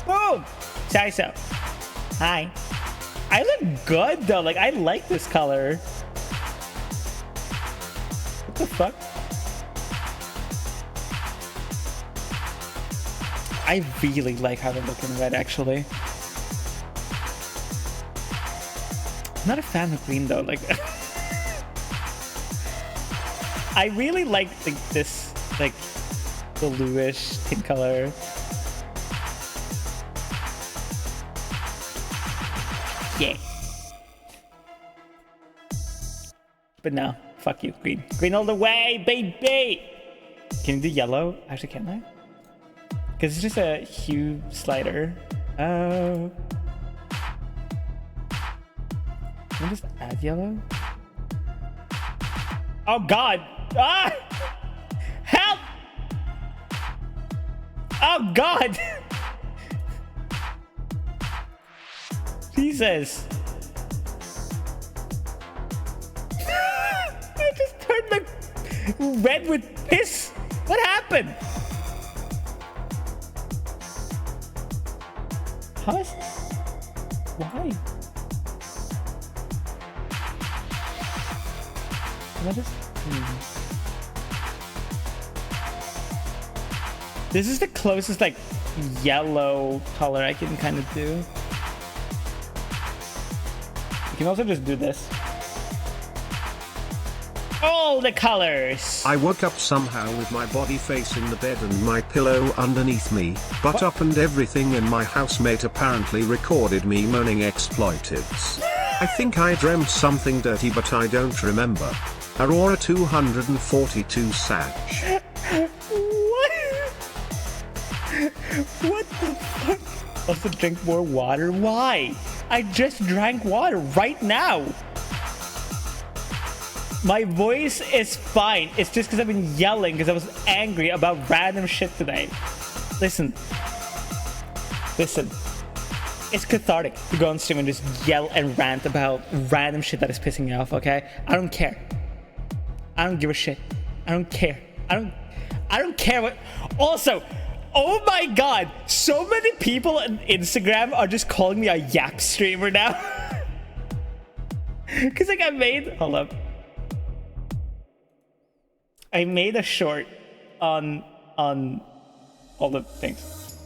Boom! Saiso. Hi. I look good though, like I like this color. What the fuck? I really like how they look in red actually. I'm not a fan of green though, like I really like this like the bluish tint color. Yeah. But no, fuck you, green. Green all the way, baby! Can you do yellow? Actually, can I? Because it's just a hue slider. Oh. Can I just add yellow? Oh god! Ah! Help! Oh god! Jesus. I just turned like red with piss. What happened? How is this? Why? What is... This is the closest like yellow color I can kind of do. You can also just do this. All the colors. I woke up somehow with my body facing the bed and my pillow underneath me, butt up and everything, and my housemate apparently recorded me moaning expletives. I think I dreamt something dirty, but I don't remember. Aurora 242 Sag. What the fuck? Also drink more water? Why? I just drank water right now. My voice is fine. It's just because I've been yelling because I was angry about random shit today. Listen. Listen. It's cathartic to go on stream and just yell and rant about random shit that is pissing me off, okay? I don't care. I don't give a shit. I don't care. I don't care what... Also, oh my god, so many people on Instagram are just calling me a yap streamer now. Because like I made... Hold up. I made a short on all the things.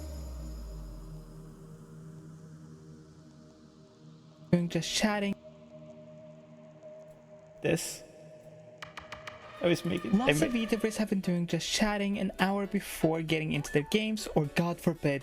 Doing just chatting. This. I was making. Lots of VTubers have been doing just chatting an hour before getting into their games, or God forbid,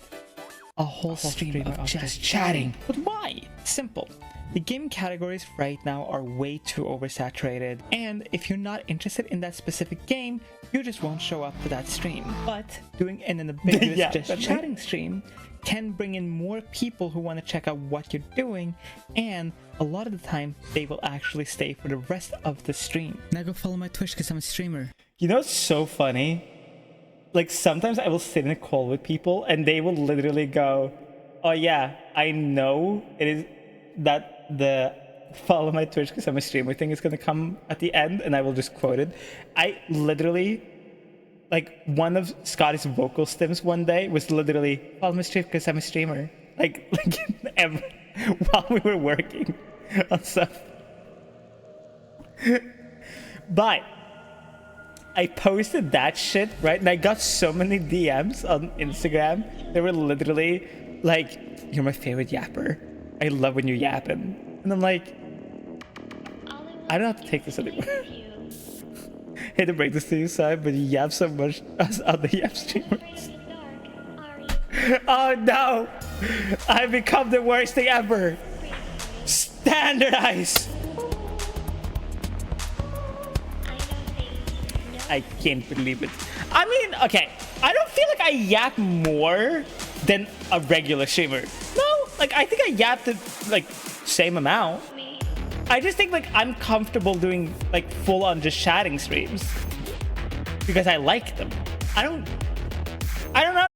a whole stream of just chatting. But why? Simple. The game categories right now are way too oversaturated, and if you're not interested in that specific game, you just won't show up to that stream. But doing an ambiguous just chatting stream can bring in more people who want to check out what you're doing, and a lot of the time, they will actually stay for the rest of the stream. Now go follow my Twitch because I'm a streamer. You know what's so funny? Like sometimes I will sit in a call with people and they will literally go, oh yeah, I know it is that the follow my Twitch because I'm a streamer thing is going to come at the end, and I will just quote it. I literally, like one of Scotty's vocal stems one day was literally follow my stream because I'm a streamer. Like while we were working on stuff. But I posted that shit, right? And I got so many DMs on Instagram. They were literally like, you're my favorite yapper. I love when you're yapping. And I'm like, I don't have to take this anymore. Hate to break this to you, side, but you yap so much as other yap streamers. Oh no! I've become the worst thing ever! Standardize! I can't believe it. I mean, okay, I don't feel like I yap more than a regular streamer. No, like I think I yap the like same amount. I just think like I'm comfortable doing like full on just chatting streams because I like them. I don't know.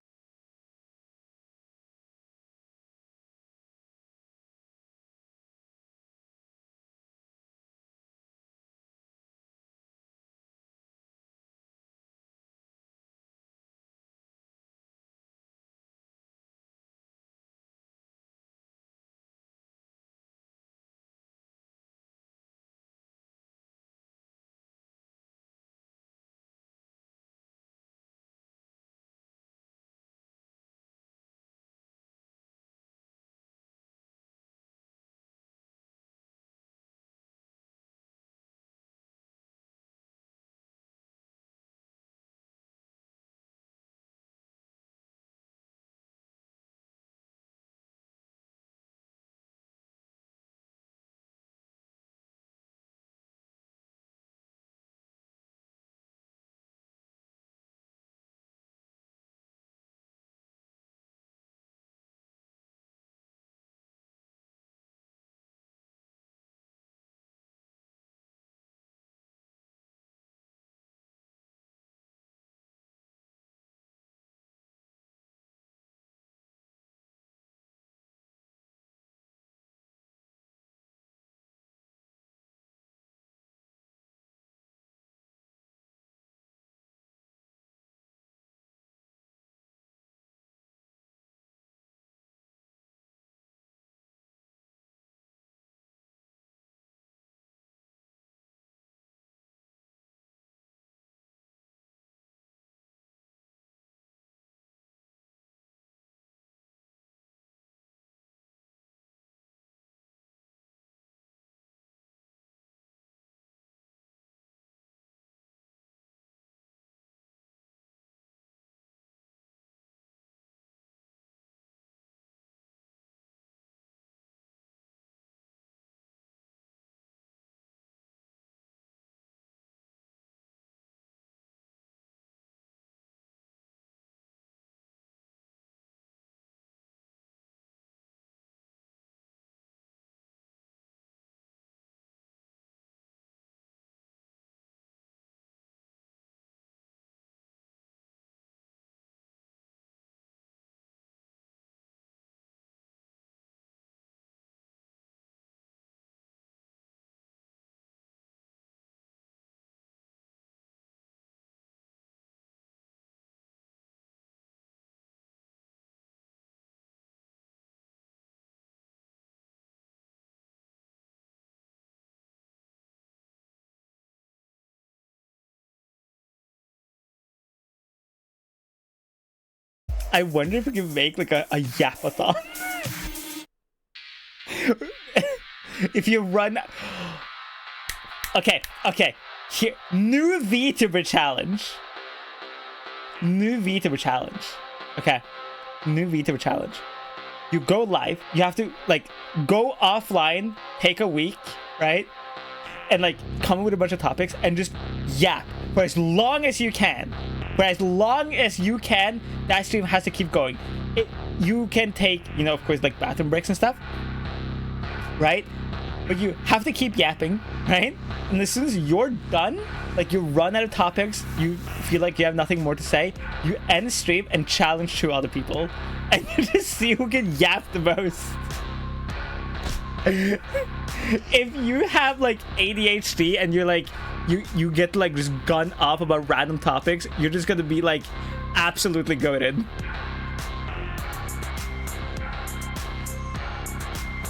I wonder if we can make like a yapathon. If you run... Okay. Here, new vtuber challenge. New vtuber challenge. Okay. New vtuber challenge. You go live. You have to like go offline, take a week, right? And like come up with a bunch of topics and just yap for as long as you can. For as long as you can, that stream has to keep going. You can take, you know, of course, like bathroom breaks and stuff, right? But you have to keep yapping, right? And as soon as you're done, like you run out of topics, you feel like you have nothing more to say, you end the stream and challenge two other people. And you just see who can yap the most. If you have like ADHD and you're like, you get to like just gun up about random topics, you're just gonna be like absolutely goated.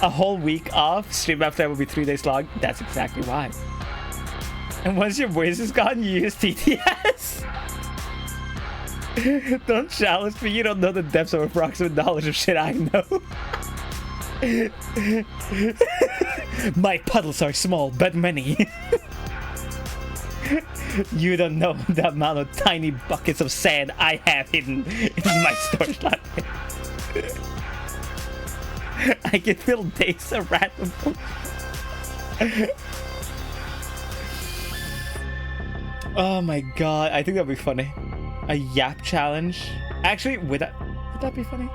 A whole week off, stream after that will be 3 days long. That's exactly why. And once your voice is gone, you use TTS. Don't challenge me, you don't know the depths of approximate knowledge of shit I know. My puddles are small, but many. You don't know the amount of tiny buckets of sand I have hidden in my storage lot. I can fill days of random. Oh my god, I think that'd be funny. A yap challenge. Actually, would that be funny?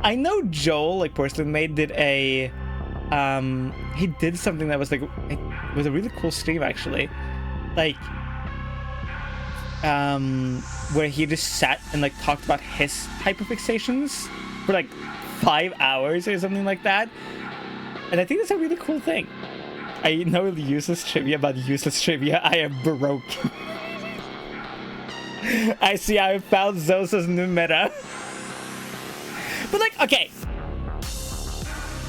I know Joel, like Porcelain Maid, did a he did something that was like it was a really cool stream actually. Like where he just sat and like talked about his hyperfixations for like 5 hours or something like that. And I think that's a really cool thing. I know useless trivia about useless trivia. I am broken. I see I found Zosa's new meta. But like, okay.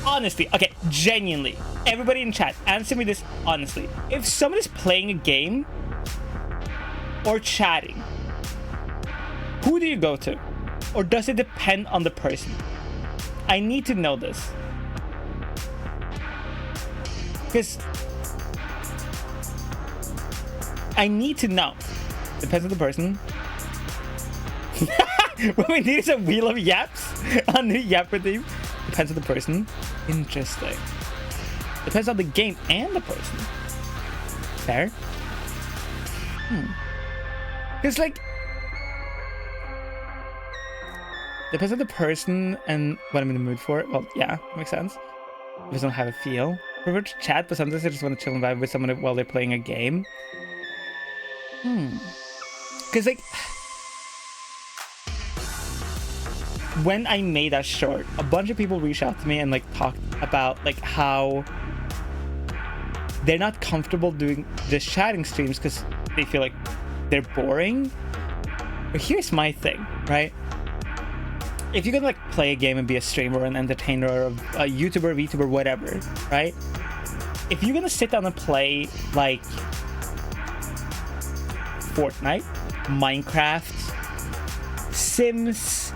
Honestly, okay, genuinely. Everybody in chat, answer me this honestly. If someone is playing a game or chatting, who do you go to? Or does it depend on the person? I need to know this. Because I need to know. Depends on the person. What we need is a wheel of yaps on the yapper team. Depends on the person. Interesting. Depends on the game and the person. Fair? Because like depends on the person and what I'm in the mood for. Well, yeah, makes sense. If I don't have a feel. I prefer to chat, but sometimes I just want to chill and vibe with someone while they're playing a game. Because like when I made that short, a bunch of people reached out to me and like talked about like how they're not comfortable doing just chatting streams because they feel like they're boring. But here's my thing, right? If you're gonna like play a game and be a streamer, an entertainer, or a YouTuber, VTuber, whatever, right? If you're gonna sit down and play like Fortnite, Minecraft, Sims,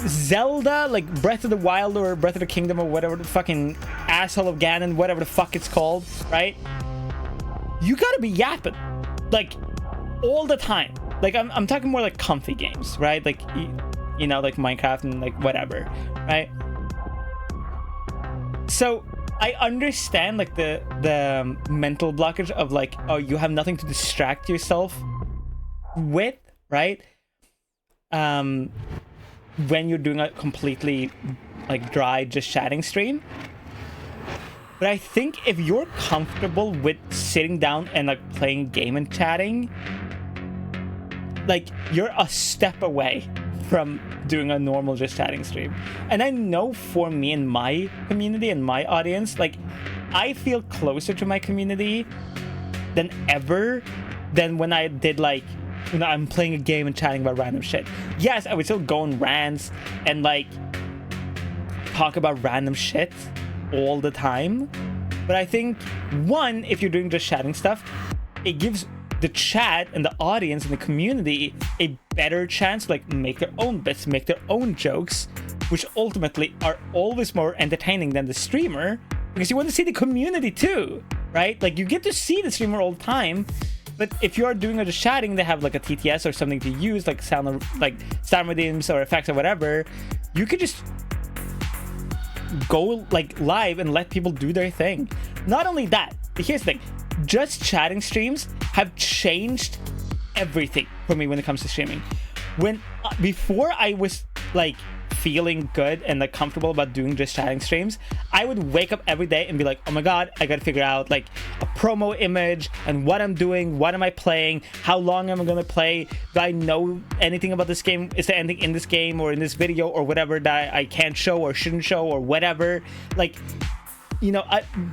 Zelda, like Breath of the Wild or Breath of the Kingdom or whatever the fucking asshole of Ganon, whatever the fuck it's called, right? You gotta be yapping, like all the time. Like I'm talking more like comfy games, right? Like you know, like Minecraft and like whatever, right? So I understand like the mental blockage of like, oh, you have nothing to distract yourself with, right? When you're doing a completely like dry just chatting stream. But I think if you're comfortable with sitting down and like playing a game and chatting, like you're a step away from doing a normal just chatting stream. And I know for me and my community and my audience, like I feel closer to my community than ever than when I did like, you know, I'm playing a game and chatting about random shit. Yes, I would still go on rants and like talk about random shit all the time. But I think one, if you're doing just chatting stuff, it gives the chat and the audience and the community a better chance to like make their own bits, make their own jokes, which ultimately are always more entertaining than the streamer, because you want to see the community too, right? Like you get to see the streamer all the time, but if you are doing just chatting, they have like a TTS or something to use, like sound redeems or effects or whatever. You could just go like live and let people do their thing. Not only that, but here's the thing: just chatting streams have changed everything for me when it comes to streaming. When before I was like feeling good and like comfortable about doing just chatting streams, I would wake up every day and be like, oh my god, I gotta figure out like a promo image and what I'm doing, what am I playing, how long am I gonna play, do I know anything about this game, is there anything in this game or in this video or whatever that I can't show or shouldn't show or whatever. Like, you know,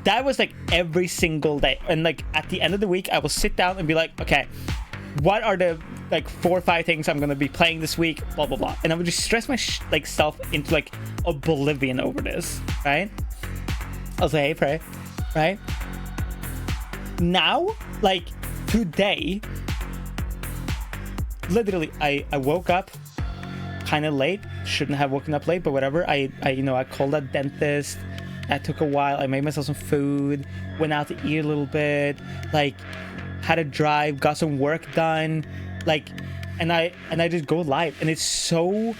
that was like every single day. And like at the end of the week, I will sit down and be like, okay, what are the like 4 or 5 things I'm gonna be playing this week, blah blah blah, and I would just stress my self into like oblivion over this, right? I'll say, hey, pray, right? Now, like today, literally, I woke up kind of late. Shouldn't have woken up late, but whatever. I called that dentist. That took a while. I made myself some food, went out to eat a little bit, like had a drive, got some work done, like, and I just go live, and it's so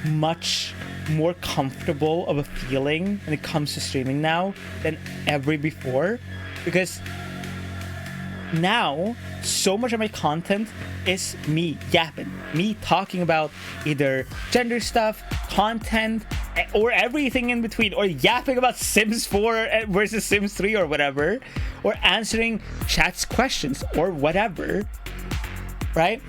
much more comfortable of a feeling when it comes to streaming now than ever before, because now so much of my content is me yapping, me talking about either gender stuff, content, or everything in between, or yapping about Sims 4 versus Sims 3 or whatever, or answering chat's questions or whatever, right?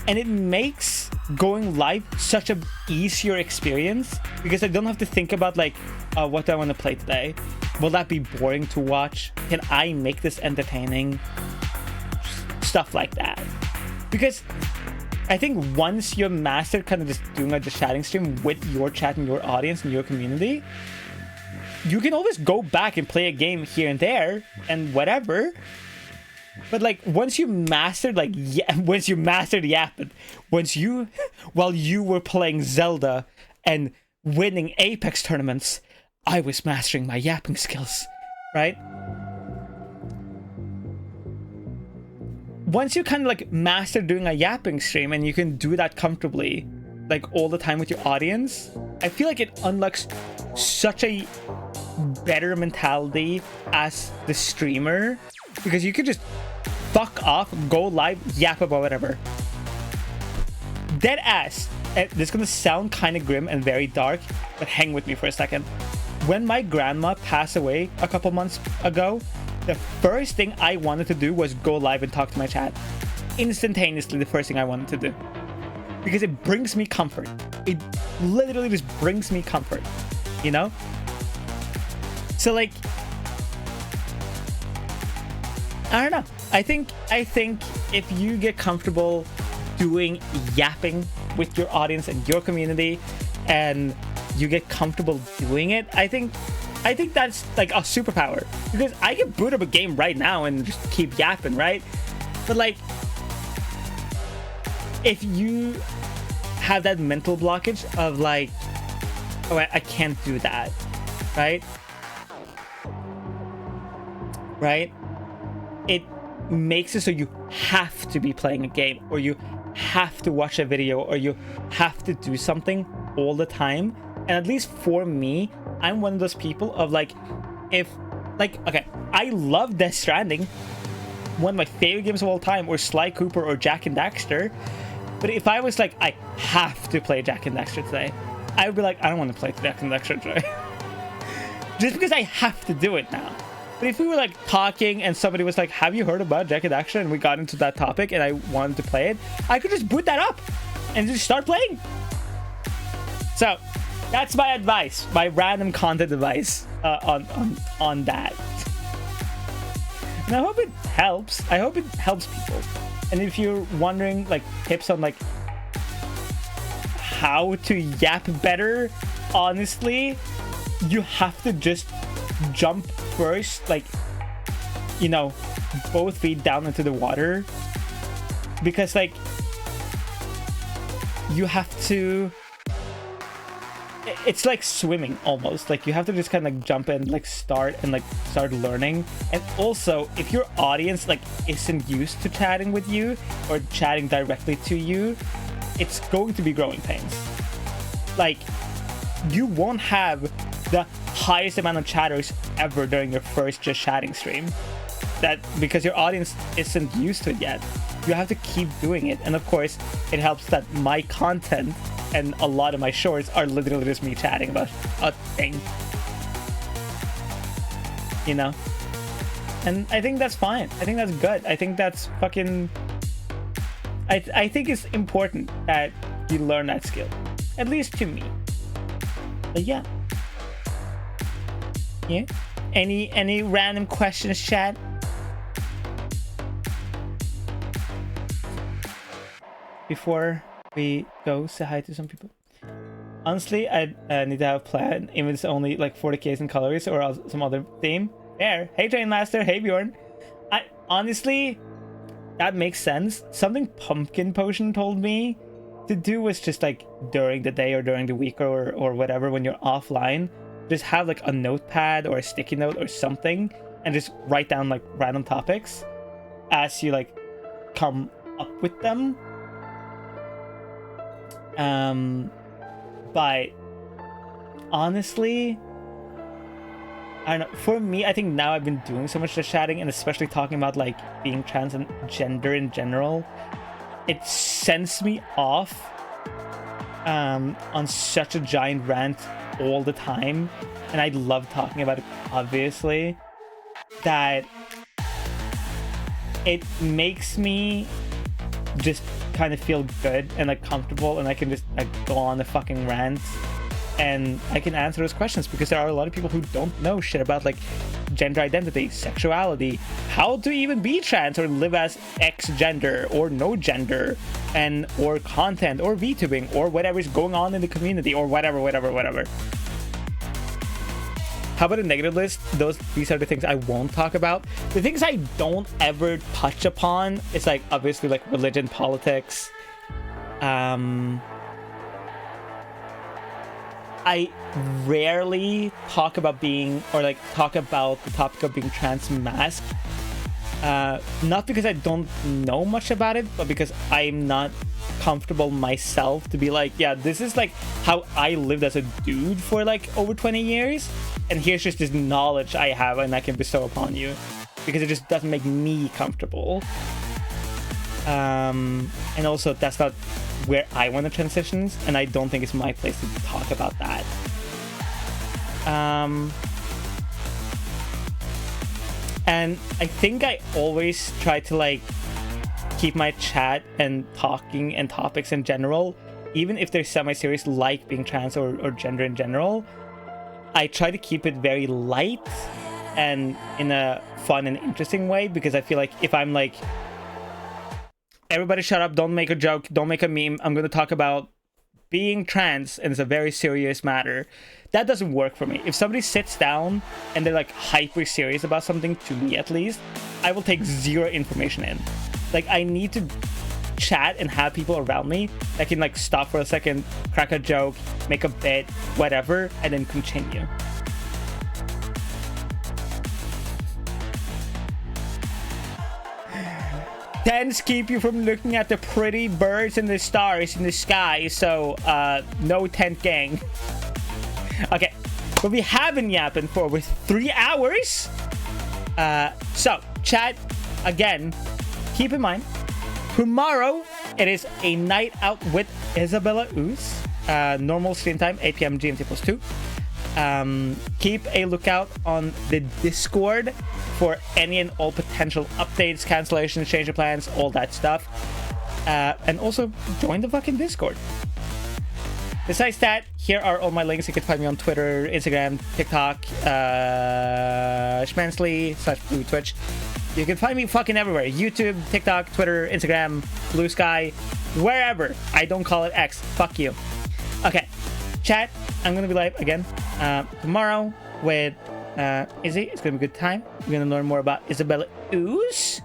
And it makes going live such a easier experience, because I don't have to think about like, what do I want to play today? Will that be boring to watch? Can I make this entertaining? Stuff like that. Because I think once you're mastered kind of just doing like the chatting stream with your chat and your audience and your community, you can always go back and play a game here and there and whatever. But like once you mastered yapping, while you were playing Zelda and winning Apex tournaments, I was mastering my yapping skills, right? Once you kind of like master doing a yapping stream and you can do that comfortably, like all the time with your audience, I feel like it unlocks such a better mentality as the streamer, because you can just fuck off, go live, yap about whatever. Dead ass. This is gonna sound kind of grim and very dark, but hang with me for a second. When my grandma passed away a couple months ago, the first thing I wanted to do was go live and talk to my chat. Instantaneously, the first thing I wanted to do. Because it brings me comfort. It literally just brings me comfort, you know? So like, I don't know. I think if you get comfortable doing yapping with your audience and your community, and you get comfortable doing it, I think that's like a superpower, because I can boot up a game right now and just keep yapping, right? But like, if you have that mental blockage of like, oh, I can't do that, right? It makes it so you have to be playing a game, or you have to watch a video, or you have to do something all the time. And at least for me, I'm one of those people of like, if like, okay, I love Death Stranding, one of my favorite games of all time, or Sly Cooper or Jak and Daxter. But if I was like, I have to play Jak and Daxter today, I would be like, I don't want to play Jak and Daxter today. Just because I have to do it now. But if we were like talking and somebody was like, have you heard about Jak and Daxter? And we got into that topic and I wanted to play it, I could just boot that up and just start playing. So that's my advice, my random content advice on that. And I hope it helps. I hope it helps people. And if you're wondering like tips on like how to yap better, honestly, you have to just jump first, like, you know, both feet down into the water, because like you have to, it's like swimming almost. Like you have to just kind of like jump in, like start learning. And also, if your audience like isn't used to chatting with you or chatting directly to you, it's going to be growing pains. Like you won't have the highest amount of chatters ever during your first just chatting stream, that because your audience isn't used to it yet. You have to keep doing it. And of course it helps that my content and a lot of my shorts are literally just me chatting about a thing, you know. And I think that's fine. I think that's good. I think that's fucking, I think it's important that you learn that skill, at least to me. But yeah. Yeah. Any random questions, chat? Before we go say hi to some people. Honestly, I need to have a plan, even if it's only like 40k in colors or else some other theme. There. Hey Train Master, hey Bjorn. I honestly, that makes sense. Something Pumpkin Potion told me to do was just like during the day or during the week or whatever, when you're offline, just have like a notepad or a sticky note or something and just write down like random topics as you like come up with them. But honestly, I don't know, for me, I think now I've been doing so much just chatting and especially talking about like being trans and gender in general, it sends me off on such a giant rant all the time, and I love talking about it obviously, that it makes me just kind of feel good and like comfortable, and I can just like go on a fucking rant and I can answer those questions, because there are a lot of people who don't know shit about like gender identity, sexuality, how to even be trans or live as X gender or no gender, and or content or VTubing or whatever's going on in the community or whatever. How about a negative list? These are the things I won't talk about. The things I don't ever touch upon is like obviously like religion, politics. I rarely talk about the topic of being trans mask. Not because I don't know much about it, but because I'm not comfortable myself to be like, yeah, this is like how I lived as a dude for like over 20 years, and here's just this knowledge I have and I can bestow upon you, because it just doesn't make me comfortable. And also that's not where I want to transition, and I don't think it's my place to talk about that. And I think I always try to like keep my chat and talking and topics in general, even if they're semi-serious like being trans or gender in general, I try to keep it very light and in a fun and interesting way, because I feel like if I'm like, everybody shut up, don't make a joke, don't make a meme, I'm going to talk about being trans and it's a very serious matter, that doesn't work for me. If somebody sits down and they're like hyper serious about something, to me at least, I will take zero information in. Like I need to chat and have people around me that can like stop for a second, crack a joke, make a bit, whatever, and then continue. Tents keep you from looking at the pretty birds and the stars in the sky, so no tent gang. Okay, but we have been yapping for over 3 hours. So chat again, keep in mind, tomorrow it is a night out with Isabella Ooze. Normal stream time 8 p.m. GMT +2. Keep a lookout on the Discord for any and all potential updates, cancellations, change of plans, all that stuff. And also join the fucking Discord. Besides that, here are all my links. You can find me on Twitter, Instagram, TikTok, Schmansly / Twitch. You can find me fucking everywhere. YouTube, TikTok, Twitter, Instagram, Blue Sky, wherever. I don't call it X. Fuck you. Okay, chat. I'm gonna be live again tomorrow with Izzy. It's gonna be a good time. We're gonna learn more about Isabella Ooze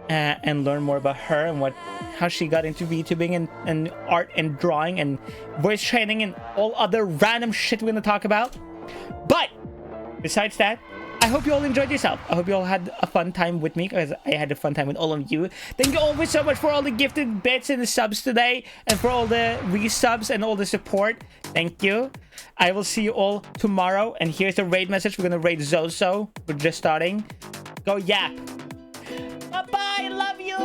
and learn more about her and how she got into VTubing and art and drawing and voice training and all other random shit we're gonna talk about. But besides that, I hope you all enjoyed yourself. I hope you all had a fun time with me, because I had a fun time with all of you. Thank you always so much for all the gifted bits and the subs today, and for all the resubs and all the support. Thank you. I will see you all tomorrow. And here's the raid message. We're gonna raid Zozo. We're just starting. Go Yap. Bye bye. Love you.